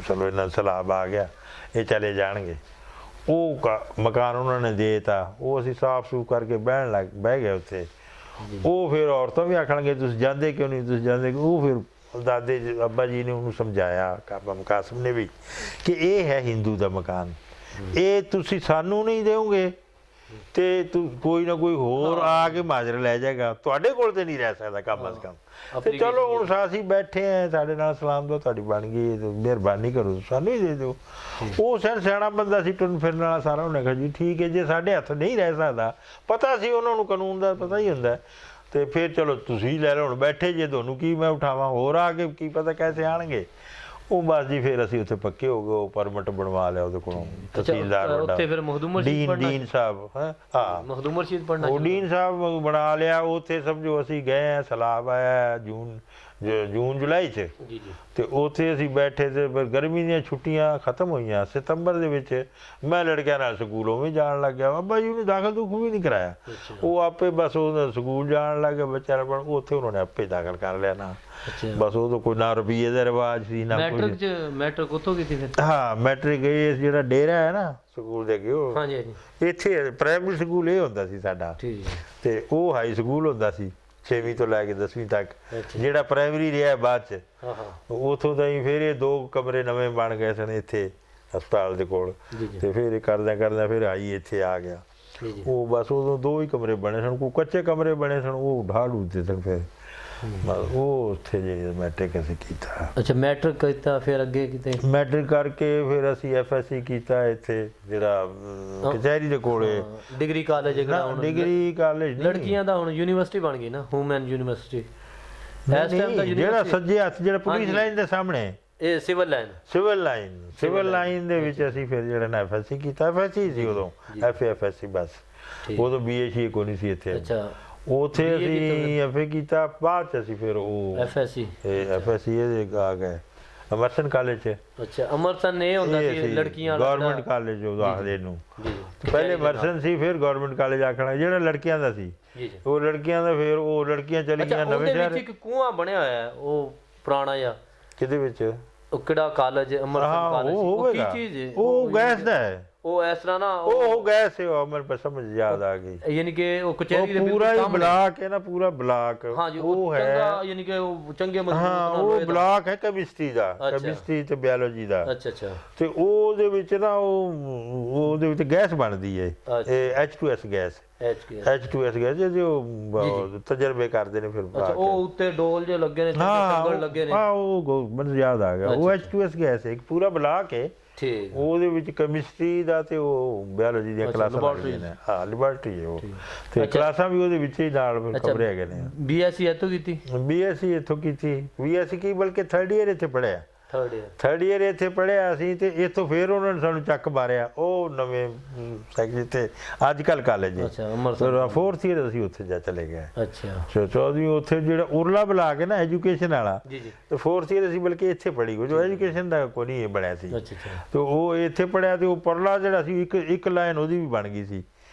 ਚਲੋ ਇਹਨਾਂ ਸਲਾਬ ਆ ਗਿਆ ਇਹ ਚਲੇ ਜਾਣਗੇ। ਉਹ ਮਕਾਨ ਉਹਨਾਂ ਨੇ ਦੇ ਤਾ। ਉਹ ਅਸੀਂ ਸਾਫ਼ ਸੂਫ ਕਰਕੇ ਬਹਿ ਗਏ ਉੱਥੇ। ਉਹ ਫਿਰ ਔਰਤਾਂ ਵੀ ਆਖਣਗੇ ਤੁਸੀਂ ਜਾਂਦੇ ਕਿਉਂ ਨਹੀਂ, ਤੁਸੀਂ ਜਾਂਦੇ। ਉਹ ਫਿਰ ਦਾਦੇ ਅੱਬਾ ਜੀ ਨੇ ਉਹਨੂੰ ਸਮਝਾਇਆ, ਕਾਸਮ ਨੇ ਵੀ, ਕਿ ਇਹ ਹੈ ਹਿੰਦੂ ਦਾ ਮਕਾਨ, ਇਹ ਤੁਸੀਂ ਸਾਨੂੰ ਨਹੀਂ ਦਿਓਗੇ ਤੇ ਤੂੰ ਕੋਈ ਨਾ ਕੋਈ ਹੋਰ ਆ ਕੇ ਮਾਜਰ ਲੈ ਜਾਏਗਾ, ਤੁਹਾਡੇ ਕੋਲ ਤੇ ਨਹੀਂ ਰਹਿ ਸਕਦਾ ਕਮ ਅਜ਼ ਕਮ। ਤੇ ਚਲੋ ਹੁਣ ਅਸੀਂ ਬੈਠੇ ਆ, ਸਾਡੇ ਨਾਲ ਸਲਾਮ ਦੋ ਤੁਹਾਡੀ ਬਣ ਗਈ, ਮਿਹਰਬਾਨੀ ਕਰੋ ਸਾਨੂੰ ਹੀ ਦੇ ਦਿਓ। ਉਹ ਸਿਆਣਾ ਬੰਦਾ ਸੀ, ਟੁਰਨ ਫਿਰਨ ਵਾਲਾ ਸਾਰਾ। ਉਹਨੇ ਕਿਹਾ ਜੀ ਠੀਕ ਹੈ, ਜੇ ਸਾਡੇ ਹੱਥ ਨਹੀਂ ਰਹਿ ਸਕਦਾ, ਪਤਾ ਸੀ ਉਹਨਾਂ ਨੂੰ ਕਾਨੂੰਨ ਦਾ ਪਤਾ ਹੀ ਹੁੰਦਾ, ਤੇ ਫਿਰ ਚਲੋ ਤੁਸੀਂ ਲੈ ਲਓ। ਹੁਣ ਬੈਠੇ ਜੇ, ਤੁਹਾਨੂੰ ਕੀ ਮੈਂ ਉਠਾਵਾਂ, ਹੋਰ ਆ ਕੇ ਕੀ ਪਤਾ ਕੈਸੇ ਆਣਗੇ। ਉਹ ਬਸ ਜੀ ਫਿਰ ਅਸੀਂ ਉੱਥੇ ਪੱਕੇ ਹੋ ਗਏ। ਉਹ ਪਰਮਿਟ ਬਣਵਾ ਲਿਆ ਉਹਦੇ ਕੋਲੋਂ, ਤਹਿਸੀਲਦਾਰ ਵੱਡਾ ਡੀਨ ਸਾਹਿਬ। ਹਾਂ ਮਖਦੂਮ ਰਸ਼ੀਦ ਪੜ੍ਹਨਾ, ਉਹ ਡੀਨ ਸਾਹਿਬ ਬਣਾ ਲਿਆ। ਉੱਥੇ ਸਮਝੋ ਅਸੀਂ ਗਏ, ਸਲਾਬ ਆਇਆ ਜੂਨ ਜੁਲਾਈ 'ਚ ਜੀ ਜੀ ਤੇ ਉੱਥੇ ਅਸੀਂ ਬੈਠੇ ਤੇ ਫਿਰ ਗਰਮੀ ਦੀਆਂ ਛੁੱਟੀਆਂ ਖਤਮ ਹੋਈਆਂ ਸਤੰਬਰ ਦੇ ਵਿੱਚ ਮੈਂ ਲੜਕਿਆਂ ਨਾਲ ਸਕੂਲ ਉਵੇਂ ਜਾਣ ਲੱਗ ਗਿਆ ਬਾਬਾ ਜੀ ਉਹਨੇ ਦਾਖਲ ਦੁਖ ਵੀ ਨਹੀਂ ਕਰਾਇਆ ਅੱਛਾ ਉਹ ਆਪੇ ਬਸ ਉਹ ਸਕੂਲ ਜਾਣ ਲੱਗ ਗਿਆ ਬੱਚਾ ਬਣ ਉੱਥੇ ਉਹਨਾਂ ਨੇ ਆਪੇ ਦਾਖਲ ਕਰ ਲਿਆ ਨਾ ਅੱਛਾ ਬਸ ਉਹ ਤਾਂ ਕੋਈ ਨਾ ਰੁਪਈਏ ਦਾ ਰਿਵਾਜ ਸੀ ਨਾ ਮੈਟ੍ਰਿਕ ਕੁਝ ਚ ਮੈਟ੍ਰਿਕ ਉੱਥੋਂ ਕੀਤੀ ਫਿਰ ਹਾਂ ਮੈਟ੍ਰਿਕ ਇਹ ਜਿਹੜਾ ਡੇਰਾ ਹੈ ਨਾ ਸਕੂਲ ਦੇ ਅੱਗੇ ਉਹ ਹਾਂਜੀ ਹਾਂਜੀ ਇੱਥੇ ਪ੍ਰਾਇਮਰੀ ਸਕੂਲ ਇਹ ਹੁੰਦਾ ਸੀ ਸਾਡਾ ਠੀਕ ਹੈ ਤੇ ਉਹ ਹਾਈ ਸਕੂਲ ਹੁੰਦਾ ਸੀ 6ਵੀਂ ਤੋਂ ਲੈ ਕੇ 10ਵੀਂ ਤੱਕ ਅੱਛਾ ਜਿਹੜਾ ਪ੍ਰਾਇਮਰੀ ਰਿਹਾ ਬਾਅਦ ਚ ਹਾਂ ਹਾਂ ਉਥੋਂ ਦਾ ਹੀ ਫਿਰ ਇਹ 2 ਕਮਰੇ ਨਵੇਂ ਬਣ ਗਏ ਸਨ ਇੱਥੇ ਹਸਪਤਾਲ ਦੇ ਕੋਲ ਜੀ ਜੀ ਤੇ ਫਿਰ ਇਹ ਕਰਦਾ ਫਿਰ ਆਈ ਇੱਥੇ ਆ ਗਿਆ ਜੀ ਜੀ ਉਹ ਬਸ ਉਦੋਂ 2 ਹੀ ਕਮਰੇ ਬਣੇ ਸਨ ਕੋਈ ਕੱਚੇ ਕਮਰੇ ਬਣੇ ਸਨ ਉਹ ਢਾਹ ਢੂਤੇ ਸਨ ਫਿਰ ਬਸ ਉਹ ਉੱਥੇ ਜੇ ਮੈਟ੍ਰਿਕ ਅਸੀਂ ਕੀਤਾ ਅੱਛਾ ਮੈਟ੍ਰਿਕ ਕੀਤਾ ਫਿਰ ਅੱਗੇ ਕਿਤੇ ਮੈਟ੍ਰਿਕ ਕਰਕੇ ਫਿਰ ਅਸੀਂ ਐਫਐਸਸੀ ਕੀਤਾ ਇੱਥੇ ਜਿਹੜਾ ਕਚਹਿਰੀ ਦੇ ਕੋਲੇ ਡਿਗਰੀ ਕਾਲਜ ਜਿਹੜਾ ਹੁਣ ਡਿਗਰੀ ਕਾਲਜ ਲੜਕੀਆਂ ਦਾ ਹੁਣ ਯੂਨੀਵਰਸਿਟੀ ਬਣ ਗਈ ਨਾ ਵੂਮਨ ਯੂਨੀਵਰਸਿਟੀ ਇਸ ਟਾਈਮ ਦਾ ਜਿਹੜਾ ਸੱਜੇ ਹੱਥ ਜਿਹੜਾ ਪੁਲਿਸ ਲਾਈਨ ਦੇ ਸਾਹਮਣੇ ਇਹ ਸਿਵਲ ਲਾਈਨ ਸਿਵਲ ਲਾਈਨ ਦੇ ਵਿੱਚ ਅਸੀਂ ਫਿਰ ਜਿਹੜਾ ਨਾ ਐਫਐਸਸੀ ਕੀਤਾ ਐਫਐਸਸੀ ਸੀ ਉਦੋਂ ਐਫਐਸਸੀ ਬਸ ਉਦੋਂ ਬੀਏਸੀ ਕੋਈ ਨਹੀਂ ਸੀ ਇੱਥੇ ਅੱਛਾ ਉੱਥੇ ਅਸੀਂ ਐਫਏ ਕੀਤਾ ਬਾਅਦ ਚ ਅਸੀਂ ਫਿਰ ਉਹ ਐਫਐਸਸੀ ਐਫਐਸਸੀ ਇਹ ਆ ਗਏ ਅਮਰਸਨ ਕਾਲਜ ਚ ਅੱਛਾ ਅਮਰਸਨ ਇਹ ਹੁੰਦਾ ਸੀ ਲੜਕੀਆਂ ਵਾਲਾ ਗਵਰਨਮੈਂਟ ਕਾਲਜ ਉਹ ਆਖਦੇ ਨੂੰ ਜੀ ਪਹਿਲੇ ਅਮਰਸਨ ਸੀ ਫਿਰ ਗਵਰਨਮੈਂਟ ਕਾਲਜ ਆਖਣਾ ਜਿਹੜਾ ਲੜਕੀਆਂ ਦਾ ਸੀ ਜੀ ਜੀ ਉਹ ਲੜਕੀਆਂ ਦਾ ਫਿਰ ਉਹ ਲੜਕੀਆਂ ਚਲੀ ਗਈਆਂ ਨਵੇਂ ਉਹਦੇ ਸ਼ਹਿਰ ਵਿੱਚ ਇੱਕ ਕੂਆ ਬਣਿਆ ਹੋਇਆ ਹੈ ਉਹ ਪੁਰਾਣਾ ਜਿਹਾ ਕਿਹਦੇ ਵਿੱਚ ਉਹ ਕਿਹੜਾ ਕਾਲਜ ਅਮਰਸਨ ਕਾਲਜ ਉਹ ਕੀ ਚੀਜ਼ ਹੈ ਉਹ ਗੈਸ ਦਾ ਹੈ ਉਹ ਇਸ ਤਰ੍ਹਾਂ ਨਾ ਉਹ ਗੈਸ ਹੈ ਉਹ ਮੈਨੂੰ ਸਮਝ ਯਾਦ ਆ ਗਈ ਯਾਨੀ ਕਿ ਉਹ ਕਚਹਿਰੀ ਦੇ ਪੂਰਾ ਹੀ ਬਲਾਕ ਹੈ ਨਾ ਪੂਰਾ ਬਲਾਕ ਹਾਂ ਜੀ ਉਹ ਚੰਗਾ ਯਾਨੀ ਕਿ ਉਹ ਚੰਗੇ ਮਜ਼ਬੂਤ ਹਾਂ ਉਹ ਬਲਾਕ ਹੈ ਕੈਮਿਸਟਰੀ ਦਾ ਕੈਮਿਸਟਰੀ ਤੇ ਬਾਇਓਲੋਜੀ ਦਾ ਅੱਛਾ ਅੱਛਾ ਤੇ ਉਹਦੇ ਵਿੱਚ ਨਾ ਉਹਦੇ ਵਿੱਚ ਗੈਸ ਬਣਦੀ ਹੈ ਇਹ H2S ਗੈਸ H2S ਗੈਸ ਜੇ ਉਹ ਤਜਰਬੇ ਕਰਦੇ ਨੇ ਫਿਰ ਅੱਛਾ ਉਹ ਉੱਤੇ ਡੋਲ ਜੇ ਲੱਗੇ ਨੇ ਟੰਗਲ ਲੱਗੇ ਨੇ ਹਾਂ ਉਹ ਮੈਨੂੰ ਯਾਦ ਆ ਗਿਆ ਉਹ H2S ਗੈਸ ਹੈ ਇੱਕ ਪੂਰਾ ਬਲਾਕ ਹੈ ਠੀਕ ਉਹਦੇ ਵਿੱਚ ਕੈਮਿਸਟਰੀ ਦਾ ਤੇ ਉਹ ਬਾਇਓਲੋਜੀ ਦੀਆਂ ਕਲਾਸਾਂ ਲੱਗਦੀਆਂ ਨੇ ਹਾਂ ਲੈਬੋਰੇਟਰੀ ਹੈ ਉਹ ਤੇ ਕਲਾਸਾਂ ਵੀ ਉਹਦੇ ਵਿੱਚ ਹੀ ਨਾਲ ਕਮਰੇ ਹੈਗੇ ਨੇ ਬੀਐਸਸੀ ਇੱਥੋਂ ਕੀਤੀ ਬੀਐਸਸੀ ਇੱਥੋਂ ਕੀਤੀ ਬੀਐਸਸੀ ਕੀ ਬਲਕਿ 3rd ਈਅਰ ਇੱਥੇ ਪੜ੍ਹਿਆ 3rd ਈਅਰ ਇੱਥੇ ਪੜ੍ਹਿਆ ਅਸੀਂ ਤੇ ਇੱਥੋਂ ਫਿਰ ਉਹਨਾਂ ਨੇ ਸਾਨੂੰ ਚੱਕ ਮਾਰਿਆ ਉਹ ਨਵੇਂ ਸੈਕਟਰੀ ਤੇ ਅੱਜ ਕੱਲ ਕਾਲਜ ਹੈ ਅੱਛਾ ਅੰਮ੍ਰਿਤਸਰ 4th ਈਅਰ ਅਸੀਂ ਉੱਥੇ ਜਾ ਚਲੇ ਗਏ ਅੱਛਾ 14ਵੀਂ ਉੱਥੇ ਜਿਹੜਾ ਉਰਲਾ ਬਲਾਕ ਹੈ ਨਾ ਐਜੂਕੇਸ਼ਨ ਵਾਲਾ ਜੀ ਜੀ ਤੇ 4th ਈਅਰ ਅਸੀਂ ਬਲਕਿ ਇੱਥੇ ਪੜ੍ਹੀ ਜੋ ਐਜੂਕੇਸ਼ਨ ਦਾ ਕੋਈ ਨਹੀਂ ਬਣਿਆ ਸੀ ਅੱਛਾ ਅੱਛਾ ਤੇ ਉਹ ਇੱਥੇ ਪੜ੍ਹਿਆ ਤੇ ਉਹ ਪਰਲਾ ਜਿਹੜਾ ਸੀ ਇੱਕ ਲਾਈਨ ਉਹਦੀ ਵੀ ਬਣ ਗਈ ਸੀ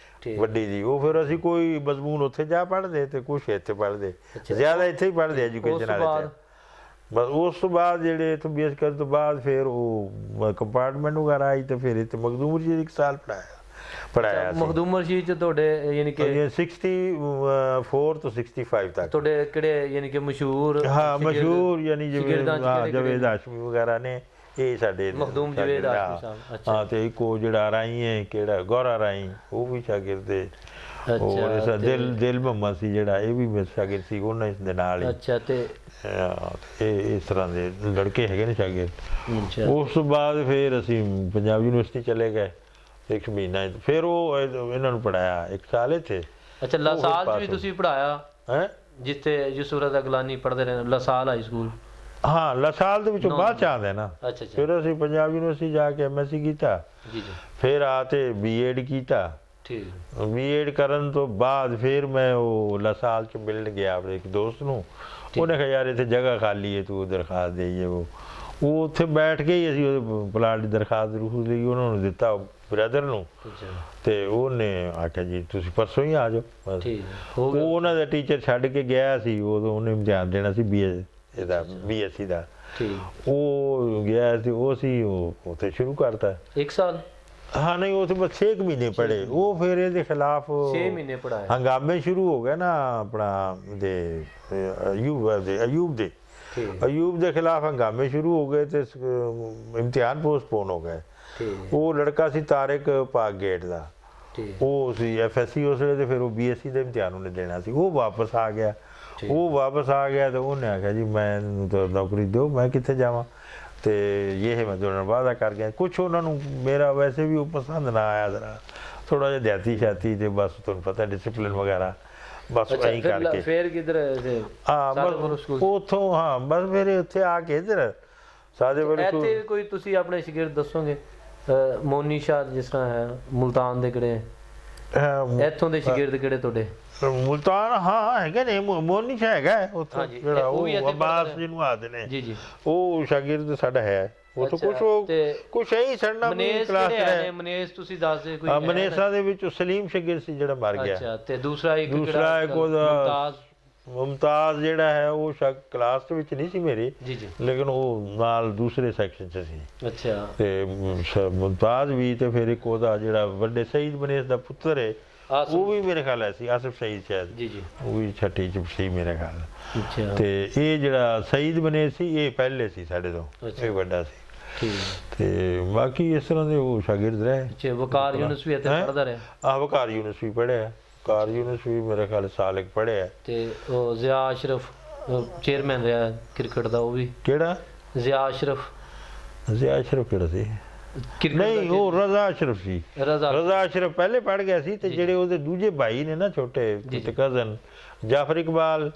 ਵੱਡੀ ਜੀ ਉਹ ਫਿਰ ਅਸੀਂ ਕੋਈ ਮਜ਼ਮੂਨ ਉੱਥੇ ਜਾ ਪੜ੍ਹਦੇ ਤੇ ਕੁਛ ਇੱਥੇ ਪੜ੍ਹਦੇ ਜ਼ਿਆਦਾ ਇੱਥੇ ਹੀ ਪੜ੍ਹਦੇ ਐਜੂਕੇਸ਼ਨ ਵਾਲੇ ਬਸ ਉਸ ਤੋਂ ਬਾਅਦ ਜਿਹੜੇ ਇੱਥੋਂ ਬੀਐਸ ਕਰਨ ਤੋਂ ਬਾਅਦ ਫਿਰ ਉਹ ਕੰਪਾਰਟਮੈਂਟ ਵਗੈਰਾ ਆਈ ਤੇ ਫਿਰ ਇੱਥੇ ਮਖਦੂਮ ਰਸ਼ੀਦ 1 ਸਾਲ ਪੜਾਇਆ ਮਖਦੂਮ ਰਸ਼ੀਦ ਚ ਤੁਹਾਡੇ ਯਾਨੀ ਕਿ 64 ਤੋਂ 65 ਤੱਕ ਤੁਹਾਡੇ ਕਿਹੜੇ ਯਾਨੀ ਕਿ ਮਸ਼ਹੂਰ ਹਾਂ ਮਸ਼ਹੂਰ ਯਾਨੀ ਜਿਵੇਂ ਜਵੇਦ ਹਾਸ਼ਮੀ ਵਗੈਰਾ ਨੇ ਇਹ ਸਾਡੇ ਮਖਦੂਮ ਜਵੇਦ ਹਾਸ਼ਮੀ ਸਾਹਿਬ ਅੱਛਾ ਹਾਂ ਤੇ ਇੱਕ ਉਹ ਜਿਹੜਾ ਰਾਈ ਹੈ ਕਿਹੜਾ ਗੌਰਾ ਰਾਈ ਉਹ ਵੀ ਸ਼ਾਗਿਰਦ ਹੈ ਔਰ ਦਿਲ ਮੁਹੰਮਦ ਸੀ ਜਿਹੜਾ ਇਹ ਵੀ ਮੇਰੇ ਸ਼ਾਗਿਰਦ ਸੀ ਉਹਨਾਂ ਦੇ ਨਾਲ ਹੀ ਅੱਛਾ ਤੇ ਇਹ ਇਸ ਤਰ੍ਹਾਂ ਦੇ ਲੜਕੇ ਹੈਗੇ ਨੇ ਸ਼ਾਗਿਰਦ ਉਸ ਤੋਂ ਬਾਅਦ ਫਿਰ ਅਸੀਂ ਪੰਜਾਬ ਯੂਨੀਵਰਸਿਟੀ ਚਲੇ ਗਏ 1 ਮਹੀਨਾ ਫਿਰ ਉਹ ਇਹਨਾਂ ਨੂੰ ਪੜਾਇਆ 1 ਸਾਲ ਇੱਥੇ ਅੱਛਾ ਲਾਸਾਲ ਚ ਵੀ ਤੁਸੀਂ ਪੜਾਇਆ ਹੈ ਜਿੱਥੇ ਯੂਸੁਫ ਅਗਲਾਨੀ ਪੜ੍ਹਦੇ ਰਹੇ ਲਾਸਾਲ ਹਾਈ ਸਕੂਲ ਹਾਂ ਲਾਸਾਲ ਦੇ ਵਿੱਚੋਂ ਬਾਅਦ ਚ ਆਉਂਦੇ ਨਾ ਅੱਛਾ ਫਿਰ ਅਸੀਂ ਪੰਜਾਬ ਯੂਨੀਵਰਸਿਟੀ ਜਾ ਕੇ ਐਮਐਸਸੀ ਕੀਤਾ ਜੀ ਜੀ ਫਿਰ ਆ ਤੇ ਬੀਐਡ ਕੀਤਾ ਠੀਕ ਬੀਐਡ ਕਰਨ ਤੋਂ ਬਾਅਦ ਫਿਰ ਮੈਂ ਉਹ ਲਾਸਾਲ ਚ ਮਿਲਣ ਗਿਆ ਆਪਣੇ ਇੱਕ ਦੋਸਤ ਨੂੰ ਉਹਨੇ ਕਿਹਾ ਯਾਰ ਇੱਥੇ ਜਗ੍ਹਾ ਖਾਲੀ ਹੈ ਤੂੰ ਦਰਖਾਸਤ ਦੇਈਏ ਉਹ ਉੱਥੇ ਬੈਠ ਕੇ ਹੀ ਅਸੀਂ ਉਹਦੇ ਪਲਾਟ ਦੀ ਦਰਖਾਸਤ ਰੂਹ ਲਈ ਉਹਨਾਂ ਨੂੰ ਦਿੱਤਾ ਬ੍ਰਦਰ ਨੂੰ ਤੇ ਉਹਨੇ ਆਖਿਆ ਜੀ ਤੁਸੀਂ ਪਰਸੋਂ ਹੀ ਆ ਜਾਓ ਉਹ ਉਹਨਾਂ ਦਾ ਟੀਚਰ ਛੱਡ ਕੇ ਗਿਆ ਸੀ ਉਦੋਂ ਉਹਨੇ ਇਮਤਿਹਾਨ ਦੇਣਾ ਸੀ ਬੀਐਸਸੀ ਦਾ ਉਹ ਗਿਆ ਸੀ ਉਹ ਸੀ ਉਹ ਉੱਥੇ ਸ਼ੁਰੂ ਕਰਤਾ 1 ਸਾਲ ਹਾਂ ਨਹੀਂ ਉਹ ਤੇ ਬਸ 6 ਮਹੀਨੇ ਪੜ੍ਹੇ ਉਹ ਫਿਰ ਇਹਦੇ ਖਿਲਾਫ 6 ਮਹੀਨੇ ਪੜਾਏ ਹੰਗਾਮੇ ਸ਼ੁਰੂ ਹੋ ਗਏ ਨਾ ਆਪਣਾ ਦੇ ਅਯੂਬ ਦੇ ਖਿਲਾਫ ਹੰਗਾਮੇ ਸ਼ੁਰੂ ਹੋ ਗਏ ਤੇ ਇਮਤਿਹਾਨ ਪੋਸਟਪੋਨ ਹੋ ਗਏ ਉਹ ਲੜਕਾ ਸੀ ਤਾਰਿਕ ਪਾਕ ਗੇਟ ਦਾ ਉਹ ਸੀ ਐਫਐਸਸੀ ਉਸ ਵੇਲੇ ਤੇ ਫਿਰ ਉਹ ਬੀਐਸਸੀ ਦਾ ਇਮਤਿਹਾਨ ਉਹਨੇ ਦੇਣਾ ਸੀ ਉਹ ਵਾਪਸ ਆ ਗਿਆ ਤੇ ਉਹਨੇ ਆਖਿਆ ਜੀ ਮੈਨੂੰ ਤਾਂ ਨੌਕਰੀ ਦਿਓ ਮੈਂ ਕਿੱਥੇ ਜਾਵਾਂ ਤੇ ਇਹ ਮੈਂ ਦੋਨਾਂ ਵਾਅਦਾ ਕਰ ਗਿਆ ਕੁਛ ਉਹਨਾਂ ਨੂੰ ਮੇਰਾ ਵੈਸੇ ਵੀ ਉਹ ਪਸੰਦ ਨਾ ਆਇਆ ਜ਼ਰਾ ਥੋੜਾ ਜਿਹਾ ਦਿਹਾਤੀ ਸ਼ਾਤੀ ਤੇ ਬਸ ਤੁਹਾਨੂੰ ਪਤਾ ਡਿਸਪਲਿਨ ਵਗੈਰਾ ਬਸ ਐਂ ਕਰਕੇ ਫਿਰ ਕਿਧਰ ਹਾਂ ਬਸ ਉੱਥੋਂ ਹਾਂ ਬਸ ਫਿਰ ਉੱਥੇ ਆ ਕੇ ਇੱਧਰ ਸਾਦੇ ਵਾਲੇ ਇੱਥੇ ਕੋਈ ਤੁਸੀਂ ਆਪਣੇ ਸ਼ਾਗਿਰਦ ਦੱਸੋਗੇ ਮੋਨੀ ਸ਼ਾਹ ਜਿਸ ਤਰ੍ਹਾਂ ਹੈ ਮੁਲਤਾਨ ਦੇ ਕਿਹੜੇ ਇੱਥੋਂ ਦੇ ਸ਼ਾਗਿਰਦ ਕਿਹੜੇ ਤੁਹਾਡੇ? ਮੁਲਤਾਨ ਹਾਂ ਹੈਗੇ ਨੇ, ਮੋਨੀ ਸ਼ਾਹ ਹੈਗਾ ਉੱਥੇ ਹਾਂਜੀ, ਜਿਹੜਾ ਉਹ ਵੀ ਉਹ ਇੱਥੇ ਅਬਾਸ ਪੜ੍ਹਦੇ ਜਿਹਨੂੰ ਆਖਦੇ ਨੇ, ਜੀ ਜੀ। ਉਹ ਸ਼ਾਗਿਰਦ ਸਾਡਾ ਹੈ। ਉਹ ਤਾਂ ਅੱਛਾ, ਕੁਛ ਉਹ ਤੇ ਕੁਛ ਹੀ ਸੜਨਾ ਮਨੇਸ ਕਲਾਸ ਕਿਹੜੇ ਹੈ। ਨੇ? ਮਨੇਸ ਤੁਸੀਂ ਦੱਸਦੇ ਕੋਈ? ਮਨੇਸਾ ਦੇ ਵਿੱਚ ਸਲੀਮ ਸ਼ਾਗਿਰਦ ਸੀ ਜਿਹੜਾ ਮਰ ਗਿਆ। ਅੱਛਾ, ਤੇ ਦੂਸਰਾ ਇੱਕ ਦੂਸਰਾ ਇੱਕ ਉਹਦਾ ਮੁਮਤਾਜ਼? ਮੁਮਤਾਜ਼ ਜਿਹੜਾ ਹੈ ਉਹ ਕਲਾਸ ਦੇ ਵਿੱਚ ਨਹੀਂ ਸੀ ਮੇਰੀ, ਜੀ ਜੀ। ਲੇਕਿਨ ਉਹ ਨਾਲ ਦੂਸਰੇ ਸੈਕਸ਼ਨ 'ਚ ਸੀ। ਅੱਛਾ, ਤੇ ਮੁਮਤਾਜ਼ ਵੀ, ਤੇ ਫਿਰ ਇੱਕ ਉਹਦਾ ਜਿਹੜਾ ਵੱਡੇ ਸਈਦ ਮਨੇਸ ਦਾ ਪੁੱਤਰ ਹੈ ਉਹ ਵੀ ਮੇਰੇ ਖਿਆਲ ਹੈ ਸੀ, ਆਸਿਫ ਸਈਦ ਸ਼ਾਇਦ, ਜੀ ਜੀ। ਉਹ ਵੀ ਛੱਟੀ 'ਚ ਸੀ ਮੇਰੇ ਖਿਆਲ। ਅੱਛਾ, ਤੇ ਇਹ ਜਿਹੜਾ ਸਈਦ ਮਨੇਸ ਸੀ ਇਹ ਪਹਿਲੇ ਸੀ ਸਾਡੇ ਤੋਂ, ਇਹ ਵੱਡਾ ਸੀ। ਠੀਕ। ਤੇ ਬਾਕੀ ਇਸ ਤਰ੍ਹਾਂ ਦੇ ਉਹ ਸ਼ਾਗਿਰਦ ਰਹੇ। ਅੱਛਾ, ਵਕਾਰ ਯੂਨਸ ਵੀ ਇੱਥੇ ਪੜ੍ਹਦਾ ਰਿਹਾ? ਵਕਾਰ ਯੂਨਸ ਵੀ ਪੜ੍ਹਿਆ, ਵਕਾਰ ਯੂਨਸ ਵੀ ਮੇਰੇ ਖਿਆਲ ਸਾਲ ਇੱਕ ਪੜ੍ਹਿਆ। ਤੇ ਉਹ ਜ਼ਿਆ ਅਸ਼ਰਫ ਚੇਅਰਮੈਨ ਰਿਹਾ ਕ੍ਰਿਕਟ ਦਾ, ਉਹ ਵੀ? ਕਿਹੜਾ ਜ਼ਿਆ ਅਸ਼ਰਫ? ਜ਼ਿਆ ਅਸ਼ਰਫ ਕਿਹੜਾ ਸੀ? ਨਹੀਂ, ਉਹ ਰਜ਼ਾ ਅਸ਼ਰਫ ਸੀ। ਰਜ਼ਾ ਅਸ਼ਰਫ ਪਹਿਲੇ ਪੜ੍ਹ ਗਿਆ ਸੀ। ਤੇ ਜਿਹੜੇ ਉਹਦੇ ਦੂਜੇ ਭਾਈ ਨੇ ਨਾ ਛੋਟੇ ਕਜ਼ਨ, ਜਾਫਰ ਇਕਬਾਲ,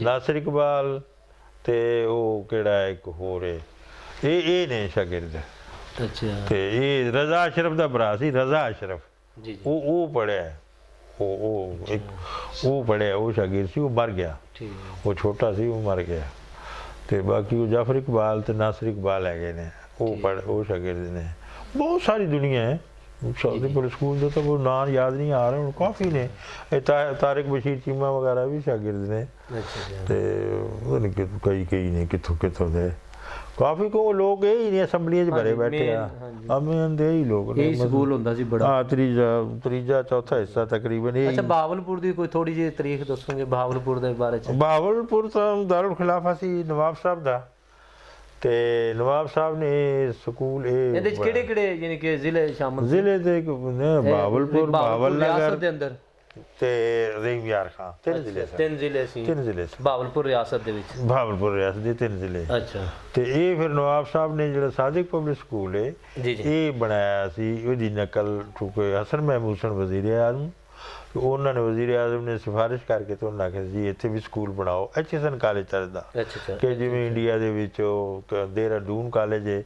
ਨਾਸਿਰ ਇਕਬਾਲ, ਤੇ ਉਹ ਕਿਹੜਾ ਇੱਕ ਹੋਰ ਹੈ, ਇਹ ਨੇ ਸ਼ਾਗਿਰਦ। ਅੱਛਾ। ਤੇ ਇਹ ਰਜ਼ਾ ਅਸ਼ਰਫ ਦਾ ਭਰਾ ਸੀ, ਰਜ਼ਾ ਅਸ਼ਰਫ। ਜੀ ਜੀ। ਉਹ ਪੜ੍ਹਿਆ, ਉਹ ਪੜ੍ਹਿਆ, ਉਹ ਸ਼ਾਗਿਰਦ ਸੀ, ਉਹ ਮਰ ਗਿਆ। ਠੀਕ। ਉਹ ਛੋਟਾ ਸੀ, ਉਹ ਮਰ ਗਿਆ। ਤੇ ਬਾਕੀ ਉਹ ਜਾਫਰ ਇਕਬਾਲ ਤੇ ਨਾਸਿਰ ਇਕਬਾਲ ਹੈਗੇ ਨੇ, ਉਹ ਸ਼ਾਗਿਰਦ ਨੇ। ਬਹੁਤ ਸਾਰੀ ਦੁਨੀਆ ਹੈ ਸਾਦੇਪੁਰ ਸਕੂਲ ਦੇ, ਤਾਂ ਉਹ ਨਾਂ ਯਾਦ ਨਹੀਂ ਆ ਰਹੇ ਹੁਣ, ਕਾਫੀ ਨੇ। ਇਹ ਤਾਰਿਕ ਬਸ਼ੀਰ ਚੀਮਾ ਵਗੈਰਾ ਵੀ ਸ਼ਾਗਿਰਦ ਨੇ। ਤੇ ਕਈ ਨੇ ਕਿੱਥੋਂ ਕਿੱਥੋਂ ਦੇ, ਕਾਫੀ ਕੋ ਲੋਕ ਇਹ ਹੀ ਨੇ ਅਸੈਂਬਲੀਆਂ 'ਚ ਭਰੇ ਬੈਠੇ ਆ। ਅਮਨ ਦੇ ਹੀ ਲੋਕ ਨੇ। ਸਕੂਲ ਹੁੰਦਾ ਸੀ ਬੜਾ। ਹਾਂ, ਤੀਜਾ ਚੌਥਾ ਹਿੱਸਾ ਤਕਰੀਬਨ ਇਹ। ਅੱਛਾ, ਬਹਾਵਲਪੁਰ ਦੀ ਕੋਈ ਥੋੜੀ ਜਿਹੀ ਤਾਰੀਖ ਦੱਸੋਗੇ ਬਹਾਵਲਪੁਰ ਦੇ ਬਾਰੇ 'ਚ? ਬਹਾਵਲਪੁਰ ਤਾਂ ਦਾਰੁਲ ਖਿਲਾਫਾ ਸੀ ਨਵਾਬ ਸਾਹਿਬ ਦਾ, ਤੇ ਨਵਾਬ ਸਾਹਿਬ ਨੇ ਸਕੂਲ ਇਹਦੇ ਵਿੱਚ ਕਿਹੜੇ ਕਿਹੜੇ ਯਾਨੀ ਕਿ ਜ਼ਿਲ੍ਹੇ ਸ਼ਾਮਲ? ਜ਼ਿਲ੍ਹੇ ਦੇ ਬਹਾਵਲਪੁਰ, ਬਹਾਵਲ ਨਗਰ ਦੇ ਅੰਦਰ, ਤੇ ਰਹੀਮ ਯਾਰ ਖਾਂ, ਤਿੰਨ ਜ਼ਿਲ੍ਹੇ ਸੀ। ਬਹਾਵਲਪੁਰ ਰਿਆਸਤ ਦੇ ਵਿੱਚ? ਬਹਾਵਲਪੁਰ ਰਿਆਸਤ ਦੇ 3 ਜ਼ਿਲ੍ਹੇ। ਅੱਛਾ। ਤੇ ਇਹ ਫਿਰ ਨਵਾਬ ਸਾਹਿਬ ਨੇ ਜਿਹੜਾ ਸਾਦਿਕ ਪਬਲਿਕ ਸਕੂਲ ਹੈ ਇਹ ਬਣਾਇਆ ਸੀ, ਉਹਦੀ ਨਕਲ ਚੁੱਕੇ ਹਸਨ ਮਹਿਮੂਦ ਸਨ ਵਜ਼ੀਰ ਆਜ਼ਮ। ਉਹਨਾਂ ਨੇ ਵਜ਼ੀਰ ਆਜ਼ਮ ਨੇ ਸਿਫਾਰਿਸ਼ ਕਰਕੇ ਤੇ ਉਹਨਾਂ ਆਖਿਆ ਜੀ ਇੱਥੇ ਵੀ ਸਕੂਲ ਬਣਾਓ HSN ਕਾਲਜ ਤਰ੍ਹਾਂ ਕਿ ਜਿਵੇਂ ਇੰਡੀਆ ਦੇ ਵਿੱਚ ਦੇਹਰਾਦੂਨ ਕਾਲਜ ਹੈ,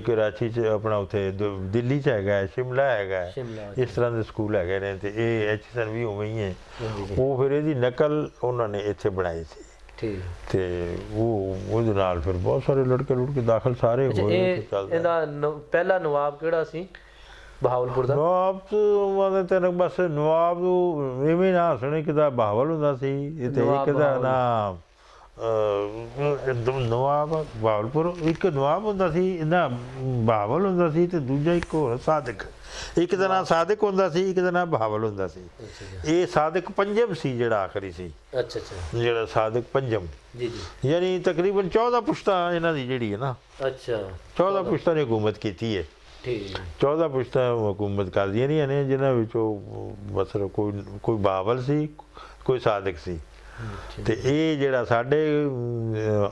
ਕਰਾਚੀ 'ਚ ਆਪਣਾ, ਉੱਥੇ ਦਿੱਲੀ 'ਚ ਹੈਗਾ, ਸ਼ਿਮਲਾ ਹੈਗਾ, ਇਸ ਤਰ੍ਹਾਂ ਦੇ ਸਕੂਲ ਹੈਗੇ ਨੇ। ਤੇ ਇਹ HSN ਵੀ ਉਵੇਂ ਹੀ ਹੈ। ਉਹ ਫਿਰ ਇਹਦੀ ਨਕਲ ਉਹਨਾਂ ਨੇ ਇੱਥੇ ਬਣਾਈ ਸੀ। ਤੇ ਉਹਦੇ ਨਾਲ ਫਿਰ ਬਹੁਤ ਸਾਰੇ ਲੜਕੇ ਦਾਖਲ ਸਾਰੇ ਹੋਏ। ਇਹਦਾ ਪਹਿਲਾ ਨਵਾਬ ਕਿਹੜਾ ਸੀ ਬਹਾਵਲਪੁਰ ਦਾ? ਨਵਾਬ ਤੈਨੂੰ ਬਸ ਨਵਾਬ ਨੂੰ ਇਵੇਂ ਨਾ ਸੁਣੇ, ਇੱਕ ਦਾ ਬਹਾਵਲ ਹੁੰਦਾ ਸੀ ਤੇ ਇੱਕ ਦਾ ਨਾਮ ਨਵਾਬ ਬਹਾਵਲਪੁਰ, ਇੱਕ ਨਵਾਬ ਹੁੰਦਾ ਸੀ ਨਾ ਬਹਾਵਲ ਹੁੰਦਾ ਸੀ, ਤੇ ਦੂਜਾ ਇੱਕ ਹੋਰ ਸਾਦਿਕ। ਇੱਕ ਦਾ ਨਾਮ ਸਾਦਿਕ ਹੁੰਦਾ ਸੀ, ਇੱਕ ਦਾ ਨਾਮ ਬਹਾਵਲ ਹੁੰਦਾ ਸੀ। ਇਹ ਸਾਦਿਕ ਪੰਜਮ ਸੀ ਜਿਹੜਾ ਆਖਰੀ ਸੀ। ਅੱਛਾ ਅੱਛਾ, ਜਿਹੜਾ ਸਾਦਿਕ ਪੰਜਮ, ਜੀ ਜੀ, ਯਾਨੀ ਤਕਰੀਬਨ 14 ਪੁਸ਼ਤਾਂ ਇਹਨਾਂ ਦੀ ਜਿਹੜੀ ਹੈ ਨਾ। ਅੱਛਾ, 14 ਪੁਸ਼ਤਾਂ ਨੇ ਹਕੂਮਤ ਕੀਤੀ ਹੈ। 14 ਪੁਸ਼ਤਾਂ ਹਕੂਮਤ ਕਰਦੀਆਂ ਰਹੀਆਂ ਨੇ, ਜਿਹਨਾਂ ਵਿੱਚੋਂ ਮਤਲਬ ਕੋਈ ਬਹਾਵਲ ਸੀ, ਕੋਈ ਸਾਦਿਕ ਸੀ। ਤੇ ਇਹ ਜਿਹੜਾ ਸਾਡੇ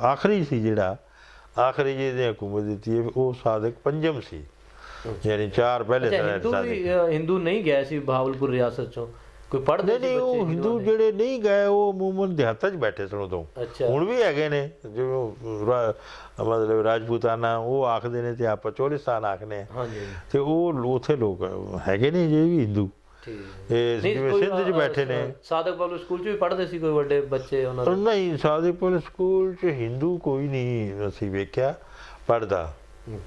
ਆਖਰੀ ਸੀ, ਜਿਹੜਾ ਆਖਰੀ ਜਿਹਨੇ ਹਕੂਮਤ ਦਿੱਤੀ ਹੈ, ਉਹ ਸਾਦਿਕ ਪੰਜਮ ਸੀ। ਯਾਨੀ 4 ਪਹਿਲੇ ਹਿੰਦੂ ਨਹੀਂ ਗਏ ਸੀ ਬਹਾਵਲਪੁਰ ਰਿਆਸਤ ਚੋਂ? ਕੋਈ ਪੜ੍ਹਦੇ ਨਹੀਂ, ਉਹ ਹਿੰਦੂ ਜਿਹੜੇ ਨਹੀਂ ਗਏ ਉਹ ਅਮੂਮਨ ਦਿਹਾਤਾਂ 'ਚ ਬੈਠੇ ਸਨ ਉਦੋਂ। ਹੁਣ ਵੀ ਹੈਗੇ ਨੇ, ਜਿਵੇਂ ਮਤਲਬ ਰਾਜਪੂਤਾਨਾ ਉਹ ਆਖਦੇ ਨੇ, ਤੇ ਆਪਾਂ ਚੋਲਿਸਤਾਨ ਆਖਦੇ ਹਾਂ, ਤੇ ਉਹ ਉੱਥੇ ਲੋਕ ਹੈਗੇ ਨੇ ਜੇ ਵੀ ਹਿੰਦੂ, ਇਹ ਜਿਵੇਂ ਸਿੰਧ 'ਚ ਬੈਠੇ ਨੇ। ਸਾਦਿਕ ਪਬਲਿਕ ਸਕੂਲ 'ਚ ਵੀ ਪੜ੍ਹਦੇ ਸੀ ਕੋਈ ਵੱਡੇ ਬੱਚੇ ਉਹਨਾਂ ਦੇ? ਨਹੀਂ, ਸਾਦਿਕ ਪਬਲਿਕ ਸਕੂਲ 'ਚ ਹਿੰਦੂ ਕੋਈ ਨਹੀਂ ਅਸੀਂ ਵੇਖਿਆ ਪੜ੍ਹਦਾ,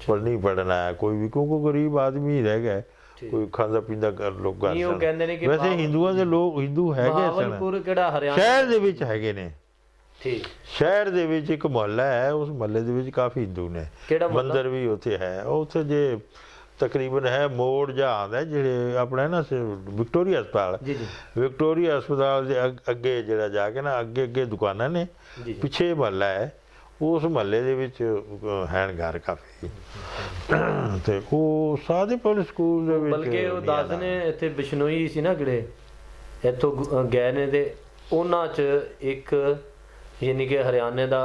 ਪਰ ਨਹੀਂ ਪੜ੍ਹਨਾ ਕੋਈ ਵੀ, ਕਿਉਂਕਿ ਗਰੀਬ ਆਦਮੀ ਰਹਿ ਗਿਆ, ਕੋਈ ਖਾਂਦਾ ਪੀਂਦਾ ਲੋਕ ਕਰ ਸਨ। ਵੈਸੇ ਹਿੰਦੂਆਂ ਦੇ ਲੋਕ ਹਿੰਦੂ ਹੈਗੇ ਸਨ, ਕਿਹੜਾ ਹਰਿਆਣਾ ਸ਼ਹਿਰ ਦੇ ਵਿੱਚ ਹੈਗੇ ਨੇ। ਸ਼ਹਿਰ ਦੇ ਵਿੱਚ ਇੱਕ ਮੁਹੱਲਾ ਹੈ, ਉਸ ਮੁਹੱਲੇ ਦੇ ਵਿੱਚ ਕਾਫੀ ਹਿੰਦੂ ਨੇ। ਮੰਦਿਰ ਵੀ ਉੱਥੇ ਹੈ। ਉੱਥੇ ਜੇ ਤਕਰੀਬਨ ਹੈ ਮੋੜ ਜਾਂ ਆਉਂਦਾ ਜਿਹੜੇ ਆਪਣਾ ਨਾ ਵਿਕਟੋਰੀਆ ਹਸਪਤਾਲ, ਵਿਕਟੋਰੀਆ ਹਸਪਤਾਲ ਦੇ ਅੱਗੇ ਜਿਹੜਾ ਜਾ ਕੇ ਨਾ ਅੱਗੇ ਦੁਕਾਨਾਂ ਨੇ, ਪਿੱਛੇ ਮੁਹੱਲਾ ਹੈ। ਉਸ ਮੁਹੱਲੇ ਦੇ ਵਿੱਚ ਹੈਨ ਘਰ ਕਾਫੀ, ਤੇ ਉਹ ਸਾਦਿਕ ਪਬਲਿਕ ਸਕੂਲ ਦੇ ਵਿੱਚ। ਬਲਕਿ ਉਹ ਦੱਸਦੇ ਨੇ ਇੱਥੇ ਬਿਸ਼ਨੋਈ ਸੀ ਨਾ ਜਿਹੜੇ ਇੱਥੋਂ ਗਏ ਨੇ, ਤੇ ਉਹਨਾਂ 'ਚ ਇੱਕ ਯਾਨੀ ਕਿ ਹਰਿਆਣੇ ਦਾ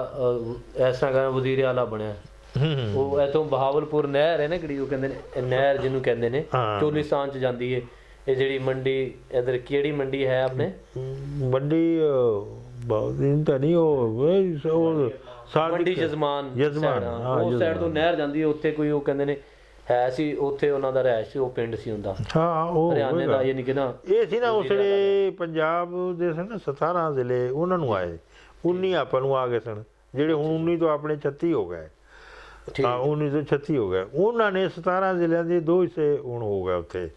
ਇਸ ਤਰ੍ਹਾਂ ਵਜ਼ੀਰ ਆਲਾ ਬਣਿਆ। ਉਹ ਇੱਥੋਂ ਬਹਾਵਲਪੁਰ ਨਹਿਰ ਹੈ ਨਾ ਜਿਹੜੀ, ਉਹ ਕਹਿੰਦੇ ਨੇ ਨਹਿਰ ਜਿਹਨੂੰ ਕਹਿੰਦੇ ਨੇ, ਚੋਲਿਸਤਾਨ 'ਚ ਜਾਂਦੀ ਹੈ। ਇਹ ਜਿਹੜੀ ਮੰਡੀ ਇੱਧਰ ਕਿਹੜੀ ਮੰਡੀ ਹੈ ਆਪਣੇ? ਮੰਡੀ ਤਾਂ ਨਹੀਂ, ਉਹ ਮੰਡੀ ਜਜ਼ਮਾਨ, ਉਸ ਸਾਈਡ ਤੋਂ ਨਹਿਰ ਜਾਂਦੀ ਹੈ। ਉੱਥੇ ਕੋਈ ਉਹ ਕਹਿੰਦੇ ਨੇ ਹੈ ਸੀ ਉੱਥੇ ਉਹਨਾਂ ਦਾ ਰਹਿਸ਼ ਸੀ, ਉਹ ਪਿੰਡ ਸੀ ਹੁੰਦਾ ਹਾਂ ਉਹ ਹਰਿਆਣੇ ਦਾ, ਯਾਨੀ ਕਿ ਨਾ ਇਹ ਸੀ ਨਾ ਉਸਲੇ ਪੰਜਾਬ ਦੇ ਸਨ 17 ਜ਼ਿਲ੍ਹੇ ਉਹਨਾਂ ਨੂੰ ਆਏ, 19 ਆਪਾਂ ਨੂੰ ਆ ਗਏ ਸਨ, ਜਿਹੜੇ ਹੁਣ 19 ਤੋਂ ਆਪਣੇ 36 ਹੋ ਗਏ। ਹਾਂ 19 ਤੋਂ 36 ਹੋ ਗਏ। ਉਹਨਾਂ ਨੇ 17 ਜ਼ਿਲ੍ਹਿਆਂ ਦੇ 2 ਹਿੱਸੇ ਹੁਣ ਹੋ ਗਏ ਉੱਥੇ,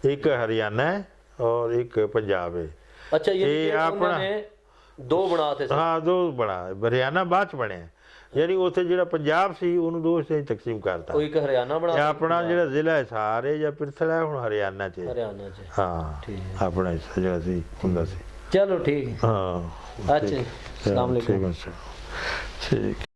ਇੱਕ ਹਰਿਆਣਾ ਹੈ ਔਰ ਇੱਕ ਪੰਜਾਬ ਹੈ। ਅੱਛਾ ਇਹ ਆਪਣਾ 2 ਬਣਾਤੇ ਸੀ। ਹਾਂ 2 ਬਣਾ, ਹਰਿਆਣਾ ਬਾਅਦ ਚ ਬਣਿਆ, ਯਾਨੀ ਉੱਥੇ ਜਿਹੜਾ ਪੰਜਾਬ ਸੀ ਉਹਨੂੰ 2 ਹਿੱਸੇ ਤਕਸੀਮ ਕਰਤਾ। ਉਹ ਇੱਕ ਹਰਿਆਣਾ ਬਣਾ, ਆਪਣਾ ਜਿਹੜਾ ਜ਼ਿਲ੍ਹਾ ਹਿਸਾਰ ਹੈ ਜਾਂ ਪਿਰਥਲ ਹੈ ਹੁਣ ਹਰਿਆਣਾ ਚ। ਹਰਿਆਣਾ ਚ ਹਾਂ ਠੀਕ, ਆਪਣਾ ਹਿੱਸਾ ਜਿਹੜਾ ਸੀ ਹੁੰਦਾ ਸੀ। ਚਲੋ ਠੀਕ। ਹਾਂ ਅੱਛਾ, ਅਸਲਾਮ ਵਾਲੇकुम। ਠੀਕ।